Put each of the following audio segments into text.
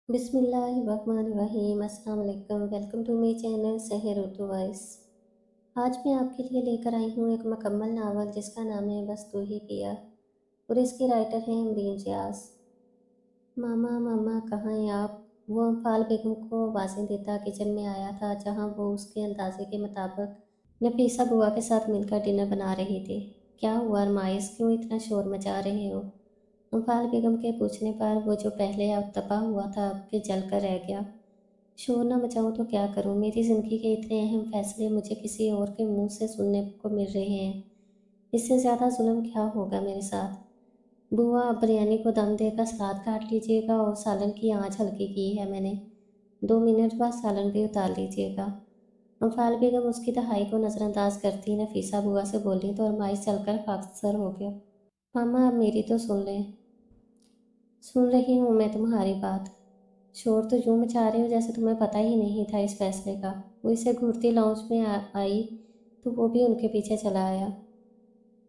बिस्मिल्लाहिर्रहमानिर्रहीम। अस्सलाम वालेकुम। वेलकम टू माई चैनल सहर उर्दू वॉइस। आज मैं आपके लिए लेकर आई हूँ एक मुकम्मल नावल जिसका नाम है बस तू ही पिया और इसके राइटर हैं अमरीन जियास। मामा मामा कहाँ हैं आप? वो अम्फाल बेगम को आवाज़ें देता किचन में आया था जहाँ वो उसके अंदाजे के मुताबिक नफीसा बुआ के साथ मिलकर डिनर बना रही थी। क्या हुआ अरमाइश, क्यों इतना शोर मचा रहे हो? अम्फाल बेगम के पूछने पर वो जो पहले अब तपा हुआ था अब के जल कर रह गया। शोर न मचाऊं तो क्या करूं? मेरी ज़िंदगी के इतने अहम फैसले मुझे किसी और के मुंह से सुनने को मिल रहे हैं। इससे ज़्यादा जुल्म क्या होगा मेरे साथ? बुआ, अब बिरयानी को दम देकर सलाद काट लीजिएगा और सालन की आंच हल्की की है मैंने। 2 मिनट बाद सालन भी उतार लीजिएगा। अम्फाल बेगम उसकी दहाई को नज़रअंदाज करती नफीसा बुआ से बोली तो अरमाइश चलकर खाकसर हो गया। मामा, अब मेरी तो सुन लें। सुन रही हूँ मैं तुम्हारी बात। शोर तो यूं मचा रहे हो जैसे तुम्हें पता ही नहीं था इस फैसले का। वो इसे घूरती लाउंज में आई तो वो भी उनके पीछे चला आया।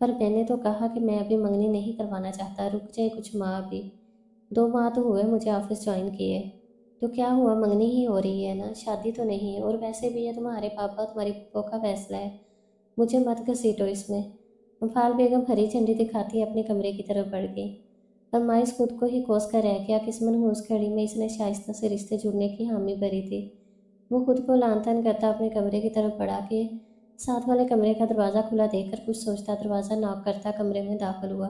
पर मैंने तो कहा कि मैं अभी मंगनी नहीं करवाना चाहता, रुक जाए कुछ माह अभी। 2 माह तो हुए मुझे ऑफिस ज्वाइन किए। तो क्या हुआ, मंगनी ही हो रही है ना, शादी तो नहीं। और वैसे भी ये तुम्हारे पापा तुम्हारी पप्पो का फैसला है, मुझे मत घसीटो इसमें। अम्फाल बेगम हरी झंडी दिखाती अपने कमरे की तरफ बढ़ गई। फरमाइश खुद को ही कोस कर रह गया। किस मनहूस घड़ी में इसने शाइस्ता से रिश्ते जुड़ने की हामी भरी थी। वो खुद को लान तान करता अपने कमरे की तरफ बढ़ा के साथ वाले कमरे का दरवाज़ा खुला देखकर कुछ सोचता दरवाज़ा नॉक करता कमरे में दाखिल हुआ,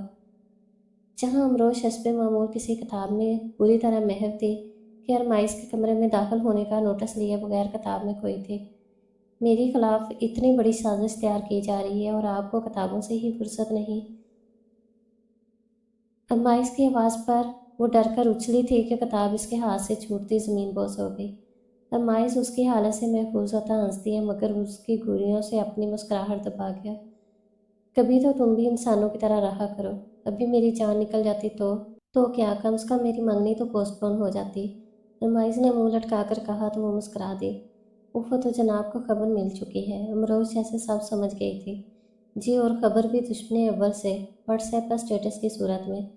जहाँ अमरोज हस्बे मामूल किसी किताब में बुरी तरह महव थी कि अरमाइश के कमरे में दाखिल होने का नोटिस लिए बगैर किताब में खोई थी। मेरे खिलाफ इतनी बड़ी साजिश तैयार की जा रही है और आपको किताबों से ही फुर्सत नहीं। अरमाइश की आवाज़ पर वो डर कर उछली थी कि किताब इसके हाथ से छूटती ज़मीन बोस हो गई। अरमाइश उसकी हालत से महफूज होता हंसती है मगर उसकी घुड़ियों से अपनी मुस्कुराहट दबा गया। कभी तो तुम भी इंसानों की तरह रहा करो। अभी मेरी जान निकल जाती तो क्या, कम से कम मेरी मंगनी तो पोस्टपोन हो जाती। अरमाइश ने मुंह लटकाकर कहा तो वो मुस्कुरा दी। उफ़, तो जनाब को खबर मिल चुकी है। अमरोज जैसे सब समझ गई थी। जी, और खबर भी दुश्मन अव्वल से, व्हाट्सएप पर स्टेटस की सूरत में।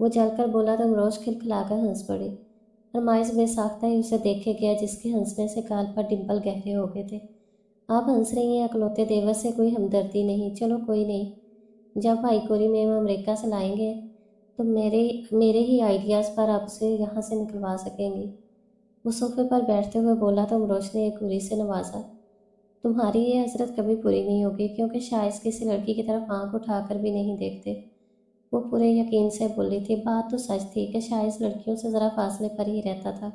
वो जलकर बोला तो अमरोज खिलखिलाकर हंस पड़ी। फरमाइश बेसाख्ता ही उसे देखे गया जिसके हंसने से गाल पर डिंपल गहरे हो गए थे। आप हंस रही हैं अकलौते देवर से कोई हमदर्दी नहीं। चलो कोई नहीं, जब भाई कोरी मेम अमेरिका से लाएंगे तो मेरे मेरे ही आइडियाज़ पर आप उसे यहाँ से निकलवा सकेंगी। वो सोफे पर बैठते हुए बोला तो अमरोज ने एक घुरी से नवाजा। तुम्हारी ये हसरत कभी पूरी नहीं होगी क्योंकि शायद किसी लड़की की तरफ आंख उठाकर भी नहीं देखते। वो पूरे यकीन से बोली थी। बात तो सच थी कि शायद लड़कियों से ज़रा फासले पर ही रहता था।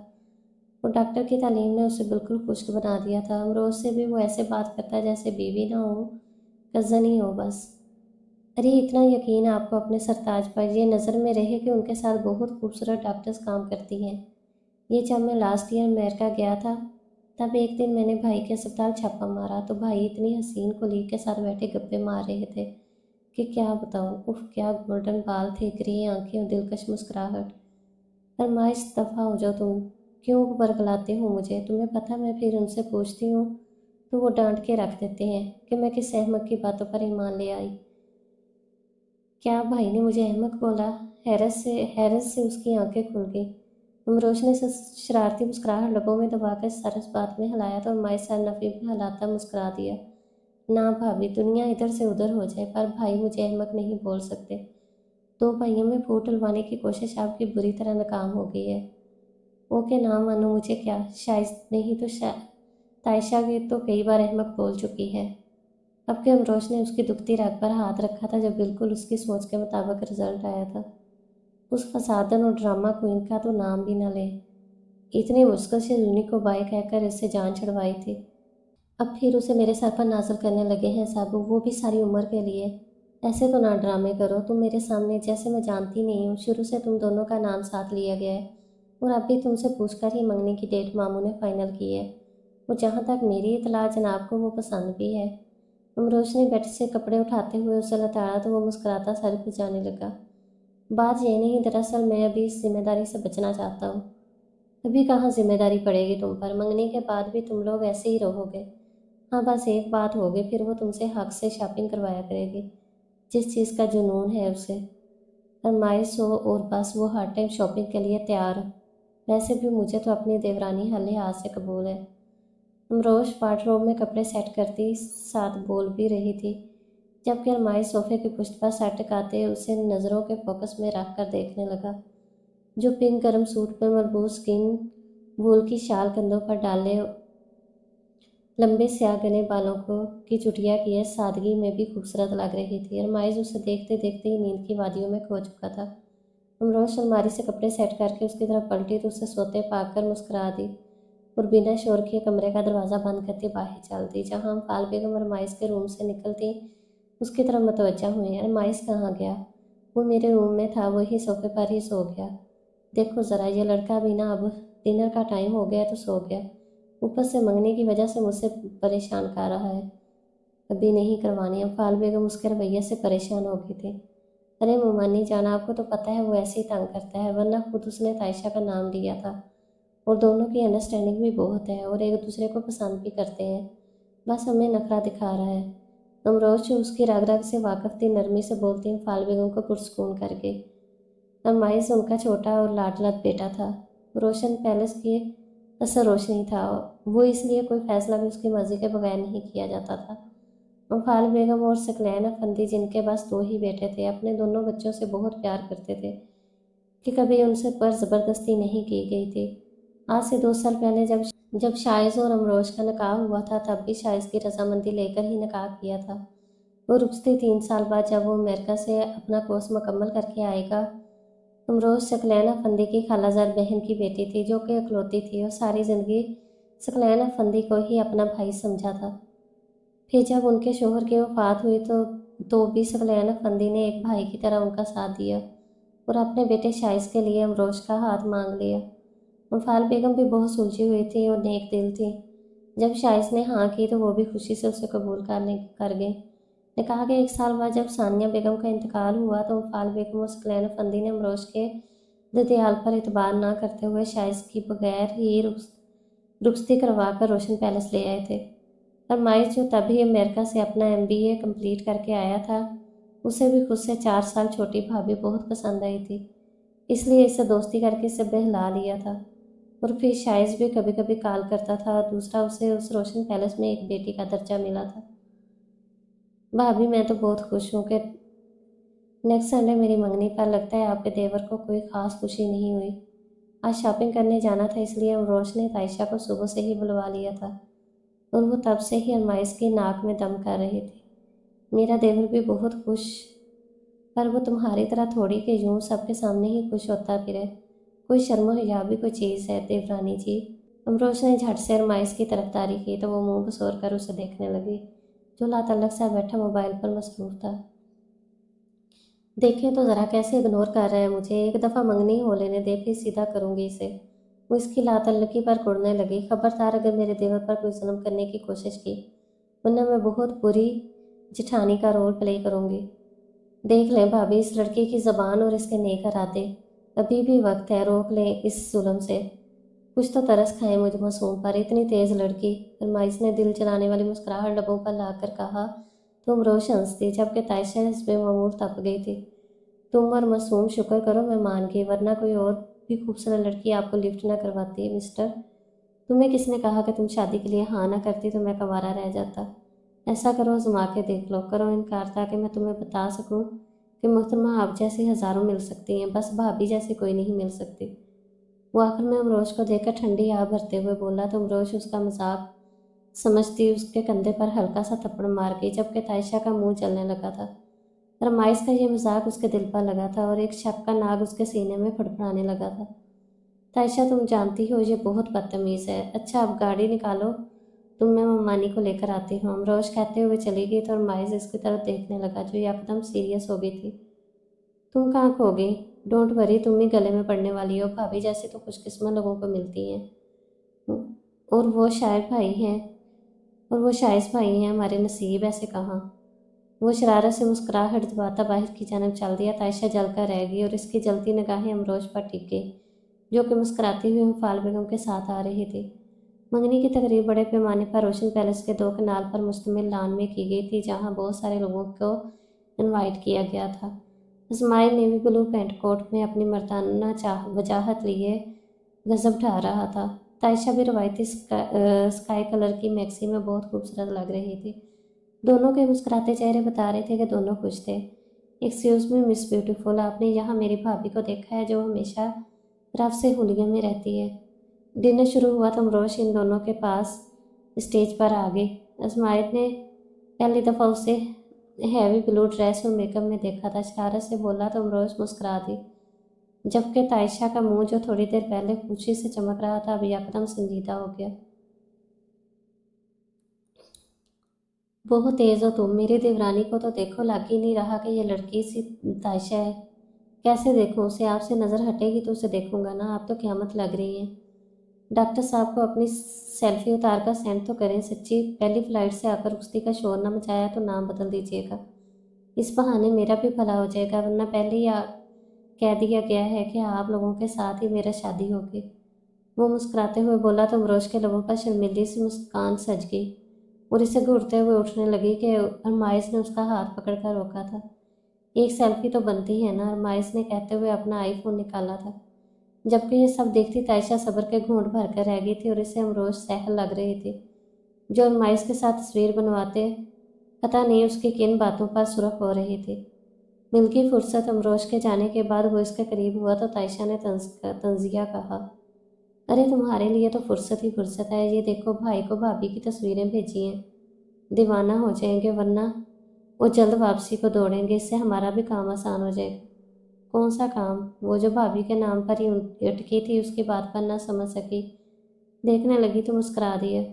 वो डॉक्टर की तालीम ने उसे बिल्कुल खुश्क बना दिया था। अमरोज से भी वो ऐसे बात करता जैसे बीवी ना हो, कज़न ही हो बस। अरे इतना यकीन आपको अपने सरताज पर, ये नज़र में रहे कि उनके साथ बहुत खूबसूरत डॉक्टर्स काम करती हैं। ये जब मैं लास्ट ईयर अमेरिका गया था तब एक दिन मैंने भाई के अस्पताल छापा मारा तो भाई इतनी हसीन कोलीग के साथ बैठे गप्पे मार रहे थे कि क्या बताऊँ। उफ, क्या गोल्डन बाल थे, ग्रे आंखें और दिलकश मुस्कुराहट। फरमाइश दफ़ा हो जाओ तुम, क्यों बरगलाते हो मुझे? तुम्हें पता मैं फिर उनसे पूछती हूँ तो वो डांट के रख देते हैं कि मैं किस अहमक की बातों पर ईमान ले आई। क्या भाई ने मुझे अहमक बोला? हैरत से उसकी आंखें खुल गई। अमरोज ने शरारती मुस्कुराहट लगों में दबाकर सरस बात में हिलाया तो माई सर नफ़ी में हिलाता मुस्कुरा दिया। ना भाभी, दुनिया इधर से उधर हो जाए पर भाई मुझे अहमक नहीं बोल सकते। 2 भाइयों में फूट डलवाने की कोशिश आपकी बुरी तरह नाकाम हो गई है। ओके, ना मानो मुझे क्या, शायद नहीं तो तायशा के तो कई बार अहमक बोल चुकी है। अब के अमरोज ने उसकी दुखती रग पर हाथ रखा था जब बिल्कुल उसकी सोच के मुताबिक रिजल्ट आया था। उस फसादन और ड्रामा क्वीन का तो नाम भी न ले। इतनी मुश्किल से जूनी को बाय कहकर इससे जान छुड़वाई थी, अब फिर उसे मेरे सर पर नाज़िल करने लगे हैं साबू, वो भी सारी उम्र के लिए। ऐसे तो ना ड्रामे करो तुम मेरे सामने, जैसे मैं जानती नहीं हूँ। शुरू से तुम दोनों का नाम साथ लिया गया है और अब भी तुमसे पूछकर ही मंगने की डेट मामू ने फाइनल की है। वो जहाँ तक मेरी इतला जनाब को वो पसंद भी है। अमरोज ने बेड से कपड़े उठाते हुए उसे लताड़ा तो वो मुस्कुराता सर खुजाने लगा। बात ये नहीं, दरअसल मैं अभी इस जिम्मेदारी से बचना चाहता हूँ। अभी कहाँ जिम्मेदारी पड़ेगी तुम पर, मंगने के बाद भी तुम लोग ऐसे ही रहोगे। हाँ, बस एक बात होगी, फिर वो तुमसे हक से शॉपिंग करवाया करेगी, जिस चीज़ का जुनून है उसे। फरमाइश हो और बस वो हर टाइम शॉपिंग के लिए तैयार हो। वैसे भी मुझे तो अपनी देवरानी हर लिहाज से कबूल है। अमरोश वार्डरोब में कपड़े सेट करती साथ बोल भी रही थी, जबकि अरमाई सोफे की पुष्ट पर सर टिकाते उसे नज़रों के फोकस में रख कर देखने लगा, जो पिंक गर्म सूट में मरबूज स्किन वूल की शाल कंधों पर डाले लंबे स्याह घने बालों को की चुटिया किए सादगी में भी खूबसूरत लग रही थी। अरमाइज उसे देखते देखते ही नींद की वादियों में खो चुका था। अमरोश अलमारी से कपड़े सेट करके उसकी तरफ पलटी तो उसे सोते पाकर मुस्कुरा दी और बिना शोर किए कमरे का दरवाज़ा बंद करके बाहर चल दी। जहाँ हम फाल बेगम अरमाइश के रूम से निकलती उसकी तरफ मतवज्जा हुई। अरमाइश कहाँ गया? वो मेरे रूम में था, वही सोफे पर ही सो गया। देखो ज़रा, ये लड़का भी ना अब डिनर का टाइम हो गया तो सो गया, ऊपर से मंगने की वजह से मुझसे परेशान कर रहा है। अभी नहीं करवानी। अब फाल बेगम उसके रवैये से परेशान हो गई थी। अरे मुमानी जान, आपको तो पता है वो ऐसे ही तंग करता है, वरना खुद उसने तायशा का नाम लिया था और दोनों की अंडरस्टैंडिंग भी बहुत है और एक दूसरे को पसंद भी करते हैं, बस हमें नखरा दिखा रहा है। अमरोज जो उसकी रग रग से वाकफ थी नरमी से बोलती फाल बेगम को पुरस्कून करके। अरमाइश उनका छोटा और लाडलत बेटा था। रोशन पैलेस के असर रोशनी था, वो इसलिए कोई फैसला भी उसकी मर्जी के बगैर नहीं किया जाता था। फाल बेगम और सकलैन अफंदी, जिनके पास दो ही बेटे थे, अपने दोनों बच्चों से बहुत प्यार करते थे कि कभी उनसे पर ज़बरदस्ती नहीं की गई थी। आज से 2 साल पहले जब शाइज और अमरोज का निकाह हुआ था, तब भी शाइज की रजामंदी लेकर ही निकाह किया था। वो रुखसती 3 साल बाद जब वो अमेरिका से अपना कोर्स मुकम्मल करके आएगा। अमरोज सकलैन अफंदी की खालाजाद बहन की बेटी थी, जो कि इकलौती थी और सारी ज़िंदगी सकलैन अफंदी को ही अपना भाई समझा था। फिर जब उनके शोहर की वफ़ात हुई तो भी सकलैन अफंदी ने एक भाई की तरह उनका साथ दिया और अपने बेटे शाइज के लिए अमरोज का हाथ मांग लिया। फाल बेगम भी बहुत सुलझी हुई थी और नेक दिल थी। जब शाइज ने हाँ की तो वो भी खुशी से उसे कबूल कर गई। निकाह के 1 साल बाद जब सानिया बेगम का इंतकाल हुआ तो फाल बेगम और सकलैन अफंदी ने अमरोज के ददियाल पर इतबार न करते हुए शाइज की बगैर ही रुखसती करवा कर रोशन पैलेस ले आए थे। फरमाइश जो तभी अमेरिका से अपना MBA कंप्लीट करके आया था, उसे भी खुद से 4 साल छोटी भाभी बहुत पसंद आई थी, इसलिए इसे दोस्ती करके इसे बहला लिया था। और फिर शाइज भी कभी कभी कॉल करता था और दूसरा उसे उस रोशन पैलेस में एक बेटी का दर्जा मिला था। भाभी मैं तो बहुत खुश हूँ कि नेक्स्ट संडे मेरी मंगनी पर लगता है आपके देवर को कोई ख़ास खुशी नहीं हुई। आज शॉपिंग करने जाना था, इसलिए अमरोज ने तायशा को सुबह से ही बुलवा लिया था और वो तब से ही अरमाइश की नाक में दम कर रही थी। मेरा देवर भी बहुत खुश, पर वो तुम्हारी तरह थोड़ी कि यूँ सबके सामने ही खुश होता फिरे। कोई शर्म हया भी कोई चीज़ है देवरानी जी। अमरोज ने झट से अरमाइश की तरफदारी की तो वो मुंह बसोर कर उसे देखने लगी, जो लातल्लक सा बैठा मोबाइल पर मसरूफ था। देखें तो ज़रा कैसे इग्नोर कर रहा है मुझे, एक दफ़ा मंगनी हो लेने दे, फिर सीधा करूँगी इसे। वो इसकी लातल्लकी पर कुड़ने लगी। खबरदार अगर मेरे देवर पर कोई जुल्म करने की कोशिश की, वरना मैं बहुत बुरी जिठानी का रोल प्ले करूँगी। देख लें भाभी, इस लड़की की ज़बान और इसके नेक इरादे, अभी भी वक्त है, रोक लें इस जुल्म से। कुछ तो तरस खाएं मुझ मासूम पर, इतनी तेज़ लड़की। फरमाइश ने दिल जलाने वाली मुस्कुराहट लबों पर लाकर कहा। तुम रोश हंस थी, जबकि तायशा हस्बे मामूल तप गई थी। तुम और मासूम शुक्र करो मैं मान गई, वरना कोई और भी खूबसूरत लड़की आपको लिफ्ट न करवाती। मिस्टर, तुम्हें किसने कहा कि तुम शादी के लिए हाँ ना करती तो मैं कंवारा रह जाता? ऐसा करो, आजमा के देख लो, करो इनकार, ताकि मैं तुम्हें बता सकूं कि मोहतरमा आप जैसी हज़ारों मिल सकती हैं, बस भाभी जैसी कोई नहीं मिल सकती। वो आखिर में अमरोज को देखकर ठंडी आह भरते हुए बोला तो अमरोज उसका मजाक समझती उसके कंधे पर हल्का सा थप्पड़ मार गई, जबकि तायशा का मुंह जलने लगा था। रमाइश का ये मजाक उसके दिल पर लगा था और एक शक का नाग उसके सीने में फड़फड़ाने लगा था। तायशा, तुम जानती हो ये बहुत बदतमीज़ है। अच्छा अब गाड़ी निकालो, मैं मम्मानी को लेकर आती हूँ। अमरोज कहते हुए चली गई तो रमाइश इसकी तरफ देखने लगा, जो एकदम सीरियस हो गई थी। तुम कहाँ खो गई? डोंट वरी, तुम ही गले में पड़ने वाली हो, भाभी जैसी तो खुशकिस्मत लोगों को मिलती हैं। और वो शायर भाई हैं और वो शाइस भाई हैं, हमारे नसीब ऐसे कहाँ। वो शरारत से मुस्कुराहट दबाता बाहर की जानब चल दिया। तायशा जलकर रह गई और इसकी जलती निगाहें अमरोज पर टिक गई, जो कि मुस्कुराती हुई फाल बेगम के साथ आ रही थी। मंगनी की तकरीब बड़े पैमाने पर रोशन पैलेस के 2 कनाल पर मुश्तमिल लान में की गई थी, जहाँ बहुत सारे लोगों को इनवाइट किया गया था। Ismail navy blue pant coat में अपनी मर्दाना वजाहत लिए गजब ढा रहा था। तायशा भी रवायती स्काई कलर की मैक्सी में बहुत खूबसूरत लग रही थी। दोनों के मुस्कुराते चेहरे बता रहे थे कि दोनों खुश थे। एक्सक्यूज़ मी मिस ब्यूटीफुल, आपने यहाँ मेरी भाभी को देखा है जो हमेशा रफ से हुलिया में रहती है। डिनर शुरू हुआ तो अमरोश इन दोनों के पास स्टेज पर आ गई। अस्मायत ने पहली दफ़ा उसे हैवी ब्लू ड्रेस और मेकअप में देखा था। शरारत से बोला तो अमरोश मुस्कुरा दी, जबकि तायशा का मुंह जो थोड़ी देर पहले खुशी से चमक रहा था अब यकदम संजीदा हो गया। बहुत तेज़ हो तुम, मेरी देवरानी को तो देखो, लग ही नहीं रहा कि ये लड़की सी तायशा है। कैसे देखूं उसे? आपसे नज़र हटेगी तो उसे देखूंगा ना, आप तो क़यामत लग रही हैं। डॉक्टर साहब को अपनी सेल्फी उतार कर सेंड तो करें। सच्ची पहली फ्लाइट से आकर उस्ती का शोर न मचाया तो नाम बदल दीजिएगा। इस बहाने मेरा भी भला हो जाएगा, वरना पहले ही कह दिया गया है कि आप लोगों के साथ ही मेरा शादी होगी। वो मुस्कुराते हुए बोला तो अमरोश के लबों पर शर्मिंदी सी मुस्कान सज गई और इसे घूरते हुए उठने लगी कि अरमाइश ने उसका हाथ पकड़कर रोका था। एक सेल्फी तो बनती है ना, अरमाइश ने कहते हुए अपना आईफोन निकाला था। जबकि ये सब देखती तायशा सब्र के घूंट भर कर रह गई थी और इसे अमरोश सहल लग रही थी, जो अरमाइश के साथ तस्वीर बनवाते पता नहीं उसकी किन बातों पर सुरख हो रही थी। मिल गई फुर्सत। अमरोश के जाने के बाद वो इसके करीब हुआ तो तायशा ने तंजिया कहा, अरे तुम्हारे लिए तो फुर्सत ही फुर्सत है, ये देखो भाई को भाभी की तस्वीरें भेजी हैं। दीवाना हो जाएंगे, वरना वो जल्द वापसी को दौड़ेंगे, इससे हमारा भी काम आसान हो जाएगा। कौन सा काम? वो जो भाभी के नाम पर ही अटकी थी, उसकी बात पर ना समझ सकी, देखने लगी तो मुस्कुरा दिया।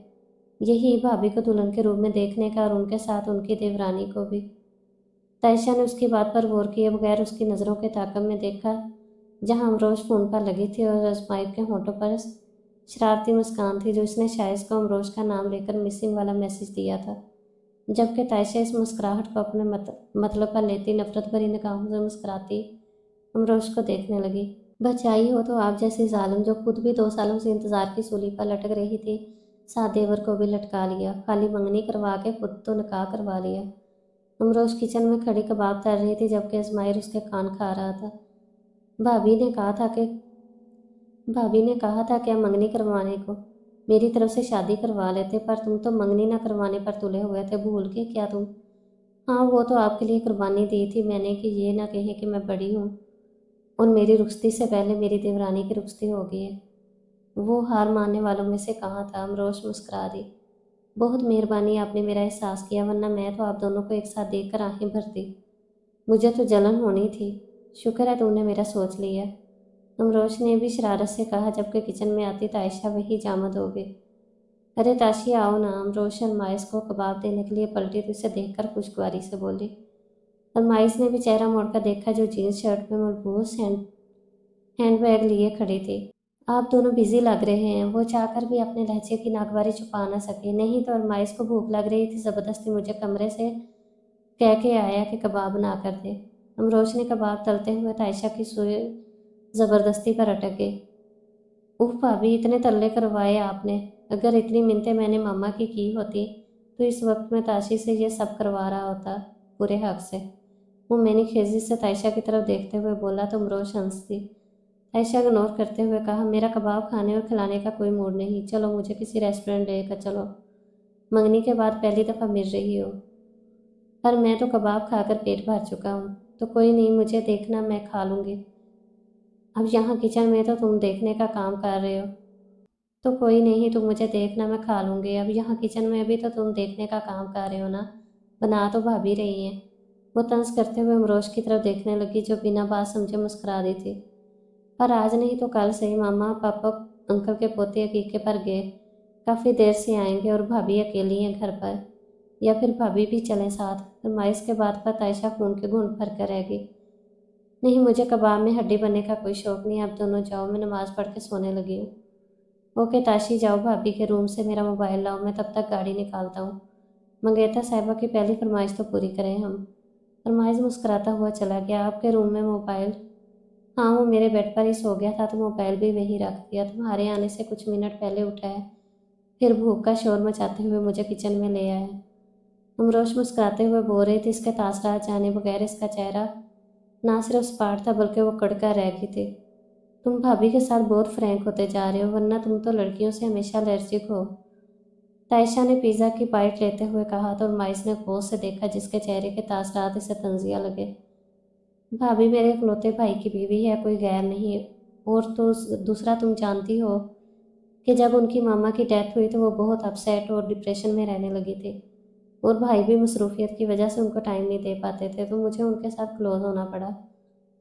यही भाभी को दुल्हन के रूप में देखने का और उनके साथ उनकी देवरानी को भी। तायशा ने उसकी बात पर गौर किए बगैर उसकी नज़रों के ताकब में देखा जहां अमरोश फ़ोन पर लगी थी और अजमाइब के होंठों पर शरारती मुस्कान थी, जो इसने शायद को अमरोश का नाम लेकर मिसिंग वाला मैसेज दिया था। जबकि तायशा इस मुस्कुराहट को अपने मतलब पर लेती नफरत भरी निगाहों से मुस्कुराती अमरोश को देखने लगी। बचाई हो तो आप जैसी जालिम, जो खुद भी 2 सालों से इंतज़ार की सूली पर लटक रही थी, साथ देवर को भी लटका लिया, खाली मंगनी करवा के खुद तो निकाह करवा लिया। अमरोश किचन में खड़ी कबाब तल रही थी, जबकि अजमायर उसके कान खा रहा था। भाभी ने कहा था कि भाभी ने कहा था क्या मंगनी करवाने को? मेरी तरफ से शादी करवा लेते, पर तुम तो मंगनी ना करवाने पर तुले हुए थे, भूल के क्या तुम? हाँ, वो तो आपके लिए कुर्बानी दी थी मैंने कि ये ना कहे कि मैं बड़ी हूँ और मेरी रुखसती से पहले मेरी देवरानी की रुखसती हो गई है। वो हार मानने वालों में से कहाँ था? अमरोश मुस्कुरा दी। बहुत मेहरबानी, आपने मेरा एहसास किया, वरना मैं तो आप दोनों को एक साथ देखकर आंखें भरती। मुझे तो जलन होनी थी। शुक्र है तुमने मेरा सोच लिया। अमरोश ने भी शरारत से कहा, जबकि किचन में आती तायशा वही जामद हो गई। अरे ताशी आओ ना। अमरोश अरमाइश को कबाब देने के लिए पलटी तो इसे देखकर खुशगवारी से बोली। अरमाइश ने भी चेहरा मोड़कर देखा, जो जीन्स शर्ट में मलबूस हैंडबैग लिए खड़ी थी। आप दोनों बिजी लग रहे हैं। वो चाहकर भी अपने लहजे की नागवारी छुपा न सके। नहीं तो अरमाइश को भूख लग रही थी, ज़बरदस्ती मुझे कमरे से कह के आया कि कबाब बना कर दे। अमरोश ने कबाब तलते हुए तायशा की सुई ज़बरदस्ती पर अटक गई। उफ भाभी, इतने तल्ले करवाए आपने। अगर इतनी मिन्नतें मैंने मामा की होती तो इस वक्त मैं ताशी से ये सब करवा रहा होता, पूरे हक से। वो मैंने खेजी से तायशा की तरफ देखते हुए बोला तो अमरोश हंस दी। तायशा इग्नोर करते हुए कहा, मेरा कबाब खाने और खिलाने का कोई मूड नहीं, चलो मुझे किसी रेस्टोरेंट लेकर चलो। मंगनी के बाद पहली दफ़ा मिल रही हो। पर मैं तो कबाब खाकर पेट भर चुका हूँ। तो कोई नहीं, मुझे देखना, मैं खा लूँगी। अब यहाँ किचन में तो तुम देखने का काम कर रहे हो। तो कोई नहीं, तुम मुझे देखना, मैं खा लूँगी। अब यहाँ किचन में भी तो तुम देखने का काम कर रहे हो ना, बना तो भाभी रही हैं। वो तंज करते हुए अमरोश की तरफ देखने लगी, जो बिना बात समझे मुस्कुरा दी थी। पर आज नहीं तो कल सही, मामा पापा अंकल के पोते अकीके पर गए, काफ़ी देर से आएंगे और भाभी अकेली हैं घर पर, या फिर भाभी भी चलें साथ। फरमाइश के बाद पर तायशा खून के घूंट भर कर रह गई। नहीं, मुझे कबाब में हड्डी बनने का कोई शौक नहीं, आप दोनों जाओ, मैं नमाज़ पढ़ के सोने लगी हूँ। ओके ताशी, जाओ भाभी के रूम से मेरा मोबाइल लाओ, मैं तब तक गाड़ी निकालता हूँ। मंगेता साहिबा की पहली फरमाइश तो पूरी करें हम। फरमाइश मुस्कुराता हुआ चला गया। आपके रूम में मोबाइल? हाँ, वो मेरे बेड पर ही सो गया था तो मोबाइल भी वहीं रख दिया। तुम्हारे आने से कुछ मिनट पहले उठा है, फिर भूख का शोर मचाते हुए मुझे किचन में ले आया। अमरोश मुस्कुराते हुए बोल रही थी। इसके तासरात जाने बगैर इसका चेहरा ना सिर्फ सपाट था, बल्कि वो कड़का रह गई थी। तुम भाभी के साथ बहुत फ्रैंक होते जा रहे हो, वरना तुम तो लड़कियों से हमेशा एलर्जिक हो। तायशा ने पिज़्ज़ा की बाइट लेते हुए कहा तो माइस ने गौर से देखा, जिसके चेहरे के तासरात इसे तंजिया लगे। भाभी मेरे इकलौते भाई की बीवी है, कोई गैर नहीं। और तो दूसरा, तुम जानती हो कि जब उनकी मामा की डेथ हुई तो वो बहुत अपसेट और डिप्रेशन में रहने लगी थी। और भाई भी मसरूफियत की वजह से उनको टाइम नहीं दे पाते थे, तो मुझे उनके साथ क्लोज होना पड़ा।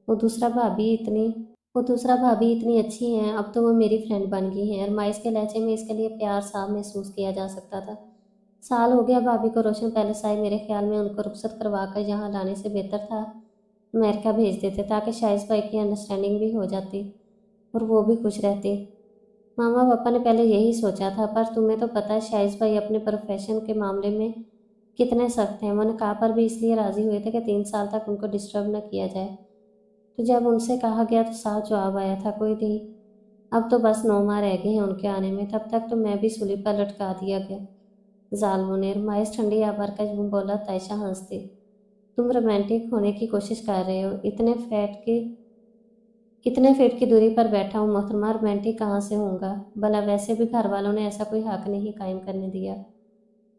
वो दूसरा भाभी इतनी वो दूसरा भाभी इतनी अच्छी हैं, अब तो वो मेरी फ्रेंड बन गई हैं। अरमाइश के लहजे में इसके लिए प्यार साफ महसूस किया जा सकता था। साल हो गया भाभी को रोशन पैलेस आए, मेरे ख्याल में उनको रुखसत करवा कर यहाँ लाने से बेहतर था अमेरिका भेज देते, ताकि शाइस भाई की अंडरस्टैंडिंग भी हो जाती और वो भी खुश रहती। मामा पापा ने पहले यही सोचा था, पर तुम्हें तो पता है शाइस भाई अपने प्रोफेशन के मामले में कितने सख्त हैं। वो निकाह पर भी इसलिए राज़ी हुए थे कि 3 साल तक उनको डिस्टर्ब न किया जाए। तो जब उनसे कहा गया तो साफ जवाब आया था, कोई नहीं, अब तो बस 9 माह रह गए हैं उनके आने में, तब तक तो मैं भी सूली पर लटका दिया गया। जालमों ने माइस ठंडी आबर का मुंह बोला। तायशा हंसती। तुम रोमांटिक होने की कोशिश कर रहे हो, इतने फीट की दूरी पर बैठा हूँ मोहतरमा, रोमांटिक कहाँ से होऊंगा। भला वैसे भी घर वालों ने ऐसा कोई हक नहीं कायम करने दिया।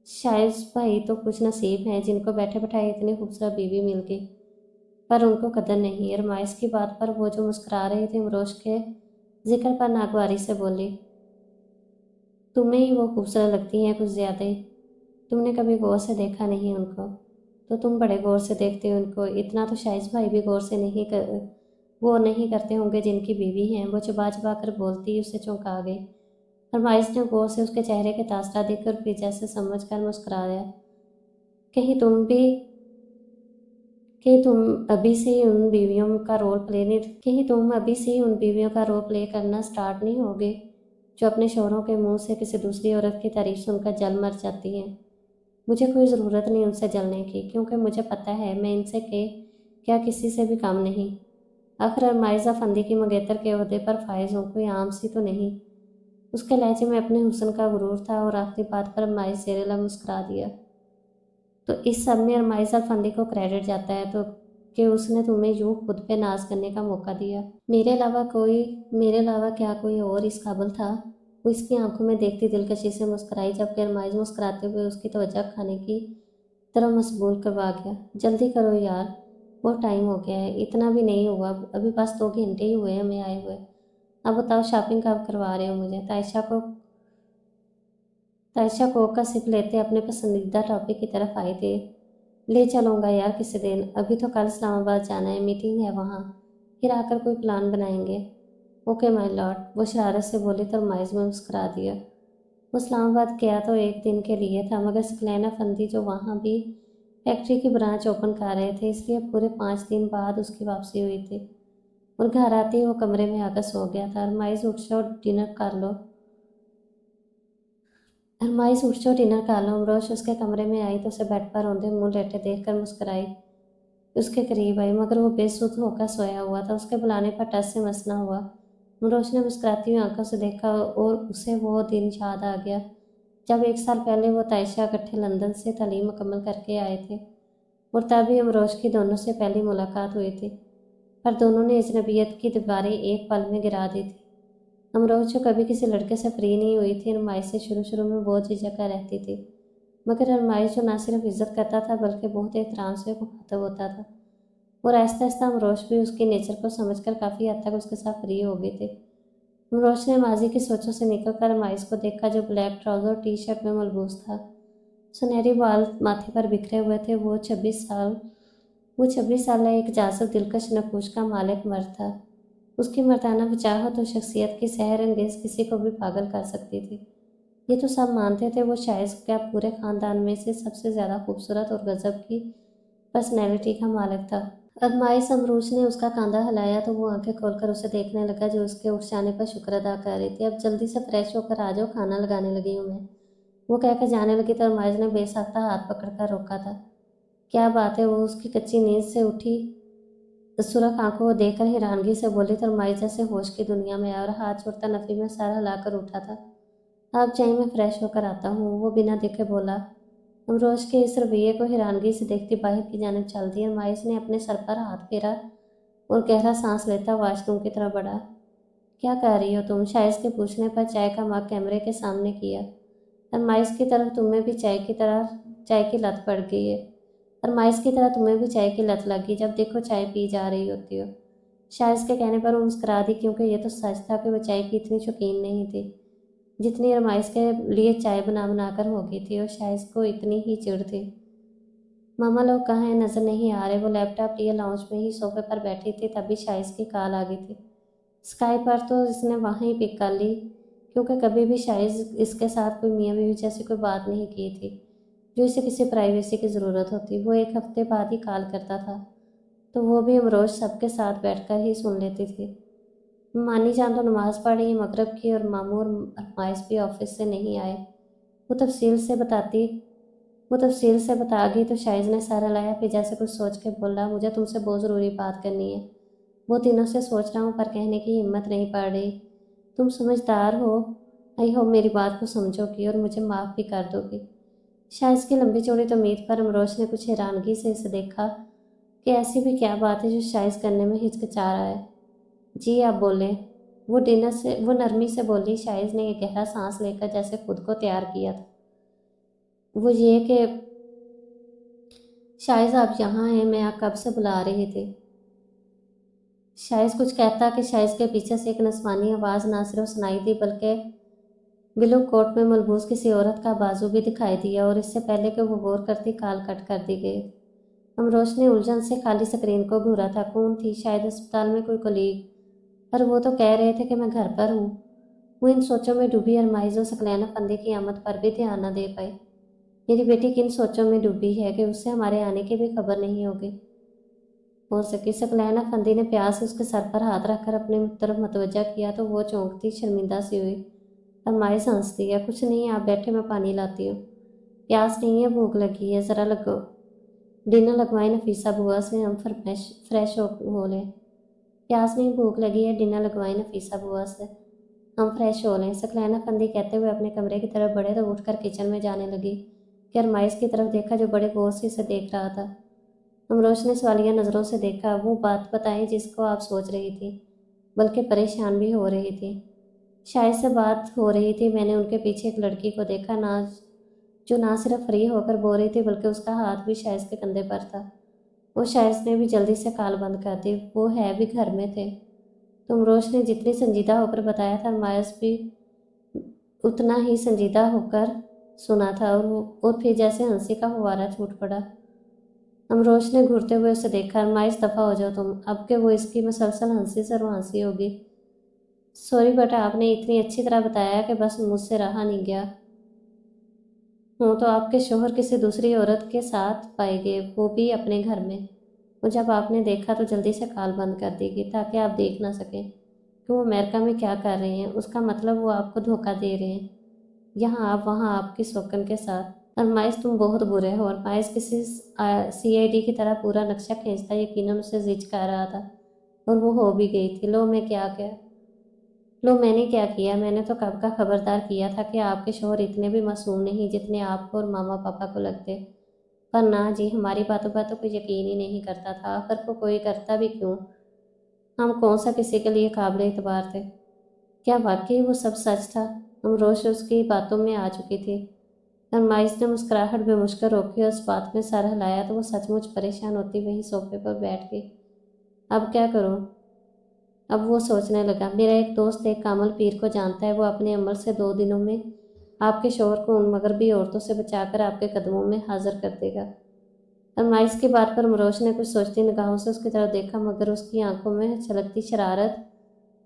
शायद भाई तो कुछ नसीब हैं जिनको बैठे बैठाए इतनी खूबसूरत बीवी मिल गई, पर उनको कदर नहीं। रमाइश की बात पर वो जो मुस्कुरा रही थी, अमरोश के जिक्र पर नागवारी से बोली, तुम्हें ही वो खूबसूरत लगती हैं कुछ ज़्यादा ही। तुमने कभी गौर से देखा नहीं उनको। तो तुम बड़े गौर से देखते हो उनको, इतना तो शाइज भाई भी गौर नहीं करते होंगे जिनकी बीवी हैं। वो चबा चबा कर बोलती उसे चौंका गई। फरमाइश ने गौर से उसके चेहरे के तासरा देखकर पीछे से समझ कर मुस्कुराया। कहीं तुम भी कि तुम अभी से ही उन बीवियों का रोल प्ले नहीं कहीं तुम अभी से ही उन बीवियों का रोल प्ले करना स्टार्ट नहीं होगे जो अपने शौहरों के मुंह से किसी दूसरी औरत की तारीफ सुनकर जल मर जाती हैं। मुझे कोई ज़रूरत नहीं उनसे जलने की, क्योंकि मुझे पता है मैं इनसे के क्या किसी से भी कम नहीं। आखिर माइजा फंदी की मंगेतर के ओहदे पर फायज हूँ, कोई आम सी तो नहीं। उसके लहजे में अपने हुस्न का गुरूर था और आखिरी बात पर माइज जेरेला मुस्कुरा दिया। तो इस सब में अरमाइजा फंदी को क्रेडिट जाता है तो कि उसने तुम्हें यूं खुद पे नाज करने का मौका दिया। मेरे अलावा क्या कोई और इस काबिल था। वो इसकी आंखों में देखती दिलकशी से मुस्कुराई, जबकि अरमाइज मुस्कुराते हुए उसकी तवज्जो खाने की तरफ मशगूल करवा गया। जल्दी करो यार, बहुत टाइम हो गया है। इतना भी नहीं हुआ, अभी बस 2 घंटे ही हुए हमें आए हुए। अब बताओ शॉपिंग कब करवा रहे हो मुझे। तायशा कोक का सिप लेते अपने पसंदीदा टॉपिक की तरफ आई थी। ले चलूँगा यार किसी दिन, अभी तो कल इस्लामाबाद जाना है, मीटिंग है वहाँ, फिर आकर कोई प्लान बनाएंगे। ओके माय लॉर्ड, वो शरारत से बोली तो माइज में मुस्कुरा दिया। वो इस्लामाबाद गया तो एक दिन के लिए था, मगर सकलैना फंदी जो वहाँ भी फैक्ट्री की ब्रांच ओपन कर रहे थे, इसलिए पूरे 5 दिन बाद उसकी वापसी हुई थी। और घर आते ही वो कमरे में आकर सो गया था। अरमाइज उठ जाओ, डिनर कर लो। अरमाइश उठ जाओ, डिनर खा लो। अमरोश उसके कमरे में आई तो उसे बेड पर औंधे मुंह लेटे देखकर मुस्कुराई। उसके करीब आई, मगर वो बेसुध होकर सोया हुआ था। उसके बुलाने पर टस से मस न हुआ। अमरोश ने मुस्कुराती हुई आंखों से देखा और उसे वो दिन याद आ गया जब 1 साल पहले वो तायशा इकट्ठे लंदन से तालीम मुकम्मल करके आए थे, और तभी अमरोश की दोनों से पहली मुलाकात हुई थी। पर दोनों ने अजनबियत की दीवारें एक पल में गिरा दी थी। अमरोज जो कभी किसी लड़के से फ्री नहीं हुई थी, अरमाइश से शुरू शुरू में बहुत झिझक कर रहती थी, मगर अरमाइश जो न सिर्फ इज्जत करता था बल्कि बहुत एहतराम से मुखातब होता था। और आहिस्ता आहिस्ता अमरोश भी उसके नेचर को समझकर काफ़ी हद तक उसके साथ फ्री हो गई थी। अमरोश ने माजी की सोचों से निकलकर अरमाइश को देखा, जो ब्लैक ट्राउज़र टी शर्ट में मलबूस था। सुनहरी बाल माथे पर बिखरे हुए थे। वो 26 साल एक जासूस दिलकश नकूश का मालिक मर्द था। उसकी मर्दाना वजाहत और शख्सियत की सहर अंगेज किसी को भी पागल कर सकती थी। ये तो सब मानते थे वो शायद क्या पूरे ख़ानदान में से सबसे ज़्यादा खूबसूरत और गजब की पर्सनैलिटी का मालिक था। अरमाइश अमरूज ने उसका कांधा हिलाया तो वो आंखें खोलकर उसे देखने लगा, जो उसके उठ जाने पर शुक्र अदा कर रही थी। अब जल्दी से फ्रेश होकर आ जाओ, खाना लगाने लगी हूँ मैं, वो कहकर जाने लगी तो अरमाइश ने बेसाख्ता हाथ पकड़कर रोका था। क्या बात है, वो उसकी कच्ची नींद से उठी सुरख आंखों को देखकर हैरानगी से बोली तो अरमाइश जैसे होश की दुनिया में आया और हाथ छोड़ता नफी में सर हिलाकर उठा था। आप जाइए, मैं फ्रेश होकर आता हूँ, वो बिना देखे बोला। अमरोज के इस रवैये को हैरानगी से देखती बाहर की जानिब चल दी। अरमाइश ने अपने सर पर हाथ फेरा और गहरा सांस लेता वॉशरूम की तरफ बढ़ा। क्या कर रही हो तुम? शाइस के पूछने पर चाय का मग कैमरे के सामने किया। अरमाइश की तरफ तुम्हें भी चाय की लत पड़ गई है। अरमाइश की तरह तुम्हें भी चाय की लत लगी, जब देखो चाय पी जा रही होती हो। शाइस के कहने पर वो मुस्कुरा दी, क्योंकि ये तो सच था कि वो चाय की इतनी शौकीन नहीं थी जितनी अरमाइश के लिए चाय बना बना कर हो गई थी, और शाइस को इतनी ही चिढ़ थी। मामा लोग कहाँ हैं? नजर नहीं आ रहे। वो लैपटॉप लिए लाउंज में ही सोफे पर बैठी थी, तभी शाइस की कॉल आ गई थी। स्काई पर तो इसने वहाँ ही पिक कर ली, क्योंकि कभी भी शाइस इसके साथ कोई मियाँ बीवी जैसी कोई बात नहीं की थी जो इसे किसी प्राइवेसी की ज़रूरत होती। वो एक हफ्ते बाद ही कॉल करता था, तो वो भी अमरोज सबके साथ बैठकर ही सुन लेती थी। मानी जान तो नमाज पढ़ रही मगरब की, और मामू और अरमाइश भी ऑफिस से नहीं आए। वो तफसील से बताती वो तफसील से बता गई तो शाइज ने सारा लाया, फिर जैसे कुछ सोच के बोला, मुझे तुमसे बहुत ज़रूरी बात करनी है। वो दिनों से सोच रहा हूँ पर कहने की हिम्मत नहीं पड़ रही। तुम समझदार हो, आई होप मेरी बात को समझोगी और मुझे माफ़ भी कर दोगी। शाइज की लंबी चौड़ी तमीद पर अमरोज ने कुछ हैरानगी से इसे देखा कि ऐसी भी क्या बात है जो शाइज करने में हिचकिचा रहा है। जी आप बोलें। वो नरमी से बोली। शाइज ने एक गहरा सांस लेकर जैसे खुद को तैयार किया था। वो ये कि शायद आप यहाँ हैं, मैं आप कब से बुला रही थी। शायद कुछ कहता कि शायद के पीछे से एक नस्वानी आवाज़ ना सिर्फ सुनाई दी, बल्कि ब्लू कोट में मलबूस किसी औरत का बाजू भी दिखाई दिया, और इससे पहले कि वो गौर करती कॉल कट कर दी गई। अमरोज ने उलझन से खाली स्क्रीन को घूरा था। कौन थी? शायद अस्पताल में कोई कोलीग, पर वो तो कह रहे थे कि मैं घर पर हूँ। वो इन सोचों में डूबी अरमाइज और सकलैना फंदे की आमद पर भी ध्यान न दे पाई। मेरी बेटी किन सोचों में डूबी है कि उससे हमारे आने की भी खबर नहीं होगी हो सकी। सकलैना फंदी ने प्यास से उसके सर पर हाथ रखकर अपनी तरफ मतवजा किया तो वो चौंकती शर्मिंदा सी हुई। अरमाइश हंसती है। कुछ नहीं, आप बैठे, मैं पानी लाती हूँ। प्यास नहीं है, भूख लगी है, ज़रा लगो। डिनर लगवाई नफीसा बुआ से, हम फ्रेश हो लें। प्यास नहीं, भूख लगी है, डिनर लगवाई नफीसा बुआ से, हम फ्रेश हो लें। सकलैना फंदी कहते हुए अपने कमरे की तरफ बढ़े तो उठकर किचन में जाने लगी कि अरमाइश की तरफ देखा जो बड़े गौर से इसे देख रहा था। अमरोज ने सवालिया नज़रों से देखा। वो बात बताएं जिसको आप सोच रही थी, बल्कि परेशान भी हो रही थी। शायद से बात हो रही थी, मैंने उनके पीछे एक लड़की को देखा ना, जो ना सिर्फ फ्री होकर बो रही थी बल्कि उसका हाथ भी शायद के कंधे पर था। वो शायद ने भी जल्दी से काल बंद कर दी। वो है भी घर में थे। तो अमरोज ने जितनी संजीदा होकर बताया था, मायस भी उतना ही संजीदा होकर सुना था, और फिर जैसे हंसी का फुवारा छूट पड़ा। अमरोज ने घूरते हुए उसे देखा। अरमाइश दफ़ा हो जाओ तुम, अब के वो इसकी मसलसल हंसी से रुआंसी होगी। सॉरी बेटा, आपने इतनी अच्छी तरह बताया कि बस मुझसे रहा नहीं गया। हूँ तो आपके शोहर किसी दूसरी औरत के साथ पाए गए, वो भी अपने घर में। वो जब आपने देखा तो जल्दी से कॉल बंद कर दी गई ताकि आप देख ना सकें कि वो अमेरिका में क्या कर रहे हैं। उसका मतलब वो आपको धोखा दे रहे हैं, यहाँ आप वहाँ आपकी शौकन के साथ। अरमाइश तुम बहुत बुरे हो। अरमाइश किसी सीआईडी की तरह पूरा नक्शा खींचता यकीनन उसे जिज कर रहा था, और वो हो भी गई थी। लो मैंने क्या किया? मैंने तो कब का खबरदार किया था कि आपके शोहर इतने भी मासूम नहीं जितने आपको और मामा पापा को लगते। पर ना जी, हमारी बातों पर तो कोई यकीन ही नहीं करता था। आखिर को कोई करता भी क्यों? हम कौन सा किसी के लिए काबिल एतबार थे? क्या वाकई वो सब सच था? अमरोज उसकी बातों में आ चुकी थी। अरमाइश ने मुस्कुराहट बेमुश्किल रोकी और इस बात में सर हिलाया तो वो सचमुच परेशान होती वहीं सोफे पर बैठ गई। अब क्या करूं? अब वो सोचने लगा। मेरा एक दोस्त एक कामल पीर को जानता है, वो अपने अमल से 2 दिनों में आपके शोहर को उन मगरबी औरतों से बचाकर आपके कदमों में हाजिर कर देगा। अरमाइश की बात पर अमरोज ने कुछ सोचती निगाहों से उसकी तरफ देखा, मगर उसकी आंखों में छलकती शरारत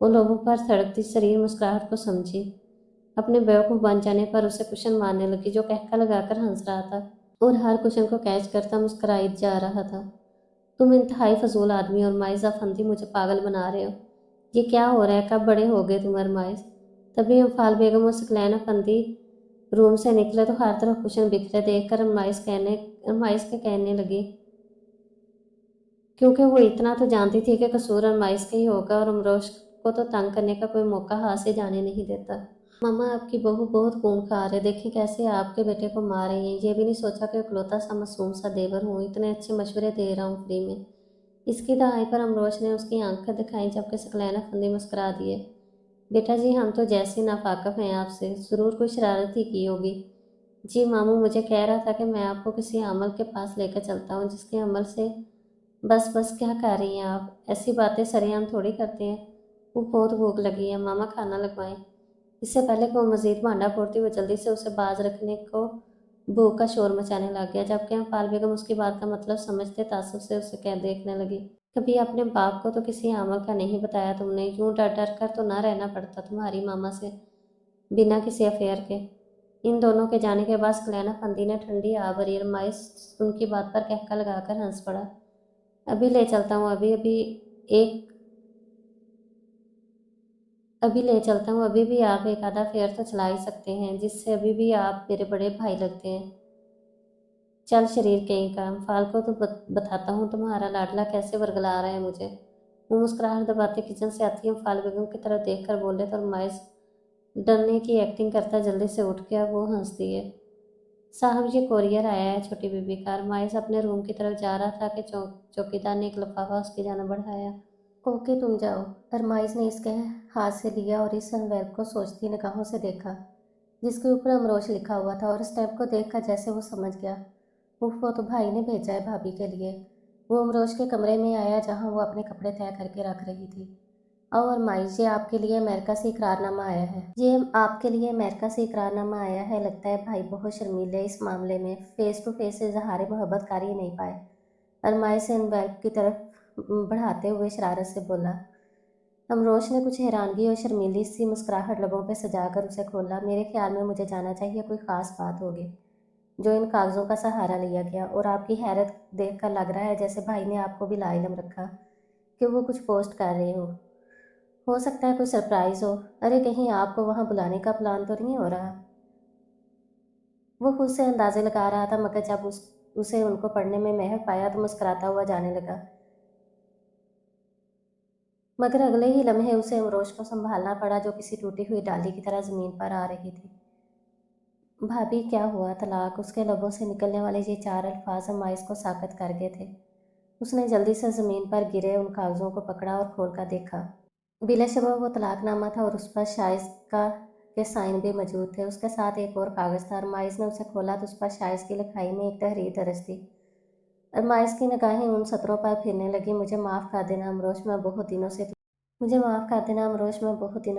वो लोगों पर सड़कती शरीर मुस्कुराहट को समझी। अपने बेवकूफ़ बन जाने पर उसे कुशन मारने लगी, जो कहका लगाकर हंस रहा था और हर कुशन को कैच करता मुस्कुराई जा रहा था। तुम इंतहाई फजूल आदमी और माइजा फंदी, मुझे पागल बना रहे हो। ये क्या हो रहा है? कब बड़े हो गए तुम अरमाइश? तभी अम्फाल बेगम और सकलैना फंदी रूम से निकले तो हर तरफ कुशन बिखरे देखकर अरमाइश के कहने लगी, क्योंकि वो इतना तो जानती थी कि कसूर अरमाइश का ही होगा और अमरोज को तो तंग करने का कोई मौका हाथ से जाने नहीं देता। मामा, आपकी बहू बहुत खूंखार है, देखिए कैसे आपके बेटे को मार रही हैं। ये भी नहीं सोचा कि इकलौता सा मासूम सा देवर हूँ, इतने अच्छे मशवरे दे रहा हूँ फ्री में। इसकी दहाई पर अमरोज ने उसकी आंखें दिखाई, जबकि सकलैना फंदी मुस्कुरा दिए। बेटा जी, हम तो जैसे नावाकिफ़ हैं आपसे, ज़रूर कोई शरारत ही की होगी। जी मामू मुझे कह रहा था कि मैं आपको किसी अमल के पास लेकर चलता हूँ जिसके अमल से बस बस क्या कर रही हैं आप? ऐसी बातें सरेआम थोड़ी करते हैं। वो बहुत भूख लगी है, मामा खाना लगवाएं। इससे पहले कि वो मजीद भांडा फोड़ती वो जल्दी से उसे बाज रखने को भूख का शोर मचाने लग गया, जबकि अम्पाल बेगम उसकी बात का मतलब समझते तासुब से उसे कह देखने लगी। कभी अपने बाप को तो किसी अमल का नहीं बताया तुमने, यूं डर डर कर तो ना रहना पड़ता तुम्हारी मामा से बिना किसी अफेयर के। इन दोनों के जाने के बाद सुलैना फंदी ने ठंडी आबरी रमाइश उनकी बात पर कहका लगाकर हंस पड़ा। अभी ले चलता हूँ, एक अभी ले चलता हूँ, अभी भी आप एक आधा फेयर तो चला ही सकते हैं, जिससे अभी भी आप मेरे बड़े भाई लगते हैं। चल शरीर कहीं का, फाल को तो बताता हूँ तुम्हारा लाडला कैसे वर्गला रहा है मुझे। वो मुस्कुराहट दबाते किचन से आती है, फाल बेगम की तरफ देख कर बोले तो माइस डरने की एक्टिंग करता जल्दी से उठ गया। वो हंस दिए। साहब ये कोरियर आया है छोटी बीबी का। माइस अपने रूम की तरफ जा रहा था कि चौकीदार ने एक लिफाफा उसकी जानब बढ़ाया। ओके तुम जाओ। अरमाइज ने इसके हाथ से लिया और इस एनवेल्प को सोचती निगाहों से देखा जिसके ऊपर अमरोश लिखा हुआ था, और स्टेप को देखकर जैसे वो समझ गया, उफ वो तो भाई ने भेजा है भाभी के लिए। वो अमरोश के कमरे में आया जहाँ वो अपने कपड़े तय करके रख रही थी। और अरमाइज ये आपके लिए अमेरिका से इकरारनामा आया है। ये आपके लिए अमेरिका से इकरारनामा आया है। लगता है भाई बहुत शर्मीले इस मामले में, फेस टू फेस इजहार मोहब्बत कर ही नहीं पाए। अरमाइज से एनवेल्प की तरफ बढ़ाते हुए शरारत से बोला। अमरोश ने कुछ हैरानगी और शर्मीली सी मुस्कुराहट लबों पर सजाकर उसे खोला। मेरे ख्याल में मुझे जाना चाहिए, कोई ख़ास बात होगी जो इन कागज़ों का सहारा लिया गया, और आपकी हैरत देखकर लग रहा है जैसे भाई ने आपको भी लाइलम रखा कि वो कुछ पोस्ट कर रहे हो सकता है कोई सरप्राइज़ हो। अरे कहीं आपको वहाँ बुलाने का प्लान तो नहीं हो रहा। वो खुद से अंदाजे लगा रहा था, मगर जब उसे उनको पढ़ने में महक पाया तो मुस्कुराता हुआ जाने लगा। मगर अगले ही लम्हे उसे अमरोश को संभालना पड़ा, जो किसी टूटी हुई डाली की तरह ज़मीन पर आ रही थी। भाभी क्या हुआ तलाक? उसके लबों से निकलने वाले ये चार अल्फाज हमाइस को साकत कर गए थे। उसने जल्दी से ज़मीन पर गिरे उन कागज़ों को पकड़ा और खोल कर देखा। बिलाशुबा वो तलाकनामा था और उस पर शाइस्ता के साइन भी मौजूद थे। उसके साथ एक और कागज़ था। अरमाइस ने उसे खोला तो उस पर शाइस की लिखाई में एक तहरीर दर्ज थी। अरमाइस की निगाहें उन सत्रों पर फिरने लगी। मुझे माफ़ कर देना अमरोश, मैं बहुत दिनों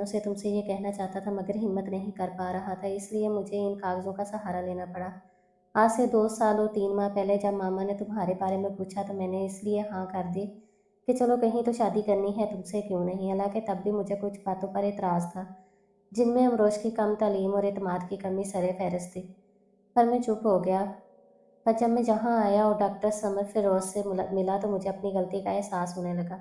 से तुमसे ये कहना चाहता था मगर हिम्मत नहीं कर पा रहा था, इसलिए मुझे इन कागज़ों का सहारा लेना पड़ा। आज से 2 साल और 3 माह पहले जब मामा ने तुम्हारे बारे में पूछा तो मैंने इसलिए हाँ कर दी कि चलो कहीं तो शादी करनी है तुमसे, क्यों नहीं। हालांकि तब भी मुझे कुछ बातों पर एतराज़ था जिनमें अमरोश की कम तालीम और एतमाद की कमी सरे फहरिस्त थी। पर मैं चुप हो गया। पर जब मैं जहाँ आया और डॉक्टर समर फिरोज से मिला तो मुझे अपनी गलती का एहसास होने लगा,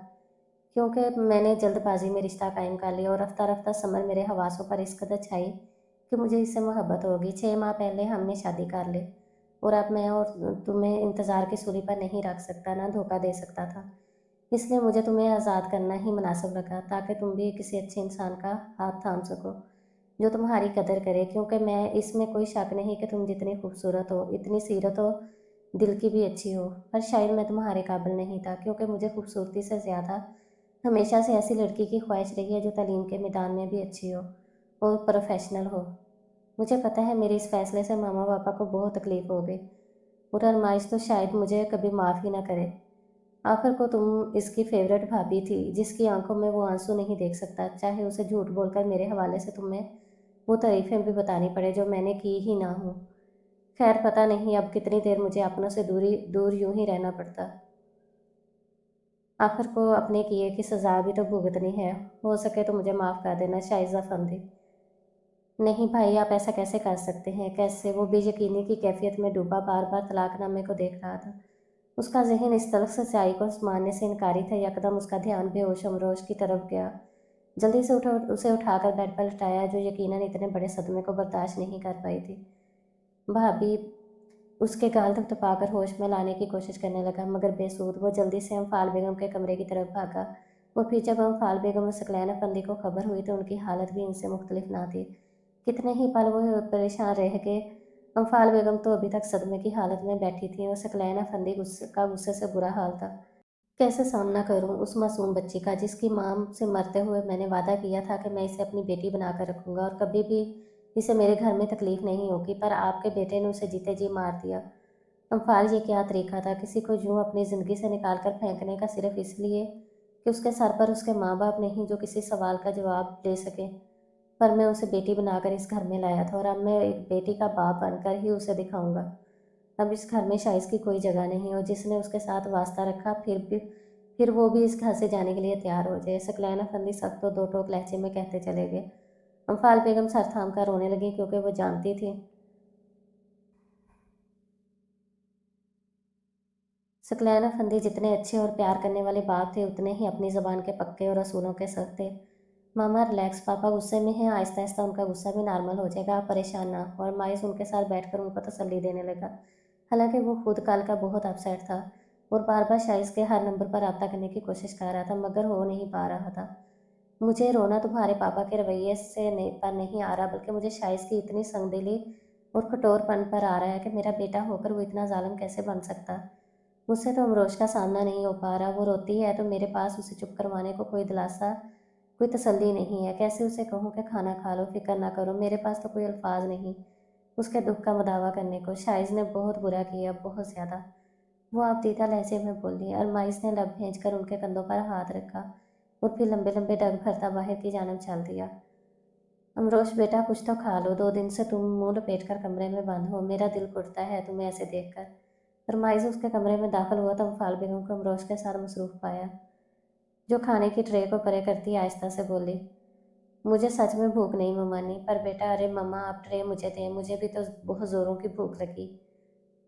क्योंकि मैंने जल्दबाजी में रिश्ता कायम कर लिया और रफ्ता रफ्ता समर मेरे हवासों पर इस कदर छाई कि मुझे इससे मोहब्बत होगी। 6 माह पहले हमने शादी कर ली और अब मैं और तुम्हें इंतज़ार की सूली पर नहीं रख सकता, ना धोखा दे सकता था। इसलिए मुझे तुम्हें आज़ाद करना ही मुनासिब लगा, ताकि तुम भी किसी अच्छे इंसान का हाथ थाम सको जो तुम्हारी कदर करे। क्योंकि मैं इसमें कोई शक नहीं कि तुम जितनी खूबसूरत हो, इतनी सीरत हो, दिल की भी अच्छी हो, पर शायद मैं तुम्हारे काबिल नहीं था, क्योंकि मुझे खूबसूरती से ज़्यादा हमेशा से ऐसी लड़की की ख्वाहिश रही है जो तालीम के मैदान में भी अच्छी हो और प्रोफेशनल हो। मुझे पता है मेरे इस फैसले से मामा पापा को बहुत तकलीफ हो गई और अरमाइश तो शायद मुझे कभी माफ़ ही ना करे। आखिर को तुम इसकी फेवरेट भाभी थी जिसकी आंखों में वो आंसू नहीं देख सकता, चाहे उसे झूठ बोलकर मेरे हवाले से तुम्हें वो तारीफ़ें भी बतानी पड़े जो मैंने की ही ना हो। खैर पता नहीं अब कितनी देर मुझे अपनों से दूर यूं ही रहना पड़ता। आखिर को अपने किए की सज़ा भी तो भुगतनी है। हो सके तो मुझे माफ़ कर देना शाइजा फंदी। नहीं भाई, आप ऐसा कैसे कर सकते हैं? कैसे? वो बेयकीनी की कैफियत में डूबा बार बार तलाकनामे को देख रहा था। उसका जहन इस तलख सच्चाई को मानने से इनकारी था। यकदम उसका ध्यान बेहोश अमरोश की तरफ गया। जल्दी से उसे उठाकर बेड पर लटाया, जो यकीनन इतने बड़े सदमे को बर्दाश्त नहीं कर पाई थी। भाभी उसके गाल थपथपाकर होश में लाने की कोशिश करने लगा, मगर बेसूद। वो जल्दी से अम्फाल बेगम के कमरे की तरफ भागा और फिर जब अम्फाल बेगम और सकलैन अफंदी को खबर हुई तो उनकी हालत भी इनसे मुख्तलिफ ना थी। कितने ही पल वो परेशान रह गए। अम्फाल बेगम तो अभी तक सदमे की हालत में बैठी थी और सकलैन अफंदी का गुस्से से बुरा हाल था। कैसे सामना करूं उस मासूम बच्ची का जिसकी माँ से मरते हुए मैंने वादा किया था कि मैं इसे अपनी बेटी बनाकर रखूंगा और कभी भी इसे मेरे घर में तकलीफ नहीं होगी, पर आपके बेटे ने उसे जीते जी मार दिया। अम्फाल, ये क्या तरीका था किसी को यूं अपनी ज़िंदगी से निकाल कर फेंकने का, सिर्फ इसलिए कि उसके सर पर उसके माँ बाप नहीं जो किसी सवाल का जवाब दे सके। पर मैं उसे बेटी बनाकर इस घर में लाया था और अब मैं एक बेटी का बाप बनकर ही उसे दिखाऊंगा। अब इस घर में शाइस की कोई जगह नहीं, और जिसने उसके साथ वास्ता रखा फिर वो भी इस घर से जाने के लिए तैयार हो जाए। सकलैन अफंदी सख्त तो दो टोक लहजे में कहते चले गए। अम्फाल बेगम सर थाम कर रोने लगी, क्योंकि वो जानती थी सकलैन अफंदी जितने अच्छे और प्यार करने वाले बाप थे, उतने ही अपनी ज़बान के पक्के और असूलों के सख्त थे। मामा रिलैक्स, पापा गुस्से में हैं, आहिस्ता आहिस्ता उनका गुस्सा भी नॉर्मल हो जाएगा, आप परेशान ना हो। और माइस उनके साथ बैठकर उनको तसल्ली देने लगा। हालांकि वो खुद कल का बहुत अपसेट था और बार बार शाइस के हर नंबर पर रब्ता करने की कोशिश कर रहा था, मगर हो नहीं पा रहा था। मुझे रोना तुम्हारे पापा के रवैये से पर नहीं आ रहा, बल्कि मुझे शाइस की इतनी संगदिली और कठोरपन पर आ रहा है कि मेरा बेटा होकर वो इतना जालिम कैसे बन सकता। मुझसे तो अमरोश का सामना नहीं हो पा रहा, वो रोती है तो मेरे पास उसे चुप करवाने को कोई दिलासा, कोई तसल्ली नहीं है। कैसे उसे कहूँ कि खाना खा लो, फिक्र ना करो, मेरे पास तो कोई अल्फाज नहीं उसके दुख का मुदावा करने को। शाइज ने बहुत बुरा किया, बहुत ज़्यादा, वो आपदीदा लहजे में बोली। और माइस ने लब भेज कर उनके कंधों पर हाथ रखा और फिर लंबे लंबे डग भरता बाहर की जानब चल दिया। अमरोश बेटा, कुछ तो खा लो, 2 दिन से तुम मुंह लपेट कर कमरे में बंद हो, मेरा दिल कुड़ता है तुम्हें ऐसे देखकर। फरमाइश उसके कमरे में दाखिल हुआ तो अम्फाल बेगम को अमरोश के साथ मसरूफ़ पाया, जो खाने की ट्रे को परे करती आहिस्ता से बोली, मुझे सच में भूख नहीं ममानी, पर बेटा, अरे मम्मा आप ट्रे मुझे दें, मुझे भी तो बहुत ज़ोरों की भूख लगी।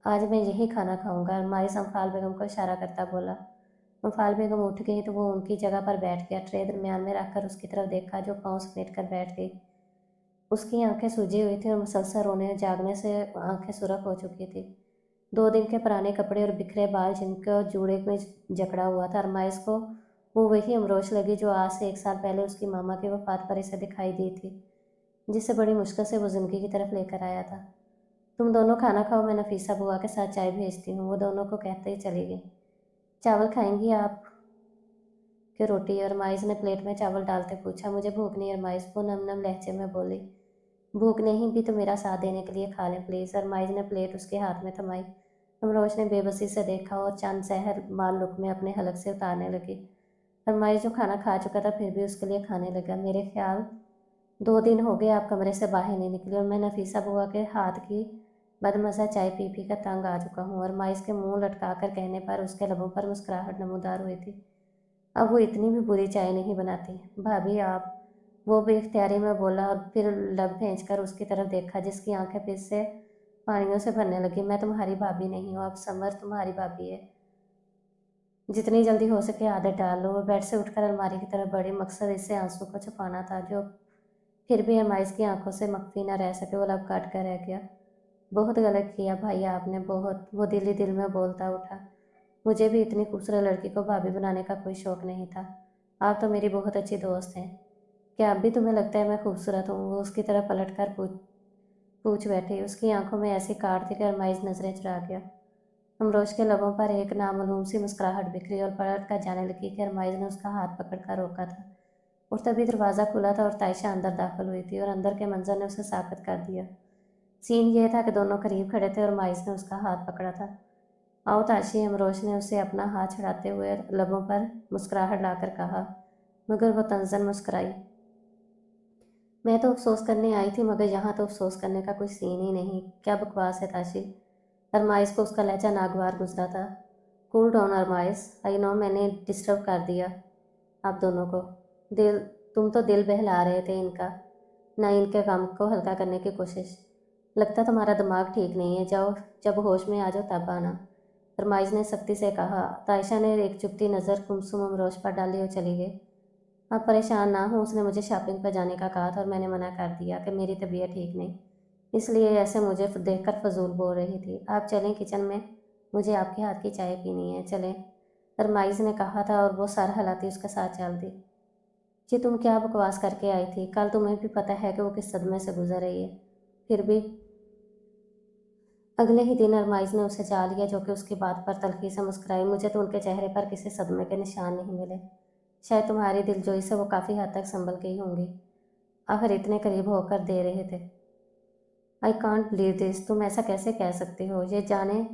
आज मैं यही खाना खाऊंगा। मारिस अम्फाल बेगम को इशारा करता बोला। अम्फाल बेगम उठ गई तो वो उनकी जगह पर बैठ गया। ट्रे दरमियान में रखकर उसकी तरफ देखा, जो पाँव समेट कर बैठ गई। उसकी आंखें सूजी हुई थी और मुसलसल रोने और जागने से आंखें सुरख हो चुकी थी। 2 दिन के पुराने कपड़े और बिखरे बाल जिनको जूड़े में जकड़ा हुआ था, अरमाइश को वो वही अमरोश लगी जो आज से 1 साल पहले उसकी मामा की वफात पर इसे दिखाई दी थी, जिसे बड़ी मुश्किल से वो जिंदगी की तरफ लेकर आया था। तुम दोनों खाना खाओ, मैं नफीसा बुआ के साथ चाय भेजती हूँ, वो दोनों को कहते ही चली गई। चावल खाएंगी आप कि रोटी? अरमाइश ने प्लेट में चावल डालते पूछा। मुझे भूख नहीं, अरमाइश वो नम नम लहजे में बोली। भूख नहीं भी तो मेरा साथ देने के लिए खा लें प्लीज़। अरमाइश ने प्लेट उसके हाथ में थमाई। अमरोश ने बेबसी से देखा और चंद जहर मार लुकमे अपने हलक से उतारने लगी। अरमाइश जो खाना खा चुका था फिर भी उसके लिए खाने लगा। मेरे ख्याल 2 दिन हो गए आप कमरे से बाहर नहीं निकले और मैं नफीसा बुआ के हाथ की बदमज़ा चाय पी पी कर तंग आ चुका हूँ। अरमाइश के मुंह लटका कर कहने पर उसके लबों पर मुस्कुराहट नमूदार हुई थी। अब वो इतनी भी बुरी चाय नहीं बनाती भाभी आप, वो बेख्तियारी में बोला और फिर लब भेज कर उसकी तरफ देखा, जिसकी आंखें फिर से पानियों से भरने लगी। मैं तुम्हारी भाभी नहीं हूँ, अब समर तुम्हारी भाभी है। जितनी जल्दी हो सके आदत डाल लो। वो बेड से उठकर अलमारी की तरफ बढ़ी, मकसद इससे आंसू को छुपाना था, जो फिर भी अरमाइश की आंखों से मख्फी न रह सके। वो लब काट कर रह गया। बहुत गलत किया भाई आपने, बहुत, वो दिल ही दिल में बोलता उठा। मुझे भी इतनी खूबसूरत लड़की को भाभी बनाने का कोई शौक नहीं था। आप तो मेरी बहुत अच्छी दोस्त हैं। क्या अब भी तुम्हें लगता है मैं खूबसूरत हूँ? वो उसकी तरफ पलट कर पूछ बैठी। उसकी आंखों में ऐसी काट थी कि अरमाइश नजरें चुरा गया। अमरोश के लबों पर एक नामालूम सी मुस्कुराहट बिखरी और पलट कर जाने लगी कि अरमाइश ने उसका हाथ पकड़कर रोका था। और तभी दरवाज़ा खुला था और तायशा अंदर दाखिल हुई थी और अंदर के मंजर ने उसे साकत कर दिया। सीन यह था कि दोनों करीब खड़े थे और माइस ने उसका हाथ पकड़ा था। आओ ताशी, अमरोश ने उसे अपना हाथ छुड़ाते हुए लबों पर मुस्कुराहट लाकर कहा, मगर वो तंजन मुस्कुराई। मैं तो अफसोस करने आई थी, मगर यहाँ तो अफसोस करने का कोई सीन ही नहीं। क्या बकवास है ताशी। अरमाइश को उसका लहजा नागवार गुजरा था। कूल डाउन अरमाइश, आई नो मैंने डिस्टर्ब कर दिया आप दोनों को। दिल तुम तो दिल बहला रहे थे इनका, ना इनके काम को हल्का करने की कोशिश। लगता तुम्हारा दिमाग ठीक नहीं है, जाओ जब होश में आ जाओ तब आना, फरमाइश ने सख्ती से कहा। तायशा ने एक चुपती नज़र कुमसुम अमरोश पर डाली और चली गई। आप परेशान ना हो, उसने मुझे शॉपिंग पर जाने का कहा था और मैंने मना कर दिया कि मेरी तबीयत ठीक नहीं, इसलिए ऐसे मुझे देखकर फजूल बोल रही थी। आप चलें किचन में, मुझे आपके हाथ की चाय पीनी है, चलें, फरमाइश ने कहा था और वो सर हिलाती उसके साथ चल दी। जी तुम क्या बकवास करके आई थी? कल तुम्हें भी पता है कि वो किस सदमे से गुजर रही है। फिर भी अगले ही दिन अरमाइज ने उसे जा लिया, जो कि उसकी बात पर तल्खी से मुस्कुराई। मुझे तो उनके चेहरे पर किसी सदमे के निशान नहीं मिले। शायद तुम्हारी दिलजोई से वो काफ़ी हद तक संभल गई होंगी, आखिर इतने करीब होकर दे रहे थे। आई कांट बिलीव दिस, तुम ऐसा कैसे कह सकती हो, ये जाने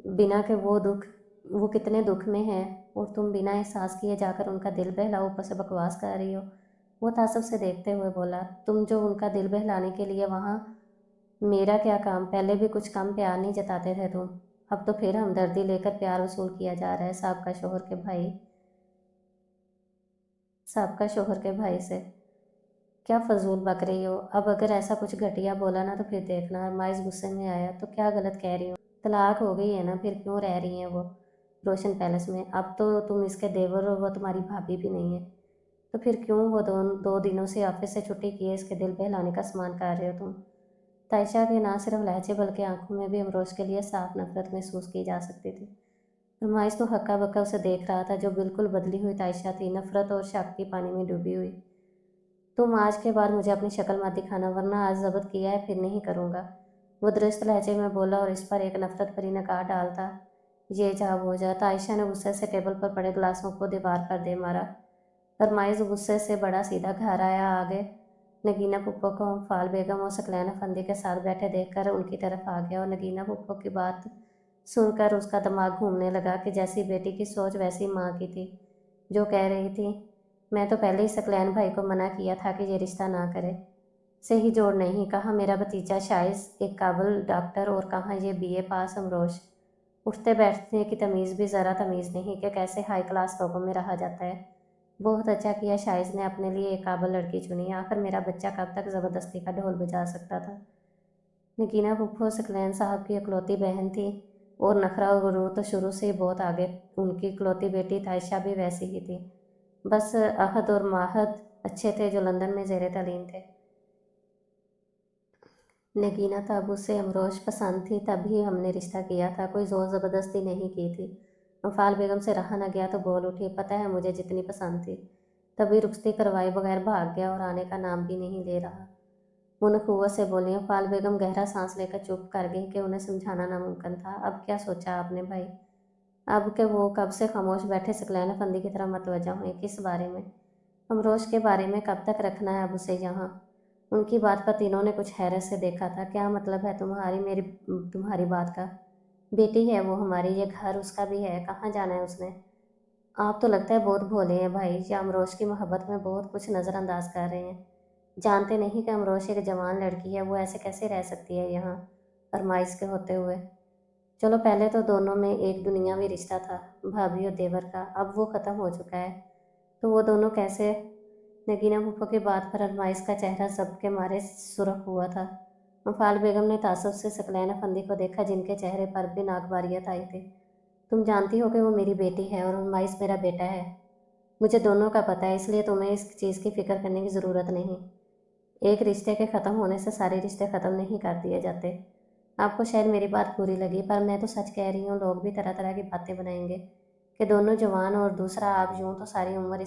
बिना कि वो कितने दुख में हैं, और तुम बिना एहसास किए जाकर उनका दिल बहलाओ, ऊपर से बकवास कर रही हो। वो तासुब से देखते हुए बोला, तुम जो उनका दिल बहलाने के लिए वहाँ, मेरा क्या काम? पहले भी कुछ कम प्यार नहीं जताते थे तुम, अब तो फिर हमदर्दी लेकर प्यार वसूल किया जा रहा है साहब का शोहर के भाई से। क्या फजूल बक रही हो? अब अगर ऐसा कुछ घटिया बोला ना तो फिर देखना। अरमाइज गुस्से में आया, तो क्या गलत कह रही हो? तलाक हो गई है ना, फिर क्यों रह रही हैं वो रोशन पैलेस में? अब तो तुम इसके देवर हो, वो तुम्हारी भाभी भी नहीं है, तो फिर क्यों वो दो दिनों से ऑफिस से छुट्टी किए इसके दिल बहलाने का सामान कर रहे हो तुम? तायशा के ना सिर्फ लहजे बल्कि आंखों में भी अमरोज के लिए साफ नफरत महसूस की जा सकती थी। फरमाइश तो हक्का बक्का उसे देख रहा था, जो बिल्कुल बदली हुई तायशा थी, नफरत और शक की पानी में डूबी हुई। तुम आज के बाद मुझे अपनी शक्ल मत दिखाना, वरना आज जब्त किया है फिर नहीं करूँगा, वो दुरुस्त लहजे में बोला, और इस पर एक नफरत भरी निगाह डालता ये जा वो जाता। आयशा ने गुस्से से टेबल पर पड़े गिलासों को दीवार पर दे मारा। फरमाइश गुस्से से बड़ा सीधा घर आया। आगे नगीना पुप्पो को अम्फाल बेगम और सकलैन अफंदी के साथ बैठे देखकर उनकी तरफ आ गया, और नगीना पुप्पो की बात सुनकर उसका दिमाग घूमने लगा कि जैसी बेटी की सोच वैसी माँ की थी, जो कह रही थी, मैं तो पहले ही सकलैन भाई को मना किया था कि ये रिश्ता ना करे। से ही जोड़ नहीं, कहा मेरा भतीजा शाइज एक काबिल डॉक्टर, और कहाँ ये बीए पास अमरोश। उठते बैठने की तमीज़ भी ज़रा तमीज़ नहीं कि कैसे हाई क्लास लोगों में रहा जाता है। बहुत अच्छा किया शाइज ने अपने लिए एक काबिल लड़की चुनी, आखिर मेरा बच्चा कब तक ज़बरदस्ती का ढोल बजा सकता था। नगीना फुफ्फो सकलैन साहब की इकलौती बहन थी, और नखरा और गुरूर तो शुरू से ही बहुत आगे। उनकी इकलौती बेटी तायशा भी वैसी ही थी, बस अहद और माहद अच्छे थे, जो लंदन में ज़ेर तालीम थे। नगीना तब उसे अमरोश पसंद थी, तभी हमने रिश्ता किया था, कोई ज़ोर ज़बरदस्ती नहीं की थी। अम्फाल बेगम से रहा न गया तो बोल उठी, पता है मुझे जितनी पसंद थी, तभी रुखसती करवाए बगैर भाग गया, और आने का नाम भी नहीं ले रहा। वो नखुवत से बोली। अम्फाल बेगम गहरा सांस लेकर चुप कर गई कि उन्हें समझाना नामुमकिन था। अब क्या सोचा आपने भाई? अब के वो कब से खामोश बैठे सकलैन फंदी की तरह मतवजा हुए, किस बारे में? अमरोश के बारे में। कब तक रखना है अब उसे यहाँ? उनकी बात पर तीनों ने कुछ हैरत से देखा था। क्या मतलब है तुम्हारी बात का? बेटी है वो हमारी, ये घर उसका भी है, कहाँ जाना है उसने? आप तो लगता है बहुत भोले हैं भाई, या अमरोश की मोहब्बत में बहुत कुछ नज़रअंदाज कर रहे हैं। जानते नहीं कि अमरोश एक जवान लड़की है, वो ऐसे कैसे रह सकती है यहाँ फरमाइश के होते हुए? चलो पहले तो दोनों में एक दुनियावी रिश्ता था, भाभी और देवर का, अब वो ख़त्म हो चुका है, तो वो दोनों कैसे? नगीना फूफो की बात पर अरमाइश का चेहरा सबके मारे सुर्ख हुआ था। मफाल बेगम ने तासुब से सकलैन अफंदी को देखा, जिनके चेहरे पर भी नागवारियत आई थी। तुम जानती हो कि वो मेरी बेटी है और अरमाइश मेरा बेटा है, मुझे दोनों का पता है, इसलिए तुम्हें इस चीज़ की फ़िक्र करने की ज़रूरत नहीं। एक रिश्ते के ख़त्म होने से सारे रिश्ते ख़त्म नहीं कर दिए जाते। आपको शायद मेरी बात बुरी लगी, पर मैं तो सच कह रही हूँ। लोग भी तरह तरह की बातें बनाएंगे कि दोनों जवान, और दूसरा आप यूँ तो सारी उम्र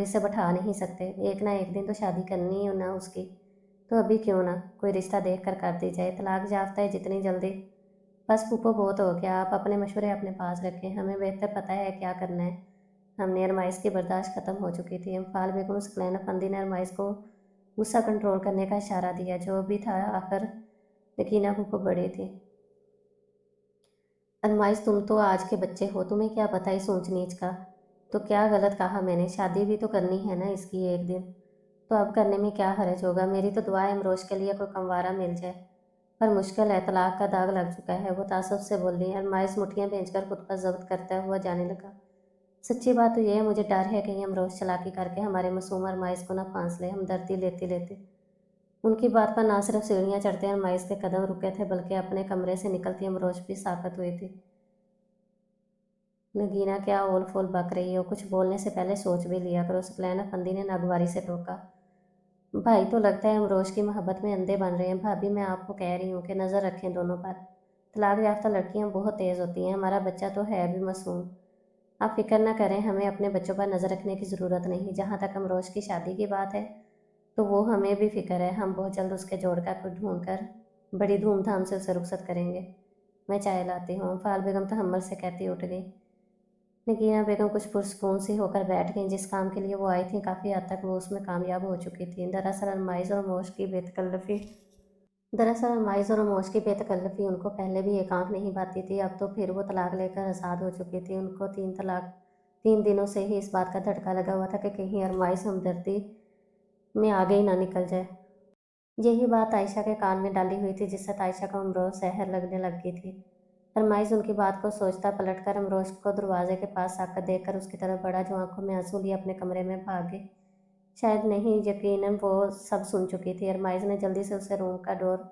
इसे बैठा नहीं सकते। एक ना एक दिन तो शादी करनी ही ना उसकी, तो अभी क्यों ना कोई रिश्ता देख कर दी जाए। तलाक याफ्ता है जितनी जल्दी। बस फूफो बहुत हो गया, आप अपने मशवरे अपने पास रखें, हमें बेहतर पता है क्या करना है। हमने अरमाइश की बर्दाश्त ख़त्म हो चुकी थी। अम्फाल बेगम सकलैन अफंदी ने अरमाइश को गुस्सा कंट्रोल करने का इशारा दिया, जो भी था आखिर यकीना फूफो बड़े थे। अरमाइश तुम तो आज के बच्चे हो, तुम्हें क्या पता इस ऊंच नीच का? तो क्या गलत कहा मैंने? शादी भी तो करनी है ना इसकी एक दिन, तो अब करने में क्या हर्ज होगा? मेरी तो दुआ है अमरोश के लिए कोई कंवारा मिल जाए, पर मुश्किल है, तलाक का दाग लग चुका है, वो तासुब से बोली। अरमाइश मुठियाँ भेजकर खुद पर जब्त करता हुआ जाने लगा। सच्ची बात तो यह है, मुझे डर है कहीं अमरोश चालाकी करके हमारे मासूम अरमाइश को ना फांस ले। हमदर्दी लेते लेते उनकी बात पर ना सिर्फ सीढ़ियाँ चढ़ते अरमाइश के कदम रुके थे, बल्कि अपने कमरे से निकलती अमरोश भी साकत हुई थी। नगीना क्या ओल फोल बक रही हो? कुछ बोलने से पहले सोच भी लिया करो, सकलैन अफंदी ने नागवारी से टोका। भाई तो लगता है अमरोश की मोहब्बत में अंधे बन रहे हैं। भाभी मैं आपको कह रही हूँ कि नज़र रखें दोनों पर। तलाक याफ्ता लड़कियाँ बहुत तेज़ होती हैं, हमारा बच्चा तो है भी मासूम। आप फिक्र न करें, हमें अपने बच्चों पर नज़र रखने की ज़रूरत नहीं। जहाँ तक अमरोश की शादी की बात है, तो वो हमें भी फिक्र है। हम बहुत जल्द उसके जोड़का को ढूंढ कर बड़ी धूमधाम से उसे रुखसत करेंगे। मैं चाय लाती हूँ। अम्फाल बेगम तहम्मुल से कहती उठ गई। नगीना बेगम कुछ पुरसकून सी होकर बैठ गईं। जिस काम के लिए वो आई थी काफ़ी हद तक वो उसमें कामयाब हो चुकी थी। दरअसल अरमाइज़ और मोश की बेतकल्लफ़ी उनको पहले भी एक आंख नहीं पाती थी। अब तो फिर वो तलाक लेकर आज़ाद हो चुकी थी। उनको 3 दिनों से ही इस बात का झटका लगा हुआ था कि कहीं अरमाइज़ हमदर्दी में आगे ही ना निकल जाए। यही बात आयशा के कान में डाली हुई थी, जिससे आयशा को अमरोज़ जहर लगने लगी थी। फरमाइश उनकी बात को सोचता पलटकर अमरोज़ को दरवाजे के पास आकर देखकर उसकी तरफ बढ़ा, जो आंखों में आंसू लिए अपने कमरे में भाग गई। शायद नहीं, यकीनन वो सब सुन चुकी थी। अरमाइज़ ने जल्दी से उसे रूम का डोर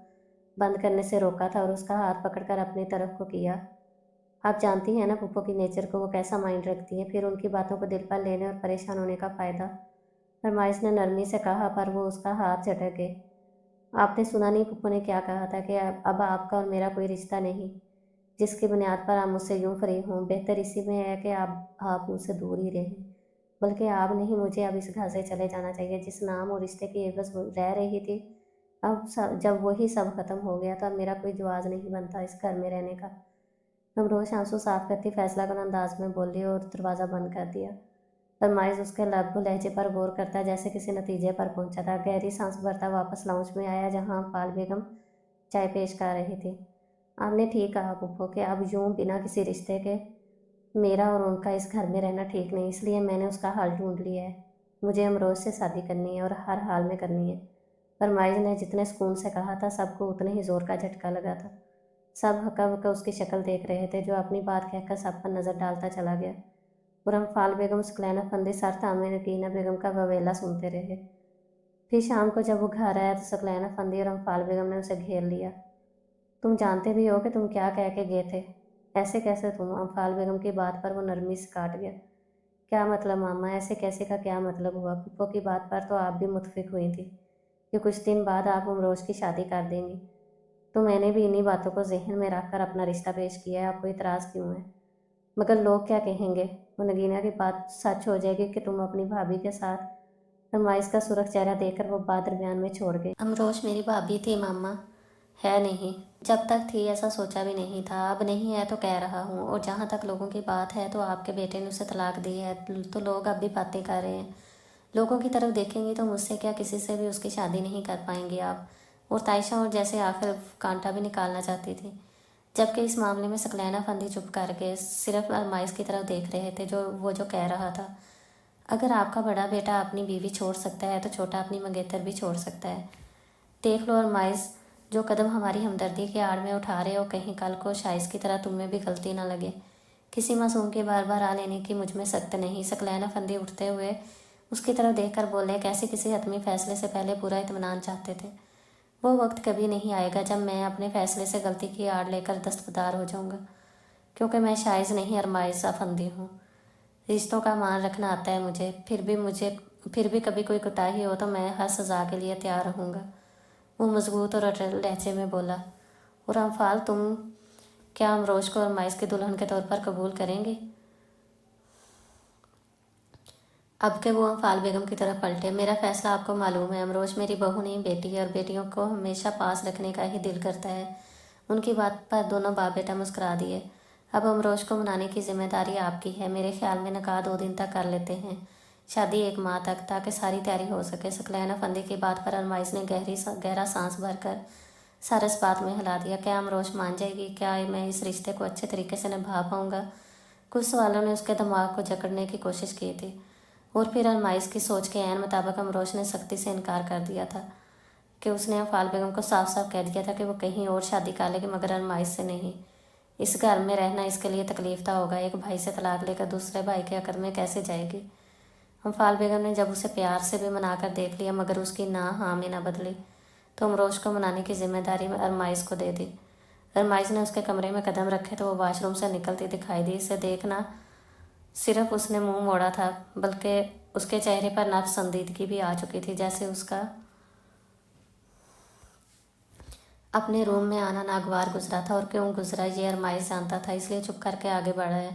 बंद करने से रोका था और उसका हाथ पकड़कर अपनी तरफ को किया। आप जानती हैं ना पुप्पो की नेचर को, वो कैसा माइंड रखती हैं, फिर उनकी बातों को दिल पर लेने और परेशान होने का फ़ायदा। अरमाइज़ ने नरमी से कहा, पर वो उसका हाथ झटक गए। आपने सुना नहीं पुप्पो ने क्या कहा था कि अब आपका और मेरा कोई रिश्ता नहीं, जिसकी बुनियाद पर आप मुझसे यूँ फ्री हों। बेहतर इसी में है कि आप मुझसे दूर ही रहें। बल्कि आप नहीं, मुझे अब इस घर से चले जाना चाहिए। जिस नाम और रिश्ते की एवज़ रह रही थी, अब जब वही सब खत्म हो गया तो अब मेरा कोई जवाज़ नहीं बनता इस घर में रहने का। नमरोश आंसू साफ करती फैसला कुन अंदाज में बोली और दरवाज़ा बंद कर दिया। फरमाइश उसके लब लहजे पर गौर करता जैसे किसी नतीजे पर पहुंचा था। गहरी सांस भरता वापस लाउंज में आया, जहां पाल बेगम चाय पेश कर रही थी। आपने ठीक कहा पुप्पो कि अब यूं बिना किसी रिश्ते के मेरा और उनका इस घर में रहना ठीक नहीं, इसलिए मैंने उसका हाल ढूंढ लिया है। मुझे अमरोज से शादी करनी है और हर हाल में करनी है। फरमाइश ने जितने सुकून से कहा था, सबको उतने ही जोर का झटका लगा था। सब हक्का बक्का उसकी शक्ल देख रहे थे, जो अपनी बात कहकर सब पर नज़र डालता चला गया। और अम्फाल बेगम सकलैना फंदे सर थामे नगीना बेगम का ववेला सुनते रहे। फिर शाम को जब वो घर आया तो सकलैना फंदी और अम्फाल बेगम ने उसे घेर लिया। तुम जानते भी हो कि तुम क्या कह के गए थे? ऐसे कैसे तुम? अम्फाल बेगम की बात पर वो नरमी से काट गया। क्या मतलब मामा? ऐसे कैसे का क्या मतलब हुआ? पुप्पो की बात पर तो आप भी मुतफिक हुई थी कि कुछ दिन बाद आप अमरोज की शादी कर देंगी। तो मैंने भी इन्हीं बातों को जहन में रखकर अपना रिश्ता पेश किया है। आपको इतराज़ क्यों है? मगर लोग क्या कहेंगे? वो नगीना की बात सच हो जाएगी कि तुम अपनी भाभी के साथ? फरमाइश का सुरख चेहरा देखकर वो बात दरमियान में छोड़ गई। अमरोज मेरी भाभी थी मामा, है नहीं। जब तक थी ऐसा सोचा भी नहीं था, अब नहीं है तो कह रहा हूँ। और जहाँ तक लोगों की बात है तो आपके बेटे ने उसे तलाक दी है, तो लोग अब भी बातें कर रहे हैं। लोगों की तरफ देखेंगे तो मुझसे क्या किसी से भी उसकी शादी नहीं कर पाएंगे आप। और तायशा और जैसे आखिर कांटा भी निकालना चाहती थी, जबकि इस मामले में सकलैना फंदी चुप करके सिर्फ अरमाइश की तरफ देख रहे थे, जो कह रहा था। अगर आपका बड़ा बेटा अपनी बीवी छोड़ सकता है तो छोटा अपनी मंगेतर भी छोड़ सकता है। देख लो अरमाइश, जो कदम हमारी हमदर्दी के आड़ में उठा रहे हो, कहीं कल को शाइस की तरह तुम्हें भी गलती ना लगे। किसी मासूम के बार बार आ लेने की मुझ में सख्त नहीं। सकलैना फंदी उठते हुए उसकी तरफ देखकर बोले, कैसे किसी हतमी फैसले से पहले पूरा इत्मीनान चाहते थे। वो वक्त कभी नहीं आएगा जब मैं अपने फैसले से गलती की आड़ लेकर दस्तबरदार हो जाऊंगा, क्योंकि मैं शाइज नहीं अरमाइज़ा फंदी हूँ। रिश्तों का मान रखना आता है मुझे। फिर भी कभी कोई कोताही हो तो मैं हर सज़ा के लिए तैयार रहूँगा। वो मजबूत और अटल लहजे में बोला। और अम्फाल, तुम क्या अमरोज को अरमाइश के दुल्हन के तौर पर कबूल करेंगे? अब के वो अम्फाल बेगम की तरफ पलटे। मेरा फैसला आपको मालूम है। अमरोज मेरी बहू नहीं बेटी है, और बेटियों को हमेशा पास रखने का ही दिल करता है। उनकी बात पर दोनों बाप बेटा मुस्कुरा दिए। अब अमरोज को मनाने की जिम्मेदारी आपकी है। मेरे ख्याल में निकाह 2 दिन तक कर लेते हैं, शादी 1 माह तक, ताकि सारी तैयारी हो सके। सकलैना फंदी की बात पर अरमाइश ने गहरा सांस भरकर सर इस बात में हिला दिया। क्या अमरोज मान जाएगी? क्या मैं इस रिश्ते को अच्छे तरीके से निभा पाऊंगा? कुछ सवालों ने उसके दिमाग को जकड़ने की कोशिश की थी, और फिर अरमाइश की सोच के ऐन मुताबिक अमरोज ने सख्ती से इनकार कर दिया था कि उसने अम्फाल बेगम को साफ साफ कह दिया था कि वो कहीं और शादी कर लेगी, मगर अरमाइश से नहीं। इस घर में रहना इसके लिए तकलीफ का होगा। एक भाई से तलाक लेकर दूसरे भाई के अकद में कैसे जाएगी? अम्फाल बेगम ने जब उसे प्यार से भी मनाकर देख लिया, मगर उसकी ना हाँ में ना बदली, तो अमरोज को मनाने की जिम्मेदारी अरमाइश को दे दी। अरमाइश ने उसके कमरे में कदम रखे तो वो वाशरूम से निकलती दिखाई दी। इसे देखना सिर्फ उसने मुंह मोड़ा था, बल्कि उसके चेहरे पर नापसंदीदगी भी आ चुकी थी, जैसे उसका अपने रूम में आना नागवार गुजरा था। और क्यों गुजरा ये अरमाइश जानता था, इसलिए चुप करके आगे बढ़ाया।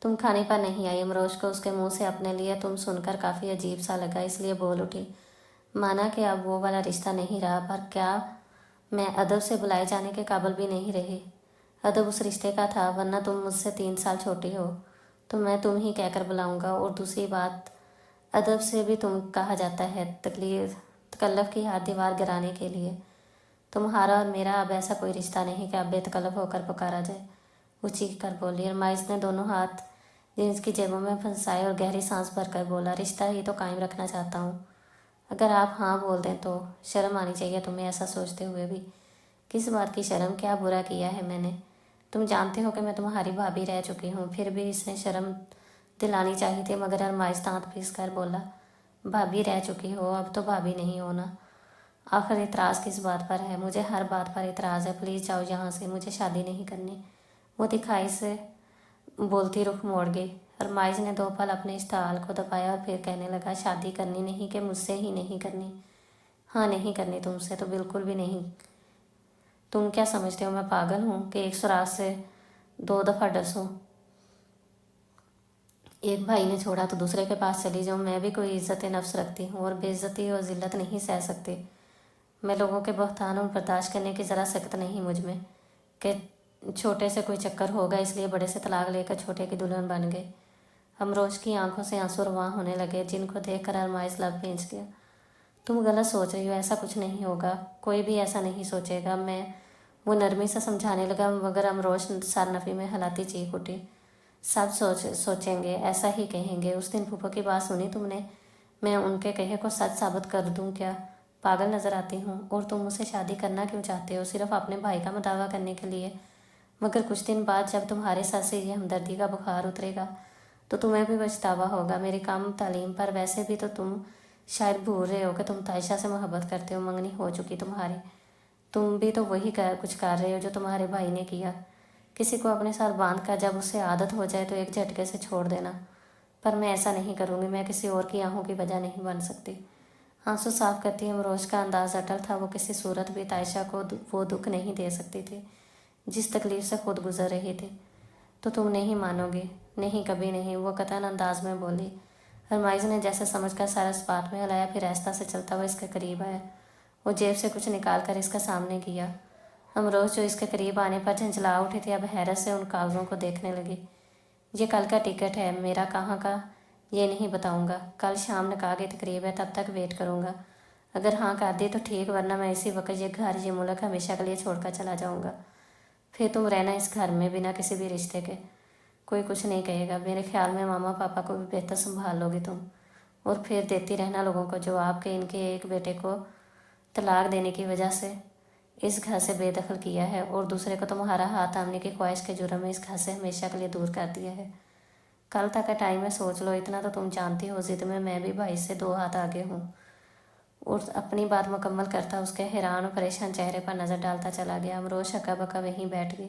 तुम खाने पर नहीं आई? अमरोज को उसके मुंह से अपने लिए तुम सुनकर काफ़ी अजीब सा लगा, इसलिए बोल उठी। مانا کہ اب وہ والا رشتہ نہیں رہا، پر کیا میں ادب سے بلائے جانے کے قابل بھی نہیں رہی؟ ادب اس رشتے کا تھا، ورنہ تم مجھ سے 3 سال چھوٹی ہو تو میں تم ہی کہہ کر بلاؤں گا۔ اور دوسری بات، ادب سے بھی تم کہا جاتا ہے تکلف کی ہاتھ دیوار گرانے کے لیے۔ تمہارا اور میرا اب ایسا کوئی رشتہ نہیں کہ اب بے تکلف ہو کر پکارا جائے، وہ چیخ کر بولی۔ اور مائز نے دونوں ہاتھ جینس کی جیبوں میں پھنسائے اور گہری سانس بھر کر بولا، رشتہ ہی تو قائم رکھنا چاہتا ہوں۔ اگر آپ ہاں بول دیں تو شرم آنی چاہیے تمہیں، ایسا سوچتے ہوئے بھی۔ کس بات کی شرم؟ کیا برا کیا ہے میں نے؟ تم جانتے ہو کہ میں تمہاری بھابھی رہ چکی ہوں، پھر بھی اس نے شرم دلانی چاہی تھی، مگر ارمائز دانت پیس کر بولا، بھابھی رہ چکی ہو، اب تو بھابھی نہیں ہونا۔ آخر اعتراض کس بات پر ہے؟ مجھے ہر بات پر اعتراض ہے، پلیز جاؤ یہاں سے، مجھے شادی نہیں کرنی۔ وہ دکھائی سے بولتی رخ موڑ گئی۔ ارمائز نے 2 پل اپنے اشتعال کو دبایا اور پھر کہنے لگا، شادی کرنی نہیں کہ مجھ سے ہی نہیں کرنی؟ ہاں نہیں کرنی، تم سے تو بالکل بھی نہیں۔ تم کیا سمجھتے ہو میں پاگل ہوں کہ ایک سوراخ سے 2 دفعہ ڈسوں؟ ایک بھائی نے چھوڑا تو دوسرے کے پاس چلی جاؤں؟ میں بھی کوئی عزت نفس رکھتی ہوں اور بے عزتی اور ذلت نہیں سہ سکتی۔ میں لوگوں کے بہتان اور برداشت کرنے کی ذرا سخت نہیں مجھ میں کہ چھوٹے سے کوئی چکر ہوگا اس لیے بڑے سے طلاق لے کر چھوٹے کی دلہن بن گئے۔ امروش کی آنکھوں سے آنسو رواں ہونے لگے، جن کو دیکھ کر ارمائز لب بھیج گیا۔ تم غلط سوچ رہی ہو، ایسا کچھ نہیں ہوگا، کوئی بھی ایسا نہیں سوچے گا۔ میں وہ نرمی سے سمجھانے لگا، مگر امروش سر نفی میں ہلاتی چیخ اٹھی، سب سوچیں گے، ایسا ہی کہیں گے۔ اس دن پھوپھو کی بات سنی تم نے؟ میں ان کے کہے کو سچ ثابت کر دوں کیا؟ پاگل نظر آتی ہوں؟ اور تم مجھ سے شادی کرنا کیوں چاہتے ہو؟ صرف اپنے بھائی کا مداوع کرنے کے لیے؟ مگر کچھ دن بعد جب تمہارے سر سے یہ ہمدردی کا بخار اترے گا تو تمہیں بھی پچھتاوا ہوگا۔ میری کم تعلیم پر ویسے بھی تو تم شاید بھول رہے ہو کہ تم تائشہ سے محبت کرتے ہو، منگنی ہو چکی تمہاری۔ تم بھی تو وہی کچھ کر رہے ہو جو تمہارے بھائی نے کیا، کسی کو اپنے ساتھ باندھ کر جب اسے عادت ہو جائے تو ایک جھٹکے سے چھوڑ دینا۔ پر میں ایسا نہیں کروں گی، میں کسی اور کی آہوں کی وجہ نہیں بن سکتی۔ آنسو صاف کرتی امروش کا انداز اٹل تھا، وہ کسی صورت بھی تائشہ کو وہ دکھ نہیں دے سکتی تھی جس تکلیف سے خود گزر رہی تھی۔ تو تم نہیں مانو گی؟ نہیں، کبھی نہیں، وہ قطعاً انداز میں بولی۔ ارمائز نے جیسے سمجھ کر سر اس بات میں ہلایا، پھر آہستہ سے چلتا ہوا اس کے قریب آیا۔ وہ جیب سے کچھ نکال کر اس کے سامنے کیا۔ امروز جو اس کے قریب آنے پر جھنجھلا اٹھی تھی، اب حیرت سے ان کاغذوں کو دیکھنے لگی۔ یہ کل کا ٹکٹ ہے، میرا کہاں کا یہ نہیں بتاؤں گا، کل شام نکاح کی تقریب ہے، تب تک ویٹ کروں گا۔ اگر ہاں کر دی تو ٹھیک، ورنہ میں اسی وقت یہ گھر، یہ ملک ہمیشہ کے لیے چھوڑ کر چلا جاؤں گا۔ پھر تم رہنا اس گھر میں بنا کسی بھی رشتے کے۔ کوئی کچھ نہیں کہے گا، میرے خیال میں ماما پاپا کو بھی بہتر سنبھال لو گی تم، اور پھر دیتی رہنا لوگوں کو جواب کہ ان کے ایک بیٹے کو طلاق دینے کی وجہ سے اس گھر سے بے دخل کیا ہے اور دوسرے کو تمہارا ہاتھ تھامنے کی خواہش کے جرم میں اس گھر سے ہمیشہ کے لیے دور کر دیا ہے۔ کل تک کا ٹائم ہے، سوچ لو، اتنا تو تم جانتی ہو، ضد میں بھی بھائی سے 2 ہاتھ آگے ہوں۔ اور اپنی بات مکمل کرتا اس کے حیران اور پریشان چہرے پر نظر ڈالتا چلا گیا۔ امروش ہکا بکا وہیں بیٹھ گئی،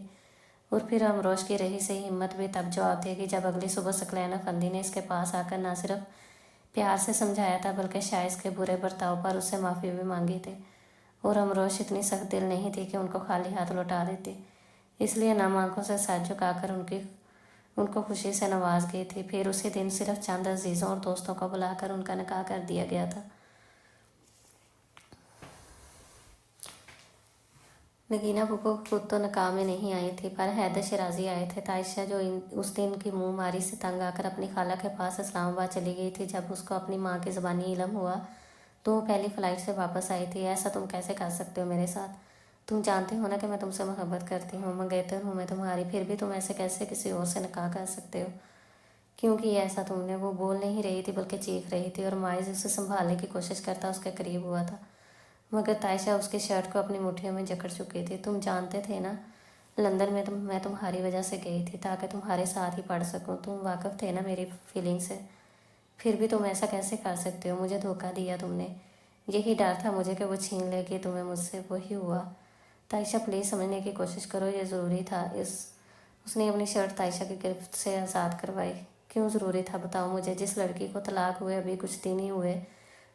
اور پھر امروش کی رہی سے ہمت بھی تب جواب دے گی جب اگلی صبح ثقلین افندی نے اس کے پاس آ کر نہ صرف پیار سے سمجھایا تھا بلکہ شائز کے برے برتاؤ پر اس سے معافی بھی مانگی تھی۔ اور امروش اتنی سخت دل نہیں تھی کہ ان کو خالی ہاتھ لوٹا دیتی، اس لیے نم آنکھوں سے سر جھکا کر ان کو خوشی سے نواز گئی تھی۔ پھر اسی دن صرف چند عزیزوں اور دوستوں کو بلا کر ان کا نکاح کر دیا گیا تھا۔ نگینہ پھوپھو خود تو نکاح میں نہیں آئی تھی، پر حیدر شیرازی آئے تھے۔ تائشہ جو اس دن کی منہ ماری سے تنگ آ کر اپنی خالہ کے پاس اسلام آباد چلی گئی تھی، جب اس کو اپنی ماں کی زبانی علم ہوا تو وہ پہلی فلائٹ سے واپس آئی تھی۔ ایسا تم کیسے کر سکتے ہو میرے ساتھ؟ تم جانتے ہو نا کہ میں تم سے محبت کرتی ہوں، منگیتر ہوں میں تمہاری، پھر بھی تم ایسے کیسے کسی اور سے نکاح کر سکتے ہو؟ کیوں کیا ایسا تم نے؟ وہ بول نہیں رہی تھی بلکہ چیخ رہی تھی، اور مائز اسے سنبھالنے کی کوشش کرتا اس کے قریب ہوا تھا، مگر تائشہ اس کی شرٹ کو اپنی مٹھیوں میں جکڑ چکی تھی۔ تم جانتے تھے نا، لندن میں تمہاری وجہ سے گئی تھی تاکہ تمہارے ساتھ ہی پڑھ سکوں، تم واقف تھے نا میری فیلنگ سے، پھر بھی تم ایسا کیسے کر سکتے ہو؟ مجھے دھوکہ دیا تم نے، یہی ڈر تھا مجھے کہ وہ چھین لے گی تمہیں مجھ سے، وہی ہوا۔ تائشہ پلیز سمجھنے کی کوشش کرو، یہ ضروری تھا۔ اس نے اپنی شرٹ تائشہ کی گرفت سے آزاد کروائی۔ کیوں ضروری تھا بتاؤ مجھے؟ جس لڑکی کو طلاق ہوئے ابھی کچھ دن ہی ہوئے،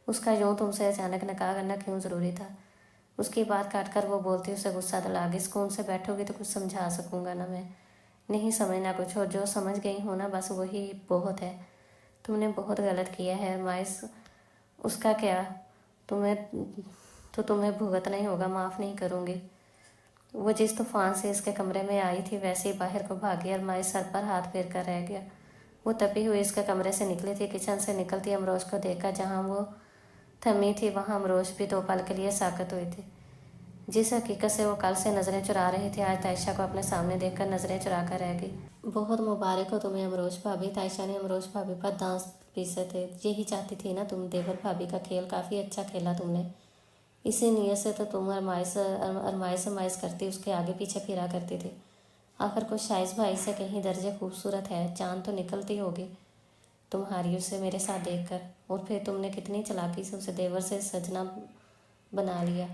اس کا یوں تم سے اچانک نکاح کرنا کیوں ضروری تھا؟ اس کی بات کاٹ کر وہ بولتی، اسے غصہ دلا گئی، سکون سے بیٹھو گی تو کچھ سمجھا سکوں گا نا میں؟ نہیں سمجھنا کچھ، اور جو سمجھ گئی ہوں نا بس وہی بہت ہے۔ تم نے بہت غلط کیا ہے مائز۔ اس کا کیا؟ तुम्हें भुगतना ही होगा, माफ़ नहीं करूँगी। वो जिस तूफान से इसके कमरे में आई थी वैसे ही बाहर को भागी और माई सर पर हाथ फेर कर रह गया। वो तपी हुई इसके कमरे से निकली थी। किचन से निकलती अमरोश को देखा। जहाँ वो थमी थी वहाँ अमरोश भी 2 पल के लिए साकत हुई थी। जिस हकीकत से वो कल से नज़रें चुरा रही थी, आज तायशा को अपने सामने देखकर नज़रें चुरा कर रह गई। बहुत मुबारक हो तुम्हें अमरोश भाभी। तायशा ने अमरोश भाभी पर दांत पीसे थे। यही चाहती थी ना तुम। देवर भाभी का खेल काफ़ी अच्छा खेला तुमने। इसी नीयत से तो तुम अरमाइश करती, उसके आगे पीछे फिरा करती थी। आखिर कुछ शाइस भाई से कहीं दर्जे खूबसूरत है, जान तो निकलती होगी तुम्हारी उसे मेरे साथ देखकर। और फिर तुमने कितनी चालाकी से उसे देवर से सजना बना लिया।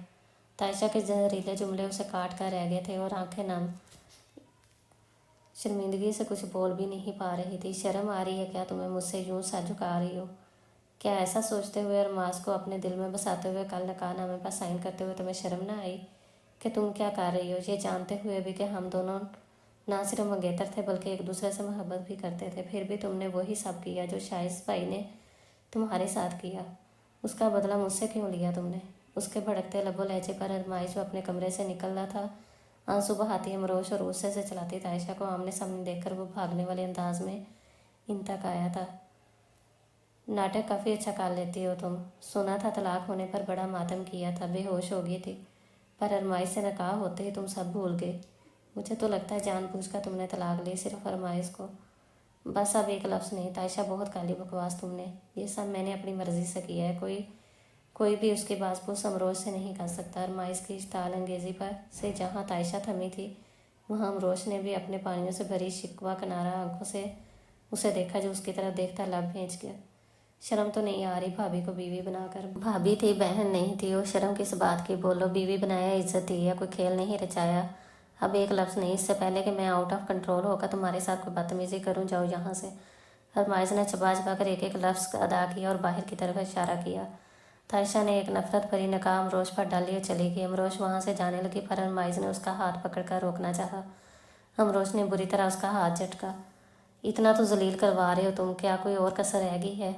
तायशा के जहरीले जुमले उसे काट कर रह गए थे और आंखें नम शर्मिंदगी से कुछ बोल भी नहीं पा रही थी। शर्म आ रही है क्या तुम्हें? मुझसे यूं सा झुका रही हो क्या? ऐसा सोचते हुए अरमास को अपने दिल में बसाते हुए कल निकाहनामे पर साइन करते हुए तुम्हें शर्म ना आई कि तुम क्या कर रही हो? ये जानते हुए भी कि हम दोनों ना सिर्फ मंगेतर थे बल्कि एक दूसरे से मोहब्बत भी करते थे, फिर भी तुमने वही सब किया जो शाइस भाई ने तुम्हारे साथ किया। उसका बदला मुझसे क्यों लिया तुमने? उसके भड़कते लबो लहजे पर अरमाई जो अपने कमरे से निकल रहा था, आंसू बहाती अमरोश और गुस्से से चलाती तायशा को आमने सामने देखकर वो भागने वाले अंदाज में इन तक आया था। नाटक काफ़ी अच्छा कर लेती हो तुम। सुना था तलाक होने पर बड़ा मातम किया था, बेहोश हो गई थी, पर अरमाइश से नकाह होते ही तुम सब भूल गए। मुझे तो लगता है जानबूझकर तुमने तलाक ली सिर्फ अरमाइश को। बस अब एक लफ्ज़ नहीं तायशा, बहुत काली बकवास तुमने। ये सब मैंने अपनी मर्ज़ी से किया है। कोई भी उसकी बात अमरोज से नहीं कर सकता। अरमाइश की इश्ताल अंगेज़ी पर से जहाँ तायशा थमी थी वहाँ अमरोज ने भी अपने पानियों से भरी शिकवा किनारा आंखों से उसे देखा जो उसकी तरफ देखता लब भेज गया। शर्म तो नहीं आ रही भाभी को बीवी बनाकर? भाभी थी, बहन नहीं थी। और शर्म किस बात की? बोलो, बीवी बनाया, इज्जत दी है, कोई खेल नहीं रचाया। अब एक लफ्ज़ नहीं, इससे पहले कि मैं आउट ऑफ कंट्रोल होकर तुम्हारे साथ कोई बदतमीज़ी करूँ, जाओ यहाँ से। अरमाइश ने चबा चबा कर एक एक लफ्ज़ अदा किया और बाहर की तरफ इशारा किया। तायशा ने एक नफरत भरी निगाह अमरोश पर डाली और चली गई। अमरोश वहाँ से जाने लगी पर अरमाइश ने उसका हाथ पकड़कर रोकना चाहा। अमरोश ने बुरी तरह उसका हाथ झटका। इतना तो जलील करवा रहे हो तुम, क्या कोई और कसर रह गई है?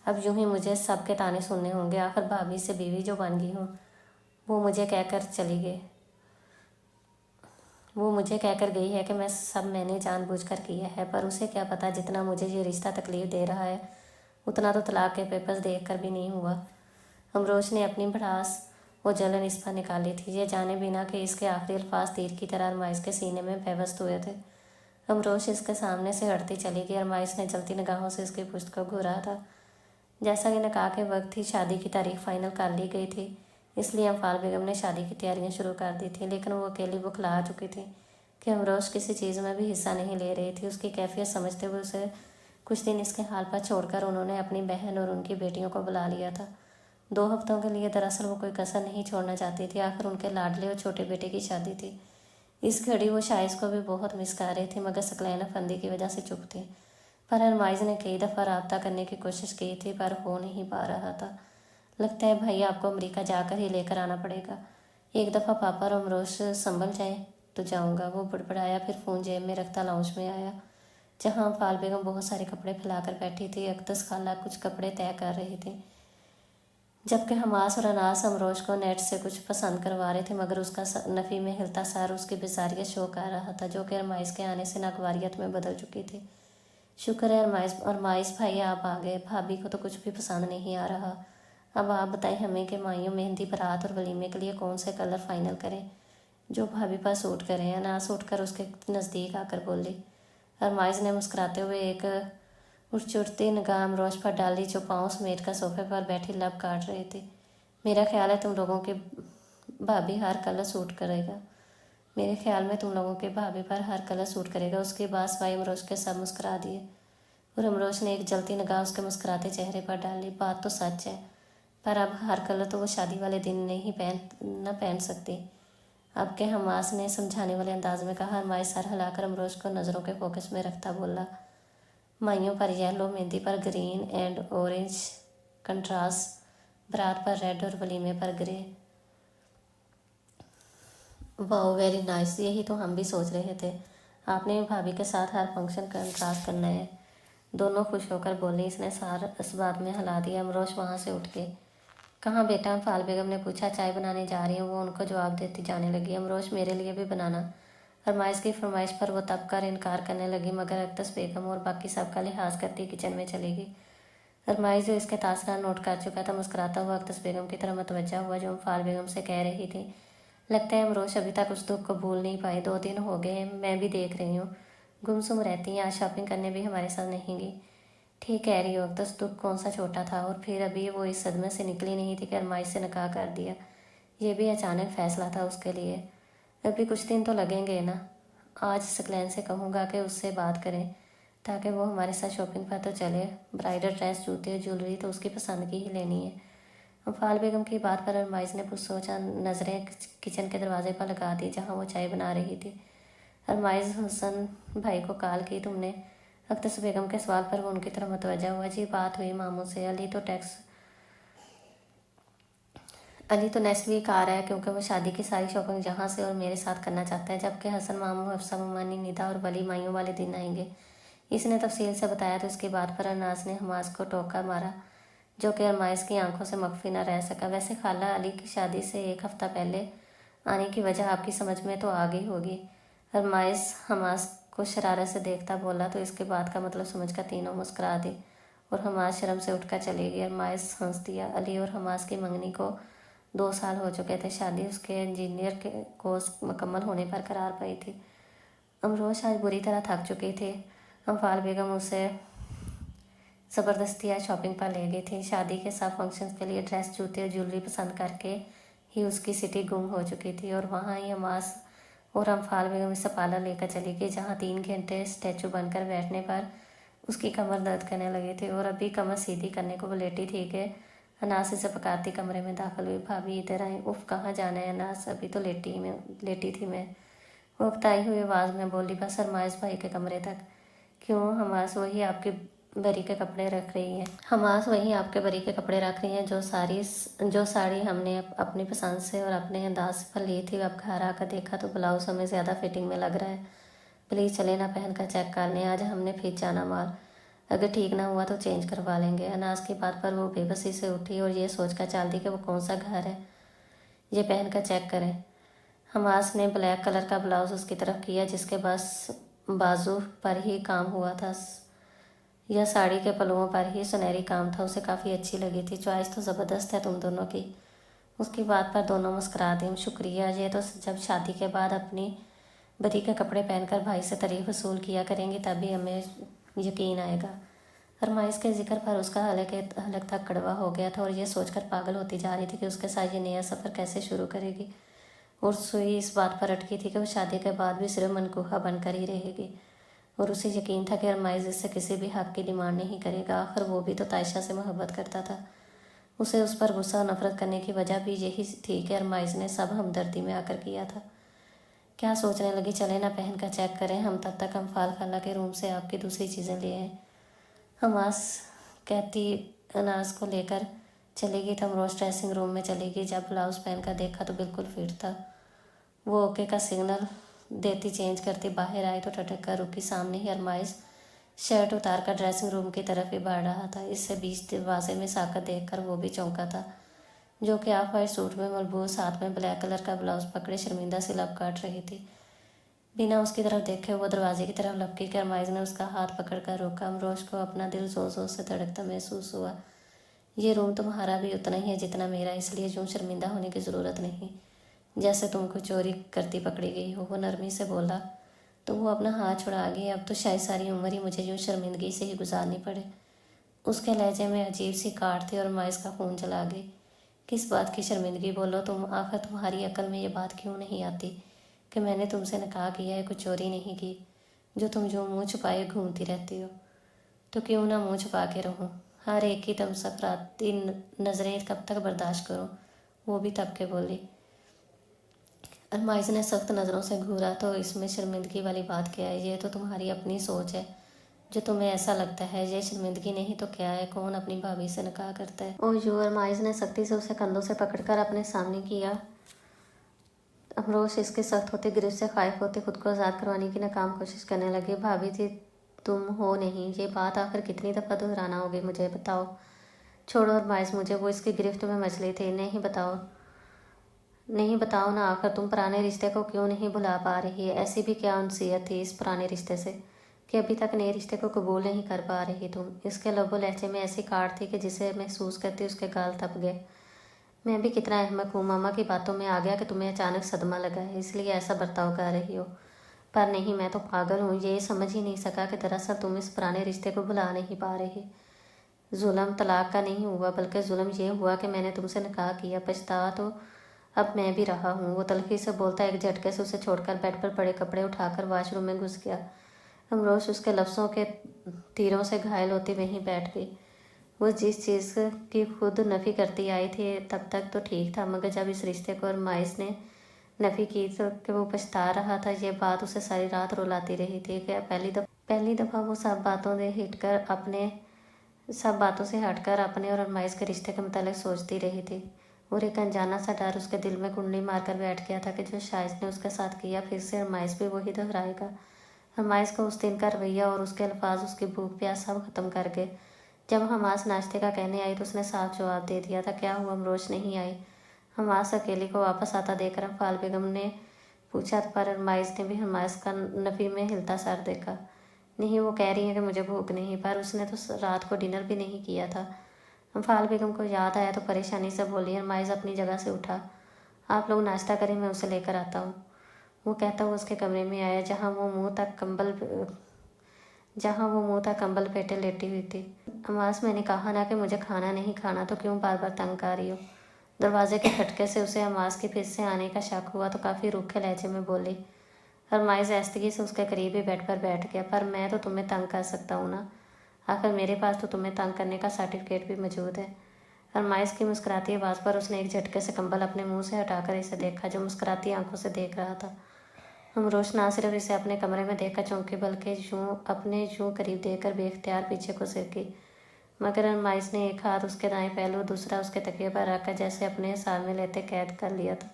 अब यूं ही मुझे सबके ताने सुनने होंगे। आखिर भाभी से बीवी जो बन गई हूँ, वो मुझे कहकर गई है कि मैंने जानबूझकर किया है, पर उसे क्या पता जितना मुझे ये रिश्ता तकलीफ दे रहा है उतना तो तलाक के पेपर्स देख कर भी नहीं हुआ। अमरोश ने अपनी भड़ास वो जलन इस पर निकाली थी, ये जाने बिना कि इसके आखिरी अल्फाज तीर की तरह अरमाइश के सीने में पेवस्त हुए थे। अमरोश इसके सामने से हटती चली गई। अरमाइश ने जलती निगाहों से इसकी पुश्त को घूरा था। जैसा कि निकाह के वक्त ही शादी की तारीख फाइनल कर ली गई थी, इसलिए अम्फाल बेगम ने शादी की तैयारियां शुरू कर दी थी। लेकिन वो अकेली बुखला चुकी थी कि अमरोश किसी चीज़ में भी हिस्सा नहीं ले रही थी। उसकी कैफियत समझते हुए उसे कुछ दिन इसके हाल पर छोड़कर उन्होंने अपनी बहन और उनकी बेटियों को बुला लिया था। 2 हफ्तों के लिए दरअसल वो कोई कसर नहीं छोड़ना चाहती थी। आखिर उनके लाडले और छोटे बेटे की शादी थी। इस घड़ी वो शाइस को भी बहुत मिस कर रही थी, मगर सकलैन फंदी की वजह से चुप थी। पर अरमाइज ने कई दफ़ा रब्ता करने की कोशिश की थी पर हो नहीं पा रहा था। लगता है भाई आपको अमेरिका जाकर ही लेकर आना पड़ेगा। एक दफ़ा पापा और अमरोश संभल जाए तो जाऊंगा, वो बड़बड़ाया। फिर फ़ोन जेब में रखता लाउंज में आया, जहाँ अम्फाल बेगम बहुत सारे कपड़े फैलाकर बैठी थी। अकदस खाला कुछ कपड़े तय कर रही थी, जबकि हमास और अनास अमरोश को नेट से कुछ पसंद करवा रहे थे, मगर उसका नफ़ी में हिलता सर उसकी बेजारियत शो कर रहा था, जो कि अरमाइश के आने से नागवारियत में बदल चुकी थी। शुक्र है अरमाइश भाई आप आ गए। भाभी को तो कुछ भी पसंद नहीं आ रहा। अब आप बताएं हमें कि माइयों मेहंदी बारात और वलीमे के लिए कौन से कलर फाइनल करें जो भाभी पर सूट करें। अनास उठकर उसके नज़दीक आकर बोली। अरमाइश ने मुस्कुराते हुए एक उड़ती निगाह अमरोश पर डाली, जो पाँव समेट कर सोफे पर बैठी लब काट रही थी। मेरा ख्याल है तुम लोगों के भाभी हर कलर सूट करेगा। मेरे ख्याल में तुम लोगों के भाभी पर हर कलर सूट करेगा। उसके बाद सवाई अमरोश के सब मुस्कुरा दिए और अमरोश ने एक जलती निगाह उसके मुस्कुराते चेहरे पर डाली। बात तो सच है, पर अब हर कलर तो वो शादी वाले दिन नहीं पहन सकती। अब के हमास ने समझाने वाले अंदाज में कहा। हमारे सर हिलाकर अमरोश को नज़रों के फोकस में रखता बोला, माइयों पर येलो, मेहंदी पर ग्रीन एंड ऑरेंज कंट्रास्ट, बारात पर रेड और वलीमे पर ग्रे। वाह वेरी नाइस, यही तो हम भी सोच रहे थे। आपने भाभी के साथ हर फंक्शन कंट्रास्ट करना है। दोनों खुश होकर बोली। इसने सार इस बात में हिला दिया। अमरोश वहाँ से उठ के کہاں بیٹا؟ فعال بیگم نے پوچھا۔ چائے بنانے جا رہی ہوں، وہ ان کو جواب دیتی جانے لگی۔ امروش میرے لیے بھی بنانا۔ ارمائز کی فرمائش پر وہ تب کر انکار کرنے لگی، مگر اقدس بیگم اور باقی سب کا لحاظ کرتی کچن میں چلی گئی۔ ارمائز جو اس کے تاثرات نوٹ کر چکا تھا مسکراتا ہوا اقدس بیگم کی طرف متوجہ ہوا جو فعال بیگم سے کہہ رہی تھی، لگتا ہے امروش ابھی تک اس دکھ کو بھول نہیں پائی۔ 2 دن ہو گئے میں بھی دیکھ رہی ہوں، گمسم رہتی ہیں، آج شاپنگ کرنے بھی ہمارے ساتھ نہیں گئی۔ ٹھیک کہہ رہی ہو اقدس، دکھ کون سا چھوٹا تھا، اور پھر ابھی وہ اس صدمے سے نکلی نہیں تھی کہ ارمائز سے نکاح کر دیا۔ یہ بھی اچانک فیصلہ تھا اس کے لیے۔ ابھی کچھ دن تو لگیں گے نا۔ آج سکلین سے کہوں گا کہ اس سے بات کریں تاکہ وہ ہمارے ساتھ شاپنگ پر تو چلے۔ برائڈل ڈریس، جوتے اور جیولری تو اس کی پسند کی ہی لینی ہے۔ فعال بیگم کی بات پر ارمائز نے پرسوچا نظریں کچن کے دروازے پر لگا دی جہاں وہ چائے بنا رہی تھی۔ ارمائز حسن بھائی کو کال کی تم نے؟ اقدس بیگم کے سوال پر وہ ان کی طرف متوجہ ہوا۔ جی بات ہوئی ماموں سے، علی تو نیکسٹ ویک آ رہا ہے کیونکہ وہ شادی کی ساری شاپنگ جہاں سے اور میرے ساتھ کرنا چاہتا ہے، جبکہ حسن ماموں، حفصہ ممانی، ندا اور ولی مائیوں والے دن آئیں گے۔ اس نے تفصیل سے بتایا تو اس کی بات پر ارناز نے حماس کو ٹوکا مارا جو کہ ارمائز کی آنکھوں سے مخفی نہ رہ سکا۔ ویسے خالہ علی کی شادی سے 1 ہفتہ پہلے آنے کی وجہ آپ کی سمجھ میں تو آ گئی ہوگی۔ ارمائز حماس کو شرارت سے دیکھتا بولا تو اس کے بات کا مطلب سمجھ کر تینوں مسکرا دی اور حماس شرم سے اٹھ کر چلی گئی۔ ارمائز ہنس دیا۔ علی اور حماس کی منگنی کو 2 سال ہو چکے تھے، شادی اس کے انجینئر کے کورس مکمل ہونے پر قرار پائی تھی۔ امروش آج بری طرح تھک چکی تھی۔ فعال بیگم اسے زبردستی آج شاپنگ پر لے گئی تھی۔ شادی کے سب فنکشنز کے لیے ڈریس، جوتے اور جیولری پسند کر کے ہی اس کی سٹی گم ہو چکی تھی، اور وہاں ہی حماس اور فعال بیگم اسے پارلر لے کر چلی گئی جہاں 3 گھنٹے اسٹیچو بن کر بیٹھنے پر اس کی کمر درد کرنے لگی تھی اور ابھی کمر سیدھی کرنے کو وہ لیٹی تھی کہ اناس اسے پکارتی کمرے میں داخل ہوئی۔ بھابھی ادھر آئیں۔ اف کہاں جانا ہے اناس، ابھی تو لیٹی تھی میں، وہ اکتائی ہوئی آواز میں بولی۔ بس ارمائز بھائی کے کمرے تک۔ کیوں؟ حماس وہی آپ کے بری کے کپڑے رکھ رہی ہیں؟ حماس وہی آپ کے بری کے کپڑے رکھ رہی ہیں جو ساڑی ہم نے اپنی پسند سے اور اپنے انداز پر لی تھی، اب گھر آ کر دیکھا تو بلاؤز ہمیں زیادہ فٹنگ میں لگ رہا ہے۔ پلیز چلے نہ پہن کر چیک کر لیں، آج ہم نے پھر جانا مار، اگر ٹھیک نہ ہوا تو چینج کروا لیں گے۔ اناس کی بات پر وہ بے بسی سے اٹھی اور یہ سوچ کر چل دی کہ وہ کون سا گھر ہے یہ پہن کر چیک کریں۔ حماس نے بلیک کلر کا بلاؤز اس کی طرف کیا جس کے بس بازو پر ہی کام ہوا تھا یا ساڑی کے پلوؤں پر ہی سنہری کام تھا، اسے کافی اچھی لگی تھی۔ چوائس تو زبردست ہے تم دونوں کی۔ اس کی بات پر دونوں مسکرا دیں۔ شکریہ، یہ تو جب شادی کے بعد اپنی بری کے کپڑے پہن کر بھائی سے تعریف وصول کیا کریں گی تبھی ہمیں یقین آئے گا۔ ارمائز کے ذکر پر اس کا حلق تک کڑوا ہو گیا تھا اور یہ سوچ کر پاگل ہوتی جا رہی تھی کہ اس کے ساتھ یہ نیا سفر کیسے شروع کرے گی، اور سوئی اس بات پر اٹکی تھی کہ وہ شادی کے بعد بھی صرف منکوحہ بن کر ہی رہے گی، اور اسے یقین تھا کہ ارمائز اس سے کسی بھی حق کی ڈیمانڈ نہیں کرے گا۔ آخر وہ بھی تو تائشہ سے محبت کرتا تھا۔ اسے اس پر غصہ اور نفرت کرنے کی وجہ بھی یہی تھی کہ ارمائز نے سب ہمدردی میں آ کر کیا تھا۔ کیا سوچنے لگی؟ چلے نہ پہن کر چیک کریں، ہم تب تک فعال خالہ کے روم سے آپ کی دوسری چیزیں لے آئیں۔ حماس کہتی اناس کو لے کر چلی گئی تو امروز ڈریسنگ روم میں چلی گئی۔ جب بلاؤز پہن کر دیکھا تو بالکل فٹ تھا۔ وہ اوکے کا سگنل دیتی چینج کرتی باہر آئی تو ٹھٹک کر رکی۔ سامنے ہی ارمائز شرٹ اتار کر ڈریسنگ روم کی طرف ہی بڑھ رہا تھا۔ اس سے بیچ دروازے میں ساکت دیکھ کر وہ بھی چونکا تھا جو کہ آف وائٹ سوٹ میں ملبوس، ہاتھ میں بلیک کلر کا بلاؤز پکڑے شرمندہ سی لب کاٹ رہی تھی۔ بنا اس کی طرف دیکھے وہ دروازے کی طرف لپکی کہ ارمائز نے اس کا ہاتھ پکڑ کر روکا۔ امروش کو اپنا دل زور زور سے دھڑکتا محسوس ہوا۔ یہ روم تمہارا بھی اتنا ہی ہے جتنا میرا، اس لیے یوں شرمندہ ہونے کی ضرورت نہیں جیسے تم کو چوری کرتی پکڑی گئی ہو، وہ نرمی سے بولا۔ تو وہ اپنا ہاتھ چھڑا گئی۔ اب تو شاید ساری عمر ہی مجھے یوں شرمندگی سے ہی گزارنی پڑے۔ اس کے لہجے میں عجیب سی کاٹ تھی اور ارمائز کا خون جلا گئی۔ کس بات کی شرمندگی؟ بولو تم، آخر تمہاری عقل میں یہ بات کیوں نہیں آتی کہ میں نے تم سے نکاح کیا ہے، کوئی چوری نہیں کی جو تم جو منہ چھپائے گھومتی رہتی ہو؟ تو کیوں نہ منہ چھپا کے رہوں؟ ہر ایک کی تم سفراتی نظریں کب تک برداشت کروں؟ وہ بھی تب کے بولی۔ ارمائز نے سخت نظروں سے گھورا۔ تو اس میں شرمندگی والی بات کیا ہے؟ یہ تو تمہاری اپنی سوچ ہے جو تمہیں ایسا لگتا ہے۔ یہ شرمندگی نہیں تو کیا ہے؟ کون اپنی بھابھی سے نکاح کرتا ہے؟ او یو! ارمائز نے سختی سے اسے کندھوں سے پکڑ کر اپنے سامنے کیا۔ امروش اس کی سخت ہوتی گرفت سے خائف ہوتی خود کو آزاد کروانے کی ناکام کوشش کرنے لگی۔ بھابھی جی تم ہو نہیں، یہ بات آخر کتنی دفعہ دہرانا ہوگی؟ مجھے بتاؤ छोड़ो अरमाइश, मुझे वो इसकी गिरफ्त में मछली थी। नहीं बताओ ना, आखिर तुम पुराने रिश्ते को क्यों नहीं भुला पा रही है? ऐसी भी क्या उनसीयत थी इस पुराने रिश्ते से कि अभी तक नए रिश्ते को कबूल नहीं कर पा रही तुम? इसके लबो लहजे में ऐसी काट थी कि जिसे महसूस करती उसके गाल तप गए। मैं भी कितना अहमक हूँ, मामा की बातों में आ गया कि तुम्हें अचानक सदमा लगा है, इसलिए ऐसा बर्ताव कर रही हो। पर नहीं, मैं तो पागल हूँ, ये समझ ही नहीं सका कि दरअसल तुम इस पुराने रिश्ते को भुला नहीं पा रही। जुल्म तलाक का नहीं हुआ, बल्कि जुल्म ये हुआ कि मैंने तुमसे निकाह किया। पछता तो अब मैं भी रहा हूँ। वो तलखी से बोलता एक झटके से उसे छोड़कर बेड पर पड़े कपड़े उठाकर वॉशरूम में घुस गया। अमरोश उसके लफ्ज़ों के तीरों से घायल होती वहीं बैठ गई। वो जिस चीज़ की खुद नफ़ी करती आई थी तब तक तो ठीक था, मगर जब इस रिश्ते को अरमाइश ने नफ़ी की तो कि वो पछता रहा था, ये बात उसे सारी रात रुलाती रही थी कि पहली दफ़ा वो सब बातों से हटकर अपने और अरमाइश के रिश्ते के मुतालिक सोचती रही थी। और एक अनजाना सा डर उसके दिल में कुंडली मारकर बैठ गया था कि जो शाइस ने उसके साथ किया फिर से अरमाइश भी वही दोहराएगा। अरमाइश को उस दिन का रवैया और उसके अल्फाज उसकी भूख प्यास सब खत्म कर गए। जब हमास नाश्ते का कहने आई तो उसने साफ जवाब दे दिया था, क्या हुआ अमरोश नहीं आई? हमास अकेली को वापस आता देखकर अम्फाल बेगम ने पूछा, पर अरमाइश ने भी हमास का नफ़ी में हिलता सर देखा। नहीं, वो कह रही है कि मुझे भूख नहीं, पर उसने तो रात को डिनर भी नहीं किया था। अम्फाल बेगम को याद आया तो परेशानी से बोली। अरमाइश अपनी जगह से उठा। आप लोग नाश्ता करें, मैं उसे लेकर आता हूँ। वो कहता हुआ उसके कमरे में आया जहाँ वो मुंह तक कंबल पेटे लेटी हुई थी। अमास, मैंने कहा ना कि मुझे खाना नहीं खाना, तो क्यों बार बार तंग कर रही हो? दरवाजे के खटके से उसे अमास के फिर से आने का शक हुआ तो काफ़ी रूखे लहजे में बोली। अरमाइश ऐस्तगी से उसके करीब ही बेड पर बैठ गया। पर मैं तो तुम्हें तंग कर सकता हूँ ना, आखिर मेरे पास तो तुम्हें तंग करने का सर्टिफिकेट भी मौजूद है। अरमाइश की मुस्कुराती आवाज़ पर उसने एक झटके से कंबल अपने मुंह से हटाकर इसे देखा, जो मुस्कुराती आंखों से देख रहा था। अमरोश ना सिर्फ इसे अपने कमरे में देखकर चौंकी, बल्कि यूं करीब देखकर बेख्तियार पीछे को सिरकी। मगर अरमाइश ने एक हाथ उसके दाएं पहलू, दूसरा उसके तकिए पर रखकर जैसे अपने साल में लेते कैद कर लिया था।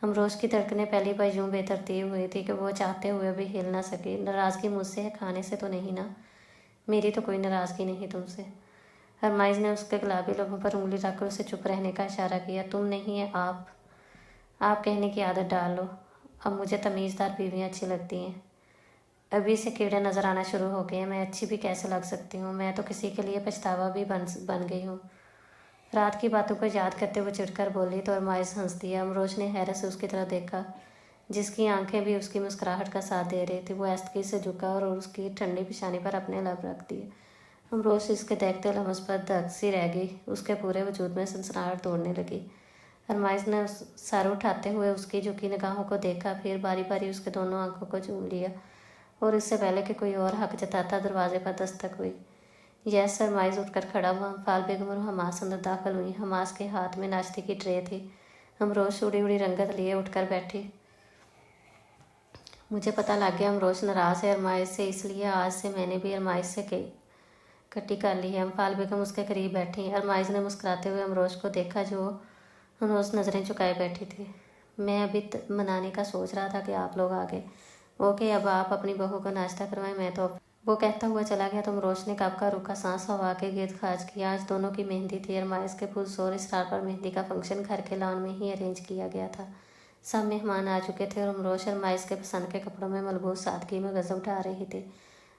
अमरोश की धड़कनें पहली बार यूं बेतरतीब हुई थी कि वो चाहते हुए भी हिल ना सकी। नाराज़गी मुझसे है, खाने से तो नहीं ना? मेरी तो कोई नाराज़गी नहीं तुमसे। अरमाइश ने उसके गुलाबी लबों पर उंगली रखकर उसे चुप रहने का इशारा किया। तुम नहीं है, आप कहने की आदत डाल लो। अब मुझे तमीज़दार बीवियाँ अच्छी लगती हैं। अभी से कीड़े नज़र आना शुरू हो गए हैं। मैं अच्छी भी कैसे लग सकती हूँ? मैं तो किसी के लिए पछतावा भी बन गई हूँ। रात की बातों को याद करते हुए चिढ़कर बोली तो अरमाइश हंस दिया। अमरोश ने हैरत से उसकी तरफ देखा, जिसकी आंखें भी उसकी मुस्कुराहट का साथ दे रही थी। वो आस्तगी से झुका और उसकी ठंडी पेशानी पर अपने लब रख दिए। अमरोश इसके देखते लम्स पर दग सी रह गई। उसके पूरे वजूद में सनसनाहट दौड़ने लगी। अरमाइश ने सर उठाते हुए उसकी झुकी निगाहों को देखा, फिर बारी बारी उसके दोनों आंखों को चूम लिया और इससे पहले कि कोई और हक जताता दरवाजे पर दस्तक हुई। यस, अरमाइश उठकर खड़ा हुआ। अम्फाल बेगम और हमास अंदर दाखिल हुई। हमास के हाथ में नाश्ते की ट्रे थी। अमरोश उड़ी उड़ी रंगत लिए उठकर बैठी। मुझे पता लग गया अमरोश नाराज़ है अरमाइश से, इसलिए आज से मैंने भी अरमाइश से कट्टी कर ली है। अम्फाल बेगम उसके करीब बैठी। अरमाइश ने मुस्कुराते हुए अमरोश को देखा, जो अमरोश नज़रें चुकाए बैठी थी। मैं अभी मनाने का सोच रहा था कि आप लोग आ गए। ओके, अब आप अपनी बहू को नाश्ता करवाएं, मैं तो। वो कहता हुआ चला गया तो अमरोश ने कब का रुका सांस हवा के गिर्द खाज किया। आज दोनों की मेहंदी थी। अरमाइश के पुरजोर इसरार पर मेहंदी का फंक्शन घर के लॉन में ही अरेंज किया गया था। सब मेहमान आ चुके थे और अमरोश अरमाइश के पसंद के कपड़ों में मलबूस सादगी में गज़ब उठा रही थी।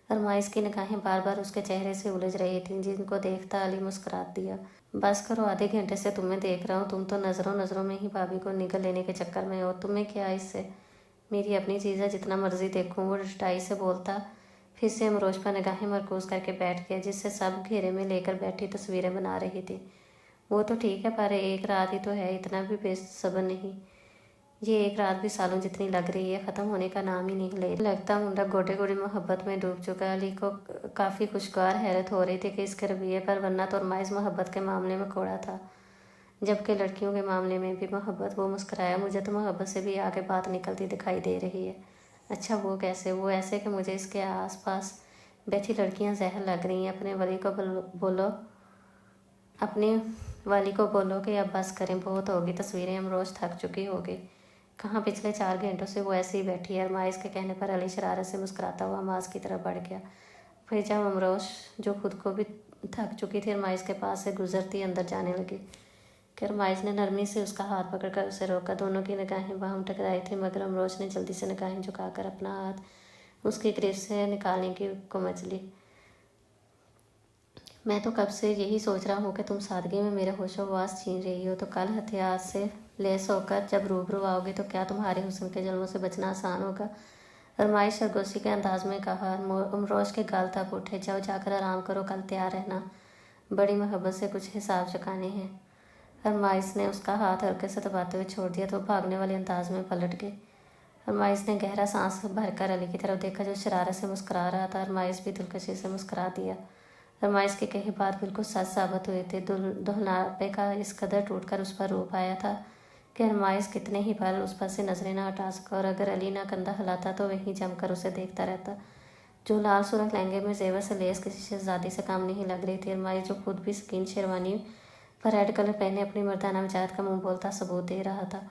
अरमाइश की निगाहें बार बार उसके चेहरे से उलझ रही थीं, जिनको देखता अली मुस्कुरा दिया। बस करो, आधे घंटे से तुम्हें देख रहा हूँ। तुम तो नज़रों में ही भाभी को निगल लेने के चक्कर में हो। तुम्हें क्या इससे? मेरी अपनी चीज़ है, जितना मर्जी देखूँ। वो डटाई से बोलता फिर से अमरोश पर निगाहें मरकूज करके बैठ गया, जिससे सब घेरे में लेकर बैठी तस्वीरें बना रही थी। वो तो ठीक है, पर एक रात ही तो है, इतना भी बेसब्र नहीं। ये एक रात भी सालों जितनी लग रही है, ख़त्म होने का नाम ही नहीं ले। लगता मुंडा गोटे गोटे मोहब्बत में डूब चुका। अली को काफ़ी खुशगवार हैरत हो रही थी कि इसके रवैये पर, वरना तो अरमाइश मोहब्बत के मामले में कोड़ा था, जबकि लड़कियों के मामले में भी मोहब्बत। वो मुस्कुराया। मुझे तो मोहब्बत से भी आगे बात निकलती दिखाई दे रही है। अच्छा, वो कैसे? वो ऐसे कि मुझे इसके आसपास बैठी लड़कियां जहर लग रही हैं। अपने वाली को बोलो कि अब बस करें, बहुत होगी तस्वीरें। अमरोश थक चुकी होगी। कहाँ पिछले 4 घंटों से वो ऐसे ही बैठी है। अरमाइश के कहने पर अली शरारत से मुस्कुराता हुआ मास की तरफ बढ़ गया। फिर जब अमरोश, जो खुद को भी थक चुकी थी। अरमाइस के पास से गुजरती अंदर जाने लगी कि अरमाइस ने नरमी से उसका हाथ पकड़कर उसे रोका। दोनों की निगाहें बाहम टकराई थी, मगर अमरोश ने जल्दी से निगाहें झुकाकर अपना हाथ उसकी करीब से निकालने की कुमच ली। मैं तो कब से यही सोच रहा हूँ कि तुम सादगी में मेरे होशोवास छीन रही हो, तो कल हथियार से लेस होकर जब रूबरू आओगे तो क्या तुम्हारे हुस्न के जलवों से बचना आसान होगा? अरमाइश सरगोशी के अंदाज में कहा। अमरोश के गाल तक उठे। जाओ, जाकर आराम करो, कल तैयार रहना, बड़ी मोहब्बत से कुछ हिसाब चुकाने हैं। अरमाइश ने उसका हाथ हल्के से दबाते हुए छोड़ दिया तो भागने वाले अंदाज में पलट गई। अरमाइश ने गहरा सांस भरकर अली की तरफ देखा, जो शरारत से मुस्कुरा रहा था। अरमाइश भी दिलकशी से मुस्कुरा दिया। अरमाइश की कही बात बिल्कुल सच साबित हुई थी। दुल्हनापे का इस कदर टूटकर उस पर रूप आया था कि अरमाइश कितने ही पल उस पर से नजरें न हटा सका, और अगर अली ना कंधा हिलाता तो वहीं जमकर उसे देखता रहता। जो लाल सुर्ख लहंगे में जेवर से लेस किसी शहजादी से काम नहीं लग रही थी। अरमाइश, जो खुद भी स्किन शेरवानी पर रेड कलर पहने अपनी मर्दाना मिजाज का मुंह बोलता सबूत दे रहा था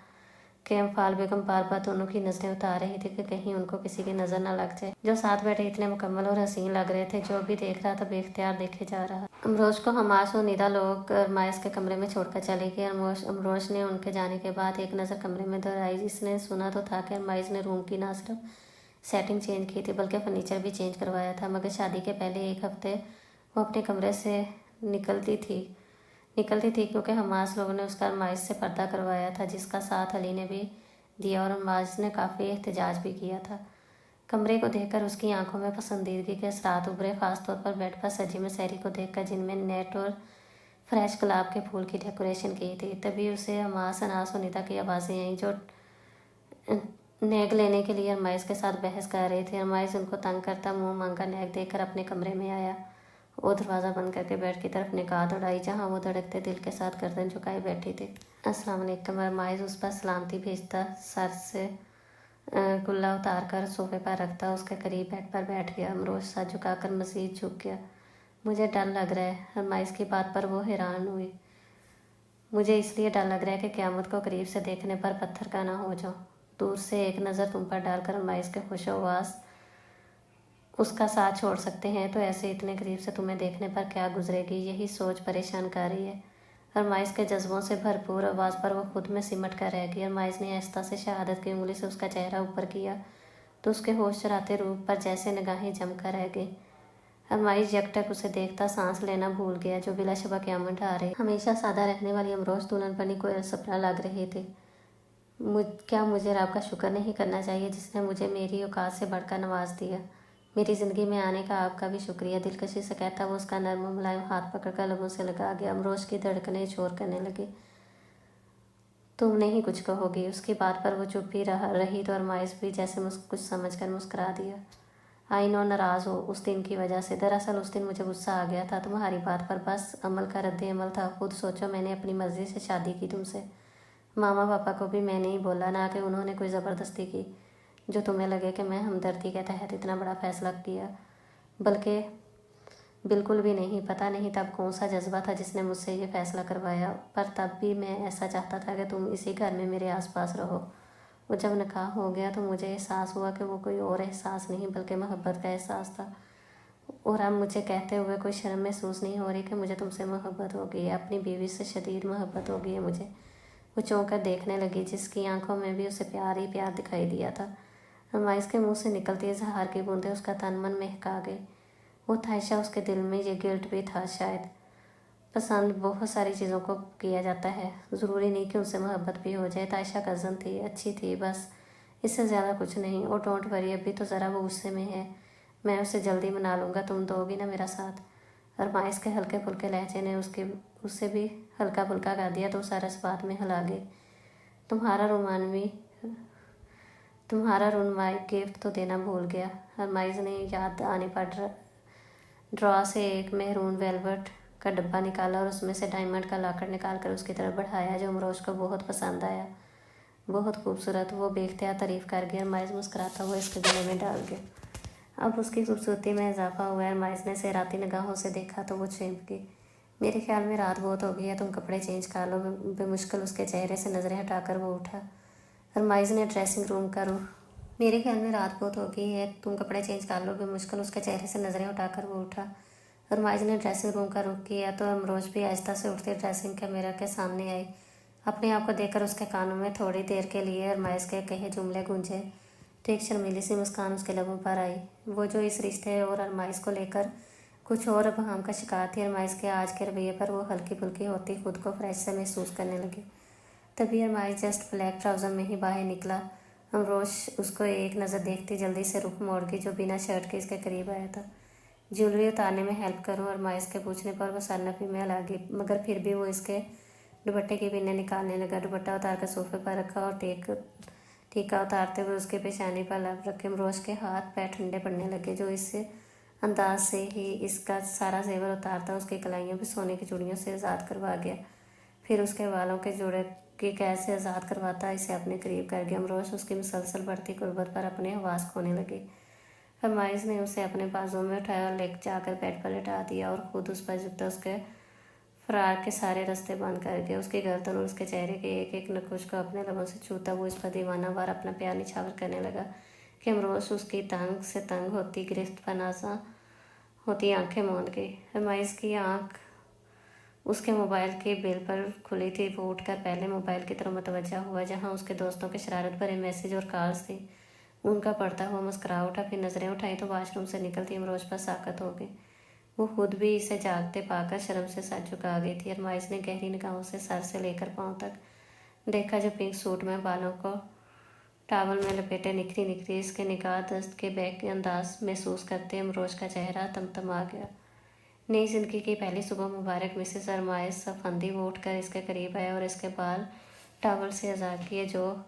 कि अम्फाल बेगम बार बार दोनों की नजरें उतार रही थी कि कहीं उनको किसी की नजर न लग जाए। जो साथ बैठे इतने मुकम्मल और हसीन लग रहे थे, जो भी देख रहा था बेख्तियार देखे जा रहा। अमरोश को हमास और निदा लोग अरमाइश के कमरे में छोड़कर चले गए। अमरोश ने उनके जाने के बाद एक नज़र कमरे में दोहराई। इसने सुना तो था कि अरमाइश ने रूम की न सिर्फ सेटिंग चेंज की थी बल्कि फर्नीचर भी चेंज करवाया था, मगर शादी के पहले एक हफ्ते वो अपने कमरे से निकलती थी क्योंकि हमास लोगों ने उसका अरमाइश से पर्दा करवाया था, जिसका साथ अली ने भी दिया और अरमाइश ने काफ़ी एहतजाज भी किया था। कमरे को देखकर उसकी आंखों में पसंदीदगी के असरात उभरे, खासतौर पर बेड पर सजी मसहरी को देखकर, जिनमें नेट और फ्रेश गुलाब के फूल की डेकोरेशन की थी। तभी उसे हमास, अनास और निदा की आवाज़ें आईं, जो नेग लेने के लिए अरमाइश के साथ बहस कर रही थी। अरमाइश उनको तंग करता मुंह मांगा नेग देकर अपने कमरे में आया। वो दरवाज़ा बंद करके बेड की तरफ निगाह दौड़ाई, जहाँ वो धड़कते दिल के साथ गर्दन झुकाए बैठी थी। अस्सलाम वालेकुम। अरमाइश उस पर सलामती भेजता, सर से कुल्ला उतार कर सोफे पर रखता उसके करीब बेड पर बैठ गया। अमरोश सर झुकाकर मजीद झुक गया। मुझे डर लग रहा है। अरमाइश की बात पर वो हैरान हुई। मुझे इसलिए डर लग रहा है कि क़यामत को करीब से देखने पर पत्थर का ना हो जाऊं। दूर से एक नज़र तुम पर डालकर अरमाइश के खुशोवास उसका साथ छोड़ सकते हैं, तो ऐसे इतने करीब से तुम्हें देखने पर क्या गुजरेगी, यही सोच परेशान कर रही है। अरमाइश के जज्बों से भरपूर आवाज़ पर वो खुद में सिमट कर रह गई। अरमाइश ने आहिस्ता से शहादत की उंगली से उसका चेहरा ऊपर किया तो उसके होश चराते रूप पर जैसे निगाहें जमकर रह गई। अरमाइश यकटक उसे देखता सांस लेना भूल गया, जो बिलाशुबा क़यामत ढा रही। हमेशा सादा रहने वाली अमरोश दुल्हन बनी कोई सपना लग रही थी। क्या मुझे रब का शुक्र नहीं करना चाहिए जिसने मुझे मेरी औकात से बढ़कर नवाज दिया। मेरी ज़िंदगी में आने का आपका भी शुक्रिया, दिलकशी से कहता वो उसका नर्म मुलायम हाथ पकड़कर लबों से लगा गया। अमरोश की धड़कनें शोर करने लगी। तुम नहीं कुछ कहोगी? उसकी बात पर वो चुप ही रही तो अरमाइश भी जैसे कुछ समझकर मुस्कुरा दिया। आई नो नाराज़ हो उस दिन की वजह से। दरअसल उस दिन मुझे गुस्सा आ गया था तुम्हारी बात पर, बस अमल का रद्द अमल था। खुद सोचो, मैंने अपनी मर्ज़ी से शादी की तुमसे। मामा पापा को भी मैंने ही बोला, ना कि उन्होंने कोई ज़बरदस्ती की जो तुम्हें लगे कि मैं हमदर्दी के तहत इतना बड़ा फैसला किया। बल्कि बिल्कुल भी नहीं। पता नहीं तब कौन सा जज्बा था जिसने मुझसे ये फ़ैसला करवाया, पर तब भी मैं ऐसा चाहता था कि तुम इसी घर में मेरे आसपास रहो। वो जब निकाह हो गया तो मुझे एहसास हुआ कि वो कोई और एहसास नहीं बल्कि मोहब्बत का एहसास था। और अब मुझे कहते हुए कोई शर्म महसूस नहीं हो रही कि मुझे तुमसे मोहब्बत हो गई है। अपनी बीवी से शदीद मोहब्बत हो गई है मुझे। वो चौंक कर देखने लगी, जिसकी आंखों में भी उसे प्यार ही प्यार दिखाई दिया था। अरमाइश के मुंह से निकलती इजहार की बूंदें उसका तन मन महका गई। वो ख्वाहिशा उसके दिल में, ये गिल्ट भी था शायद। पसंद बहुत सारी चीज़ों को किया जाता है, ज़रूरी नहीं कि उनसे मोहब्बत भी हो जाए। तायशा कज़न थी, अच्छी थी, बस इससे ज़्यादा कुछ नहीं। और डोंट वरी, अभी तो ज़रा वो गुस्से में है, मैं उसे जल्दी मना लूँगा, तुम दोगी ना मेरा साथ? अरमाइश के हल्के फुल्के लहजे ने उससे भी हल्का फुल्का कर दिया तो सारा इस बात में हिला गई। तुम्हारा रुनवाई गिफ्ट तो देना भूल गया। अरमाइश ने याद आने पर ड्रॉ से एक मेहरून वेलवेट का डब्बा निकाला और उसमें से डायमंड का लॉकेट निकाल कर उसकी तरफ बढ़ाया, जो अमरोश को बहुत पसंद आया। बहुत खूबसूरत, वो बेख्तियार तारीफ़ कर गया। अरमाइश मुस्कुराता हुआ इसके गले में डाल गया। अब उसकी खूबसूरती में इजाफा हुआ। अरमाइश ने सेराती निगाहों से देखा तो वो चौंक गई। मेरे ख्याल में रात बहुत हो गई है, तुम कपड़े चेंज कर लो। बेमुश्किल उसके चेहरे से नज़रें हटाकर वो उठा। अरमाइश ने ड्रेसिंग रूम का रुख मेरे ख्याल में रात बहुत हो गई है, तुम कपड़े चेंज कर लो। बेमुश्किल उसके चेहरे से नज़रें उठाकर वो उठा। अरमाइज ने ड्रेसिंग रूम का रुख किया तो अमरोज भी आहिस्ता से उठती ड्रेसिंग के मिरर के सामने आई। अपने आप को देखकर उसके कानों में थोड़ी देर के लिए अरमाइज के कहे जुमले गूंजे तो एक शर्मीली सी मुस्कान उसके लबों पर आई। वो जो इस रिश्ते और अरमाइज को लेकर कुछ और अबहम का शिकार थी, अरमाइज के आज के रवैये पर वो हल्की फुल्की होती खुद को फ्रेश से महसूस करने लगी। तभी अरमाइज जस्ट ब्लैक ट्राउज़र में ही बाहर निकला। अमरोज उसको एक नज़र देखती जल्दी से रुख मोड़ गई, जो बिना शर्ट के इसके करीब आया था। ज्वेलरी उतारने में हेल्प करूं? अरमाइज के पूछने पर वो सरनफी में लगी, मगर फिर भी वो इसके दुपट्टे की पिन्ने निकालने लगा। दुपट्टा उतार कर सोफे पर रखा और टीका उतारते हुए उसके पेशानी पर लब रखे। अमरोज के हाथ पैर ठंडे पड़ने लगे, जो इस अंदाज से ही इसका सारा जेवर उतारता उसकी कलाइयों भी सोने की चूड़ियों से आज़ाद करवा गया। फिर उसके बालों के जोड़े की कैद से आज़ाद करवाता इसे अपने करीब कर गया। अमरोज उसकी मुसलसल बढ़ती कुर्बत पर अपने हवास खोने लगे। अरमाइज ने उसे अपने बाजुओं में उठाया और ले जाकर बेड पर लेटा दिया और खुद उस पर झुकता उसके फरार के सारे रास्ते बंद कर दिए। उसकी गर्दन और उसके चेहरे के एक एक नकुश को अपने लबों से छूता वो इस पर दीवाना वार अपना प्यार निछावर करने लगा कि अमरोज उसकी तंग से तंग होती गिरफ्त पर नासा होती आंखें मूंद गई। अरमाइज की आंख उसके मोबाइल के बिल पर खुली थी। वो उठकर पहले मोबाइल की तरफ मुतवज्जा हुआ, जहाँ उसके दोस्तों के शरारत भरे मैसेज और कॉल्स थी। उनका पढ़ता हुआ मुस्कुरा उठा, फिर नज़रें उठाई तो वाशरूम से निकलती अमरोज पर साकत हो गई। वो खुद भी इसे जागते पाकर शर्म से सर झुका गई थी। अरमाइज ने गहरी निगाहों से सर से लेकर पांव तक देखा, जो पिंक सूट में बालों को टावल में लपेटे निखरी निखरी इसके निगाह दस्त के बैग के अंदाज महसूस करते अमरोज का चेहरा तमतमा गया। नई जिंदगी की पहली सुबह मुबारक। मिसेस अरमाइज सफंदी वो उठकर इसके करीब आया और इसके बाल टावल से आज़ाद किए, जो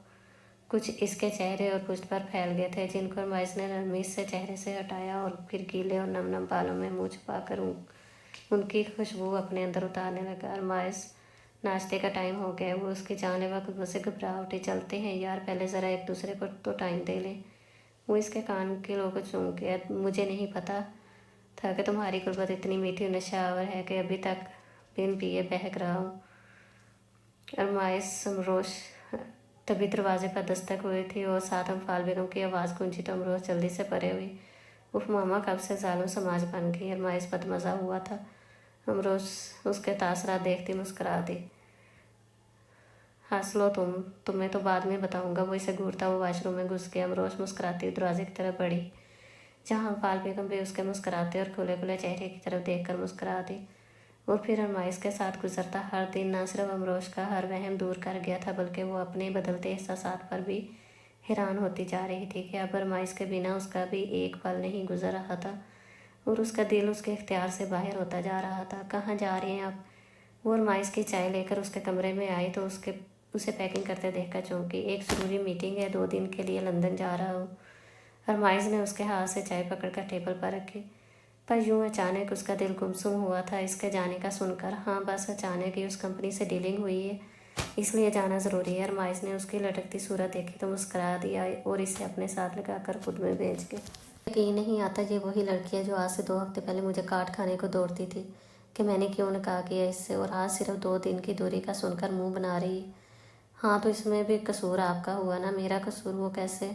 कुछ इसके चेहरे और पुष्ट पर फैल गए थे, जिनको अरमाइज ने नरमी से चेहरे से हटाया और फिर गीले और नम नम बालों में मुँह छुपाकर उनकी खुशबू अपने अंदर उतारने लगा। अरमाइज, नाश्ते का टाइम हो गया। वो उसकी जानलेवा खुशबू से घबरा उठी। चलते हैं यार, पहले ज़रा एक दूसरे को तो टाइम दे लें। वो इसके कान के लोगों चूम गया। मुझे नहीं पता था कि तुम्हारी गुर्बत इतनी मीठी नशावर है कि अभी तक बिन पिए बहक रहा हूँ। अरमाइज समरोश तभी दरवाजे पर दस्तक हुई थी और साथ अम्फाल बेगम की आवाज़ गूंजी तो अमरोज जल्दी से परे हुई। उफ मामा, कब से जालिम समाज बन गई। अरमाइज बदमज़ा हुआ था। अमरोज उसके तासरात देखती मुस्कुरा दी। हंस लो तुम्हें तो बाद में बताऊंगा। वो इसे घूरता हुआ वाशरूम में घुस गया। अमरोज मुस्कुराती हुई दरवाजे की तरफ बढ़ी, जहाँ अम्फाल बेगम भी उसके मुस्कुराते और खुले खुले चेहरे की तरफ देखकर मुस्कुरा दी। और फिर अरमाइज के साथ गुजरता हर दिन न सिर्फ अमरोज का हर वहम दूर कर गया था, बल्कि वो अपने बदलते एहसासात पर भी हैरान होती जा रही थी कि अब अरमाइज के बिना उसका भी एक पल नहीं गुजर रहा था और उसका दिल उसके इख्तियार से बाहर होता जा रहा था। कहाँ जा रही हैं आप? वो अरमाइज की चाय लेकर उसके कमरे में आई तो उसे पैकिंग करते देखकर चौंकी। एक ज़रूरी मीटिंग है, 2 दिन के लिए लंदन जा रहा हूँ। अरमाइज ने उसके हाथ से चाय पकड़कर टेबल पर रखी, पर यूं अचानक उसका दिल गुमसुम हुआ था इसके जाने का सुनकर। हाँ, बस अचानक ही उस कंपनी से डीलिंग हुई है, इसलिए जाना ज़रूरी है। अरमाइज ने उसकी लटकती सूरत देखी तो मुस्करा दिया और इसे अपने साथ लगाकर खुद में भेज गया। यकीन नहीं आता, ये वही लड़की है जो आज से 2 हफ्ते पहले मुझे काट खाने को दौड़ती थी कि मैंने क्यों निकाह किया इससे, और आज सिर्फ 2 दिन की दूरी का सुनकर मुंह बना रही। हाँ, तो इसमें भी कसूर आपका हुआ ना, मेरा कसूर? वो कैसे?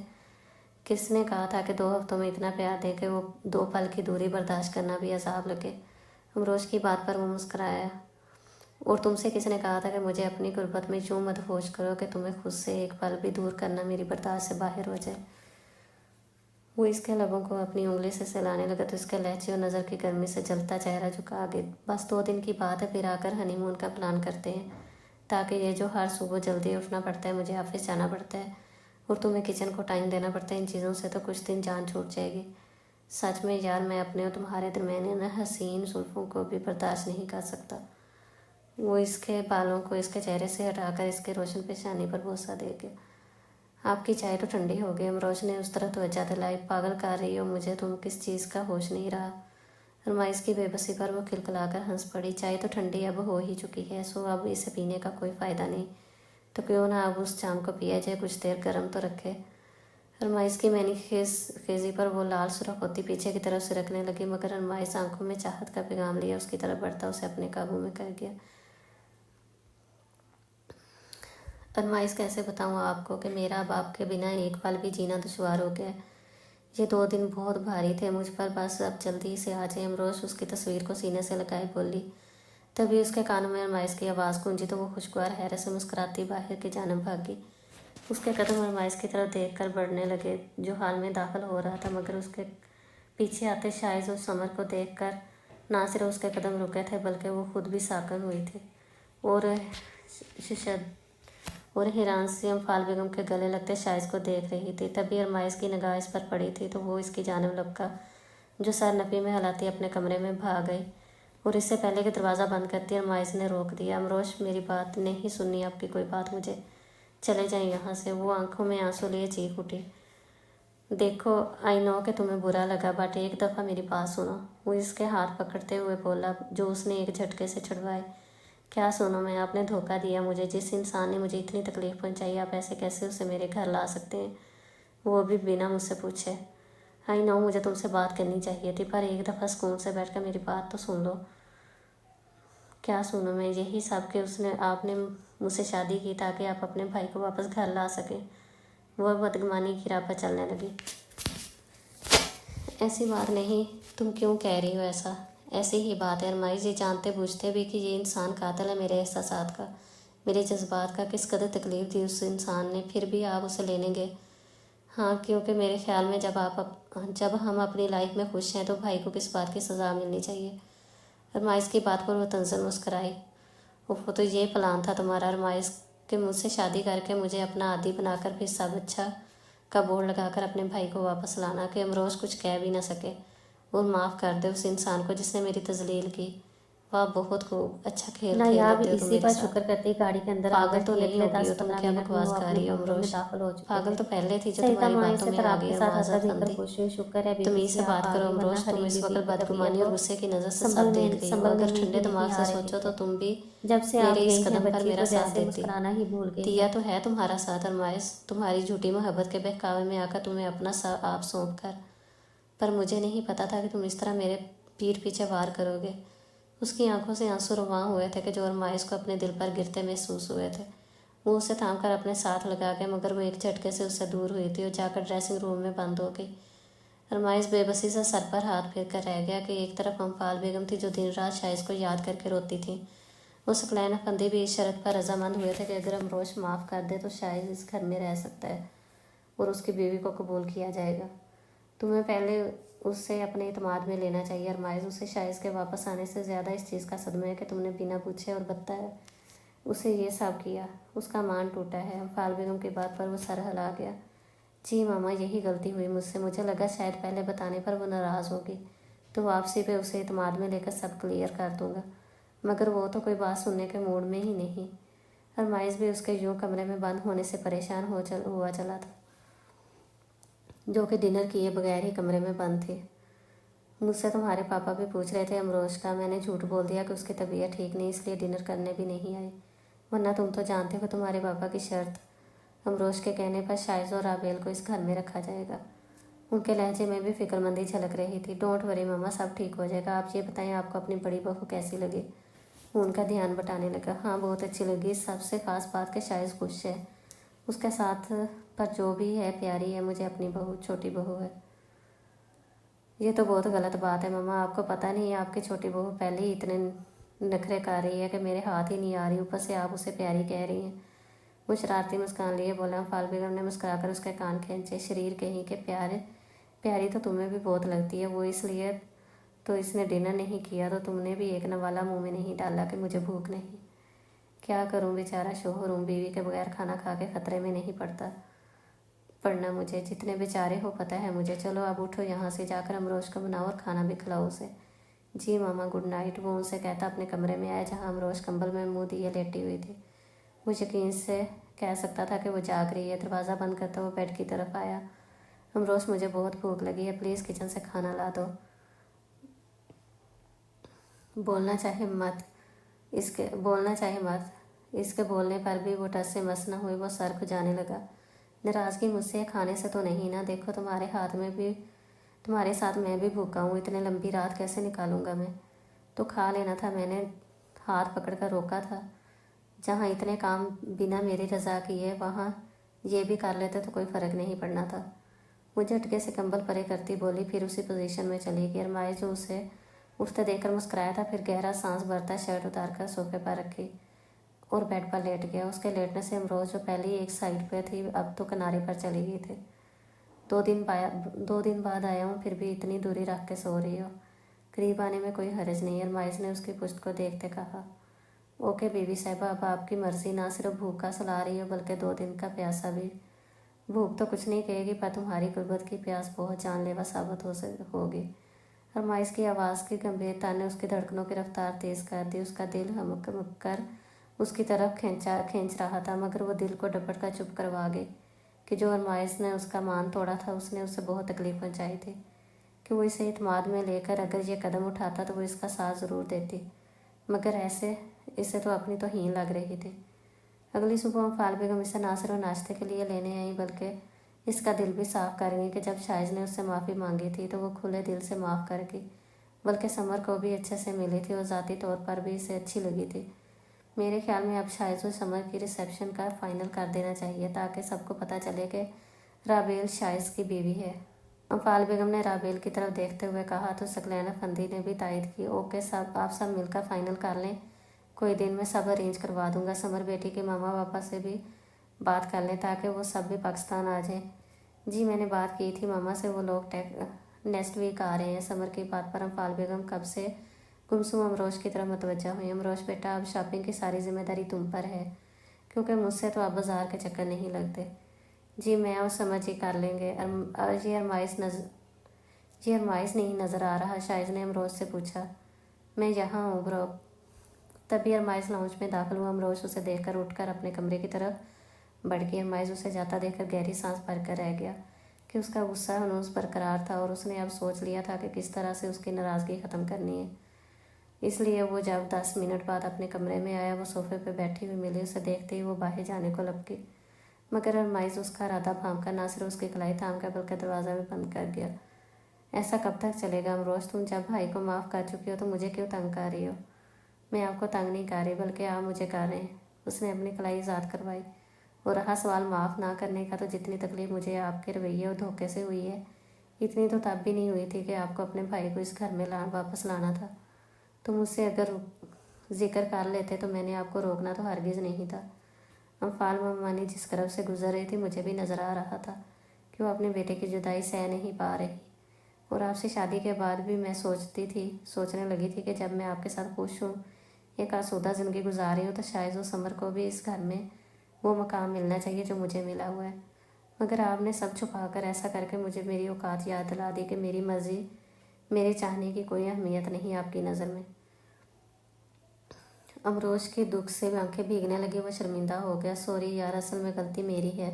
किसने कहा था कि 2 हफ्तों में इतना प्यार दे के वो 2 पल की दूरी बर्दाश्त करना भी अजाब लगे? अमरोज की बात पर वो मुस्कुराया। और तुमसे किसने कहा था कि मुझे अपनी गुर्बत में यूं मदहोश करो कि तुम्हें खुद से एक पल भी दूर करना मेरी बर्दाश्त से बाहर हो जाए? वो इसके लबों को अपनी उंगली से सहलाने लगा तो इसके लहजे और नज़र की गर्मी से जलता चेहरा झुका गया। बस 2 दिन की बात है, फिर आकर हनीमून का प्लान करते हैं, ताकि ये जो हर सुबह जल्दी उठना पड़ता है, मुझे ऑफिस जाना पड़ता है और तुम्हें किचन को टाइम देना पड़ता है, इन चीज़ों से तो कुछ दिन जान छूट जाएगी। सच में यार, मैं अपने और तुम्हारे दरमियान इन हसीन जुल्फ़ों को भी बर्दाश्त नहीं कर सकता। वो इसके बालों को इसके चेहरे से हटाकर इसके रोशन पेशानी पर बोसा दे गया। आपकी चाय तो ठंडी हो गई। अमरोज ने उस तरह तवज्जो दिलाई। पागल कर रही हो मुझे, तुम किस चीज़ का होश नहीं रहा? अरमाइज की बेबसी पर वो खिलखिलाकर हंस पड़ी। चाय तो ठंडी अब हो ही चुकी है, सो अब इसे पीने का कोई फ़ायदा नहीं, तो क्यों ना अब उस चाम को पिया जाए, कुछ देर गर्म तो रखे। अरमाइज की मैनी खेजी पर वो लाल सुर्ख होती पीछे की तरफ से रखने लगी, मगर अरमाइज आंखों में चाहत का पैगाम लिया उसकी तरफ बढ़ता उसे अपने काबू में कर गया। अरमाइज, कैसे बताऊँ आपको कि मेरा अब आपके बिना एक पल भी जीना दुश्वार हो गया है। یہ 2 دن بہت بھاری تھے مجھ پر، بس اب جلدی سے آ جائیں۔ امروش اس کی تصویر کو سینے سے لگائے بولی۔ تبھی اس کے کانوں میں ارمائز کی آواز گونجی تو وہ خوشگوار حیرت سے مسکراتی باہر کی جانب بھاگی۔ اس کے قدم ارمائز کی طرف دیکھ کر بڑھنے لگے جو حال میں داخل ہو رہا تھا، مگر اس کے پیچھے آتے شائز اور سمر کو دیکھ کر نہ صرف اس کے قدم رکے تھے بلکہ وہ خود بھی ساکن ہوئی تھی اور اور حیران سی امفال بیگم کے گلے لگتے شائز کو دیکھ رہی تھی۔ تبھی ارمائز کی نگاہ اس پر پڑی تھی تو وہ اس کی جانب لپکا جو سر نفی میں ہلاتی اپنے کمرے میں بھاگ گئی اور اس سے پہلے کہ دروازہ بند کرتی ارمائز نے روک دیا۔ امروش میری بات نہیں سننی آپ کی کوئی بات، مجھے چلے جائیں یہاں سے۔ وہ آنکھوں میں آنسو لیے چیخ اٹھی۔ دیکھو آئی نو کہ تمہیں برا لگا بٹ ایک دفعہ میری بات سنو، وہ اس کے ہاتھ پکڑتے ہوئے بولا جو اس نے ایک جھٹکے سے چھڑوائے۔ کیا سنو میں؟ آپ نے دھوکہ دیا مجھے، جس انسان نے مجھے اتنی تکلیف پہنچائی آپ ایسے کیسے اسے میرے گھر لا سکتے ہیں، وہ بھی بنا مجھ سے پوچھے؟ آئی نو مجھے تم سے بات کرنی چاہیے تھی پر ایک دفعہ سکون سے بیٹھ کر میری بات تو سن لو۔ کیا سنو میں؟ یہی سب کہ آپ نے مجھ سے شادی کی تاکہ آپ اپنے بھائی کو واپس گھر لا سکیں۔ وہ بدگمانی کی راہ پر چلنے لگی۔ ایسی بات نہیں، تم کیوں کہہ رہی ہو ایسا؟ ایسی ہی بات ہے ارمائز، یہ جانتے بوجھتے بھی کہ یہ انسان قاتل ہے میرے احساسات کا، میرے جذبات کا۔ کس قدر تکلیف دی اس انسان نے، پھر بھی آپ اسے لینے گئے؟ ہاں کیونکہ میرے خیال میں جب ہم اپنی لائف میں خوش ہیں تو بھائی کو کس بات کی سزا ملنی چاہیے؟ ارمائز کی بات پر وہ تنزل مسکرائی۔ وہ تو یہ پلان تھا تمہارا ارمائز کہ مجھ سے شادی کر کے مجھے اپنا عادی بنا کر پھر سب اچھا کا بورڈ لگا کر اپنے بھائی کو واپس لانا کہ امروز کچھ کہہ بھی نہ سکے اور معاف کر دے اس انسان کو جس نے میری تذلیل کی۔ واہ بہت خوب، اچھا کھیل کھیل لیتے ہو تم میرے ساتھ۔ شکر کرتے گاڑی کے اندر پاگل تو نہیں ہوگی ہو تم، کیا بکواس کر رہی ہو امروز؟ داخل ہو چکے پاگل تھے۔ تو پہلے تھی جو سیتا تمہاری ماں باتوں سے میں پر آ آپ گئی کے اور ساتھ معذرت ایسا دیکھ کر بندی۔ خوش ہوئی، شکر ہے بی تم بی ہی سی سے آپ بات آ کرو گئی ورنہ امروز، تم اس حریفی وقت بی بی بدگمانی اور غصے کی نظر سے سب دیکھ رہی ہو۔ اگر ٹھنڈے دماغ سے سوچو تو تم بھی جب سے آپ میرے اس گئی ہیں قدم پر بچی میرا تو ساتھ جیسے دیتی۔ مسکرانا ہی بھول گئی دیا ہے۔ تو ہے تمہارا ساتھ ارمائز، تمہاری جھوٹی محبت کے بہکاوے میں آ کر تمہیں اپنا آپ سونپ کر، پر مجھے نہیں پتا تھا کہ تم اس طرح میرے پیٹھ پیچھے وار کرو گے۔ اس کی آنکھوں سے آنسو رواں ہوئے تھے کہ جو ارمائز کو اپنے دل پر گرتے محسوس ہوئے تھے۔ وہ اسے تھام کر اپنے ساتھ لگا کے مگر وہ ایک جھٹکے سے اس سے دور ہوئی تھی اور جا کر ڈریسنگ روم میں بند ہو گئی۔ ارمائز بے بسی سے سر پر ہاتھ پھیر کر رہ گیا کہ ایک طرف امفال بیگم تھی جو دن رات شائز کو یاد کر کے روتی تھی، وہ ثقلین افندی بھی اس شرط پر رضامند ہوئے تھے کہ اگر امروش معاف کر دے تو شائز اس گھر میں رہ سکتا ہے اور اس کی بیوی کو قبول کیا جائے گا۔ تمہیں پہلے اسے اپنے اعتماد میں لینا چاہیے ارمائز، اسے شائز کے واپس آنے سے زیادہ اس چیز کا صدمہ ہے کہ تم نے بنا پوچھے اور بدتر اسے یہ سب کیا۔ اس کا مان ٹوٹا ہے۔ امفال بیگم کی بات پر وہ سر ہلا گیا۔ جی ماما یہی غلطی ہوئی مجھ سے، مجھے لگا شاید پہلے بتانے پر وہ ناراض ہوگی تو واپسی پہ اسے اعتماد میں لے کر سب کلیئر کر دوں گا، مگر وہ تو کوئی بات سننے کے موڈ میں ہی نہیں۔ ارمائز بھی اس کے یوں کمرے میں بند ہونے سے پریشان ہوا چلا تھا جو کہ ڈنر کیے بغیر ہی کمرے میں بند تھی۔ مجھ سے تمہارے پاپا بھی پوچھ رہے تھے امروش کا، میں نے جھوٹ بول دیا کہ اس کی طبیعت ٹھیک نہیں اس لیے ڈنر کرنے بھی نہیں آئی، ورنہ تم تو جانتے ہو تمہارے پاپا کی شرط۔ امروش کے کہنے پر شائز اور رابیل کو اس گھر میں رکھا جائے گا۔ ان کے لہجے میں بھی فکر مندی جھلک رہی تھی۔ ڈونٹ وری ماما، سب ٹھیک ہو جائے گا۔ آپ یہ بتائیں آپ کو اپنی بڑی بہو کیسی لگی؟ وہ ان کا دھیان بٹانے لگا۔ ہاں بہت اچھی لگی، سب سے خاص بات کہ شائز خوش ہے، اس کے ساتھ پر جو بھی ہے پیاری ہے، مجھے اپنی بہو چھوٹی بہو ہے۔ یہ تو بہت غلط بات ہے ماما، آپ کو پتہ نہیں ہے آپ کی چھوٹی بہو پہلے ہی اتنے نخرے کر رہی ہے کہ میرے ہاتھ ہی نہیں آ رہی، اوپر سے آپ اسے پیاری کہہ رہی ہیں۔ وہ شرارتی مسکان لیے بولا۔ امفال بیگم نے مسکرا کر اس کے کان کھینچے۔ شریر کہیں کہ پیاری تو تمہیں بھی بہت لگتی ہے، وہ اس لیے تو اس نے ڈنر نہیں کیا تو تم نے بھی ایک نوالا منہ میں نہیں ڈالا کہ مجھے بھوک نہیں۔ کیا کروں بیچارہ شوہر ہوں، بیوی کے بغیر کھانا کھا کے خطرے میں نہیں پڑنا مجھے، جتنے بیچارے ہو پتہ ہے مجھے۔ چلو اب اٹھو یہاں سے، جا کر امروش کو بناؤ اور کھانا بھی کھلاؤ اسے۔ جی ماما گڈ نائٹ، وہ ان سے کہتا اپنے کمرے میں آیا جہاں امروش کمبل میں منہ دیے لیٹی ہوئی تھی۔ وہ یقین سے کہہ سکتا تھا کہ وہ جاگ رہی ہے۔ دروازہ بند کرتا وہ بیڈ کی طرف آیا۔ امروش مجھے بہت بھوک لگی ہے، پلیز کچن سے کھانا لا دو۔ بولنا چاہے مت، اس کے بولنے پر بھی وہ ٹس سے مس نہ ہوئی۔ وہ سر کھجانے لگا۔ ناراضگی مجھ سے کھانے سے تو نہیں نا؟ دیکھو تمہارے ساتھ میں بھی بھوکا ہوں، اتنے لمبی رات کیسے نکالوں گا میں؟ تو کھا لینا تھا، میں نے ہاتھ پکڑ کر روکا تھا۔ جہاں اتنے کام بنا میری رضا کیے وہاں یہ بھی کر لیتے تو کوئی فرق نہیں پڑنا تھا۔ वो झटके से कंबल परे करती बोली, फिर उसी पोजीशन में चली गई। अरमाइश जो उसे उठते देखकर मुस्कुराया था, फिर गहरा सांस भरता शर्ट उतारकर सोफे पर रखी और बेड पर लेट गया। उसके लेटने से अमरोज, जो पहले ही एक साइड पे थी, अब तो किनारे पर चली गई थी। 2 दिन बाद आया हूँ, फिर भी इतनी दूरी रख के सो रही हो। करीब आने में कोई हर्ज नहीं, अरमाइश ने उसकी पुश्त को देखते कहा। ओके बीवी साहिबा, अब आपकी मर्जी। ना सिर्फ भूखा सुला रही हो बल्कि 2 दिन का प्यासा भी। भूख तो कुछ नहीं कहेगी, पर तुम्हारी गुर्बत की प्यास बहुत जानलेवा साबित होगी। अरमाइश की आवाज़ की गंभीरता ने उसकी धड़कनों की रफ्तार तेज़ कर दी। उसका दिल हमक कर उसकी तरफ खींच रहा था, मगर वो दिल को डपट कर चुप करवा गई कि जो अरमाइश ने उसका मान तोड़ा था, उसने उसे बहुत तकलीफ पहुंचाई थी, कि वो इसे इत्मीनान में लेकर अगर ये कदम उठाता तो वो इसका साथ ज़रूर देती, मगर इसे तो अपनी तो हीन लग रही थी। अगली सुबह अम्फाल बेगम इसे ना सिर्फ नाश्ते के लिए लेने आई, बल्कि इसका दिल भी साफ कर गई कि जब शाइज ने उससे माफ़ी मांगी थी तो वो खुले दिल से माफ़ कर गई, बल्कि समर को भी अच्छे से मिली थी और ज़ाती तौर पर भी इसे अच्छी लगी थी। मेरे ख्याल में अब शाइज और समर की रिसेप्शन का फाइनल कर देना चाहिए, ताकि सबको पता चले कि राबेल शाइज की बीवी है। अम्फाल बेगम ने राबेल की तरफ देखते हुए कहा, तो सकलैन अफंदी ने भी तायद की। ओके, आप सब मिलकर फाइनल कर लें, कोई दिन मैं सब अरेंज करवा दूंगा। समर बेटी के मामा पापा से भी बात कर लें ताकि वो सब भी पाकिस्तान आ जाएं। जी मैंने बात की थी मामा से, वो लोग नेक्स्ट वीक आ रहे हैं। समर की बात पर अम्फाल बेगम कब से गुमसुम अमरोश की तरफ मुतवज्जा हुई। अमरोश बेटा, अब शॉपिंग की सारी जिम्मेदारी तुम पर है, क्योंकि मुझसे तो अब बाजार के चक्कर नहीं लगते। जी मैं और समझ ही कर लेंगे। ये अरमाइश नहीं नज़र आ रहा, शाइज ने अमरोज से पूछा। मैं यहाँ हूँ ब्रो। तभी अरमाइश लाउंज में दाखिल हुआ। अमरोज उसे देखकर उठकर अपने कमरे की तरफ बढ़ गई। अरमाइश उसे जाता देखकर गहरी सांस भरकर रह गया कि उसका गुस्सा हनूस बरकरार था और उसने अब सोच लिया था कि किस तरह से उसकी नाराज़गी ख़त्म करनी है। इसलिए वो जब 10 मिनट बाद अपने कमरे में आया, वो सोफे पर बैठी हुई मिली। उसे देखते ही वो बाहर जाने को लपकी, मगर अरमाइश उसका इरादा भांप कर ना सिर्फ उसकी कलाई थाम कर बल्कि दरवाज़ा भी बंद कर गया। ऐसा कब तक चलेगा अमरोज? तुम जब भाई को माफ़ कर चुकी हो तो मुझे क्यों तंग कर रही हो? मैं आपको तंग नहीं कर रही, बल्कि आप मुझे कर रहे हैं। उसने अपनी कलाई आज़ाद करवाई। और रहा सवाल माफ़ ना करने का, तो जितनी तकलीफ मुझे आपके रवैये और धोखे से हुई है, इतनी तो तब भी नहीं हुई थी कि आपको अपने भाई को इस घर में वापस लाना था। तो मुझसे अगर जिक्र कर लेते तो मैंने आपको रोकना तो हरगिज़ नहीं था। अम्फाल मामानी जिस करब से गुजर रही थी, मुझे भी नज़र आ रहा था कि वो अपने बेटे की जुदाई सह नहीं पा रही। और आपसे शादी के बाद भी मैं सोचने लगी थी कि जब मैं आपके साथ खुश हूँ, एक आसूदा ज़िंदगी गुजार रही हूँ, तो शायद वो समर को भी इस घर में वो मकाम मिलना चाहिए जो मुझे मिला हुआ है। मगर आपने सब छुपा कर ऐसा करके मुझे मेरी औकात याद दिला दी कि मेरी मर्जी, मेरे चाहने की कोई अहमियत नहीं आपकी नज़र में। अमरोज के दुख से आंखें भीगने लगी। वो शर्मिंदा हो गया। सॉरी यार, असल में गलती मेरी है।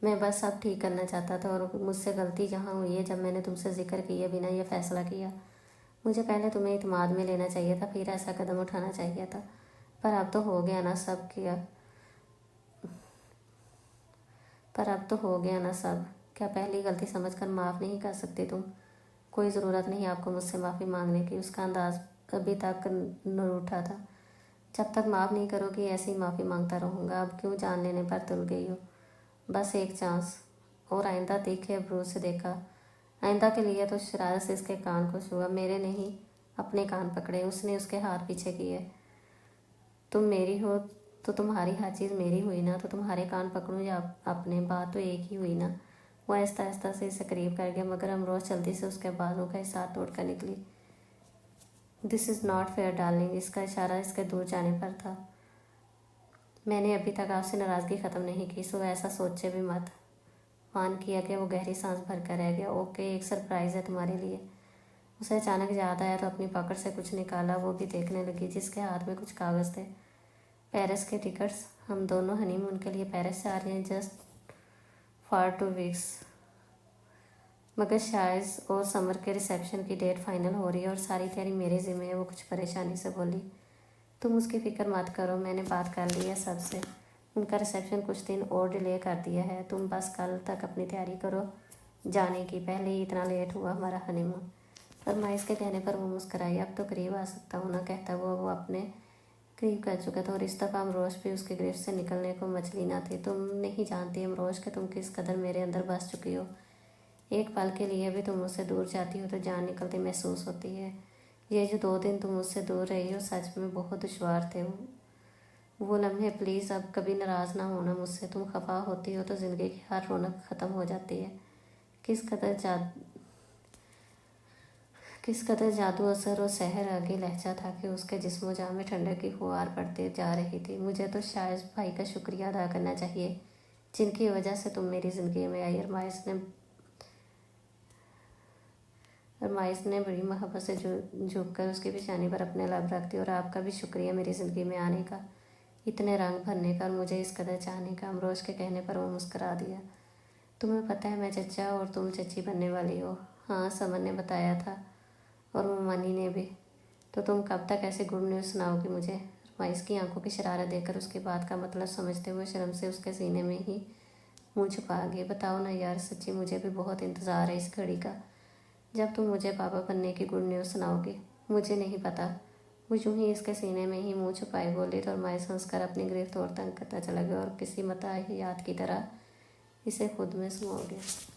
मैं बस सब ठीक करना चाहता था, और मुझसे गलती जहाँ हुई है जब मैंने तुमसे जिक्र किए बिना ये फैसला किया। मुझे पहले तुम्हें इत्मीनान में लेना चाहिए था, फिर ऐसा कदम उठाना चाहिए था। पर अब तो हो गया ना सब किया पर अब तो हो गया ना सब। क्या पहली गलती समझकर माफ़ नहीं कर सकती तुम? कोई ज़रूरत नहीं आपको मुझसे माफ़ी मांगने की। उसका अंदाज अभी तक न रूठा था। जब तक माफ़ नहीं करोगी ऐसे ही माफ़ी मांगता रहूँगा। अब क्यों जान लेने पर तुल गई हो? बस एक चांस और। आइंदा तीखे अबरूज से देखा। आइंदा के लिए तो शरारत से इसके कान को छुआ। मेरे नहीं, अपने कान पकड़े। उसने उसके हाथ पीछे किए। तुम मेरी हो तो तुम्हारी हर चीज़ मेरी हुई ना, तो तुम्हारे कान पकड़ूं या अपने? बात तो एक ही हुई ना। वो आहिस्ता आहिस्ता से इसे करीब कर गया, मगर अमरोज जल्दी से उसके बालों का हिसाब तोड़ कर निकली। This is not fair darling. इसका इशारा इसके दूर जाने पर था। मैंने अभी तक आपसे नाराज़गी ख़त्म नहीं की, सो ऐसा सोचे भी मत। मान किया कि वो गहरी सांस भर कर रह गया। ओके, एक सरप्राइज़ है तुम्हारे लिए। उसे अचानक याद आया तो अपनी पॉकेट से कुछ निकाला। वो भी देखने लगी, जिसके हाथ में कुछ कागज़ थे। पेरिस के टिकट्स। हम दोनों हनीमून के लिए पेरिस से आ रहे हैं, जस्ट फॉर 2 वीक्स। मगर शाइज और समर के रिसेप्शन की डेट फाइनल हो रही है और सारी तैयारी मेरे ज़िम्मे है। वो कुछ परेशानी से बोली। तुम उसकी फ़िक्र मत करो, मैंने बात कर ली है सबसे। उनका रिसेप्शन कुछ दिन और डिले कर दिया है। तुम बस कल तक अपनी तैयारी करो जाने की। पहले ही इतना लेट हुआ हमारा हनीमून। फरमाइश के कहने पर वो मुस्कराई। अब तो करीब आ सकता हूँ ना, कहता वो अपने करीब कर चुका था। और इस दफ़ा अमरोज भी उसके गिरफ्त से निकलने को मछली ना थी। तुम नहीं जानती अमरोज कि तुम किस कदर मेरे अंदर बस चुकी हो। ایک پل کے لیے بھی تم مجھ سے دور جاتی ہو تو جان نکلتی محسوس ہوتی ہے۔ یہ جو 2 دن تم مجھ سے دور رہی ہو سچ میں بہت دشوار تھے وہ لمحے۔ پلیز اب کبھی ناراض نہ ہونا مجھ سے۔ تم خفا ہوتی ہو تو زندگی کی ہر رونق ختم ہو جاتی ہے۔ کس قدر جادو اثر اور سحر آگے لہجہ تھا کہ اس کے جسم و جاں میں ٹھنڈک کی فوار پڑتی جا رہی تھی۔ مجھے تو شاید بھائی کا شکریہ ادا کرنا چاہیے جن کی وجہ سے تم میری زندگی میں آئی۔ ارمائز نے بڑی محبت سے جھک کر اس کی پیشانی پر اپنے لب رکھ دی۔ اور آپ کا بھی شکریہ میری زندگی میں آنے کا، اتنے رنگ بھرنے کا اور مجھے اس قدر چاہنے کا۔ امروش کے کہنے پر وہ مسکرا دیا۔ تمہیں پتہ ہے میں چچا اور تم چچی بننے والی ہو؟ ہاں، سمن نے بتایا تھا اور ممانی نے بھی۔ تو تم کب تک ایسے گڈ نیوز سناؤ گی مجھے؟ ارمائز کی آنکھوں کی شرارت دیکھ کر اس کی بات کا مطلب سمجھتے ہوئے شرم سے اس کے سینے میں ہی منہ چھپا گئی۔ بتاؤ نا یار، سچی مجھے بھی بہت انتظار ہے اس گھڑی کا جب تم مجھے پاپا بننے کی گڈ نیوز سناؤ گی۔ مجھے نہیں پتا، وہ یوں ہی اس کے سینے میں ہی منہ چھپائے بولی تو ارمائز ہنس کر اپنی گرفت اور تنگ کرتا چلا گیا اور کسی متاح یاد کی طرح اسے خود میں سمو گیا۔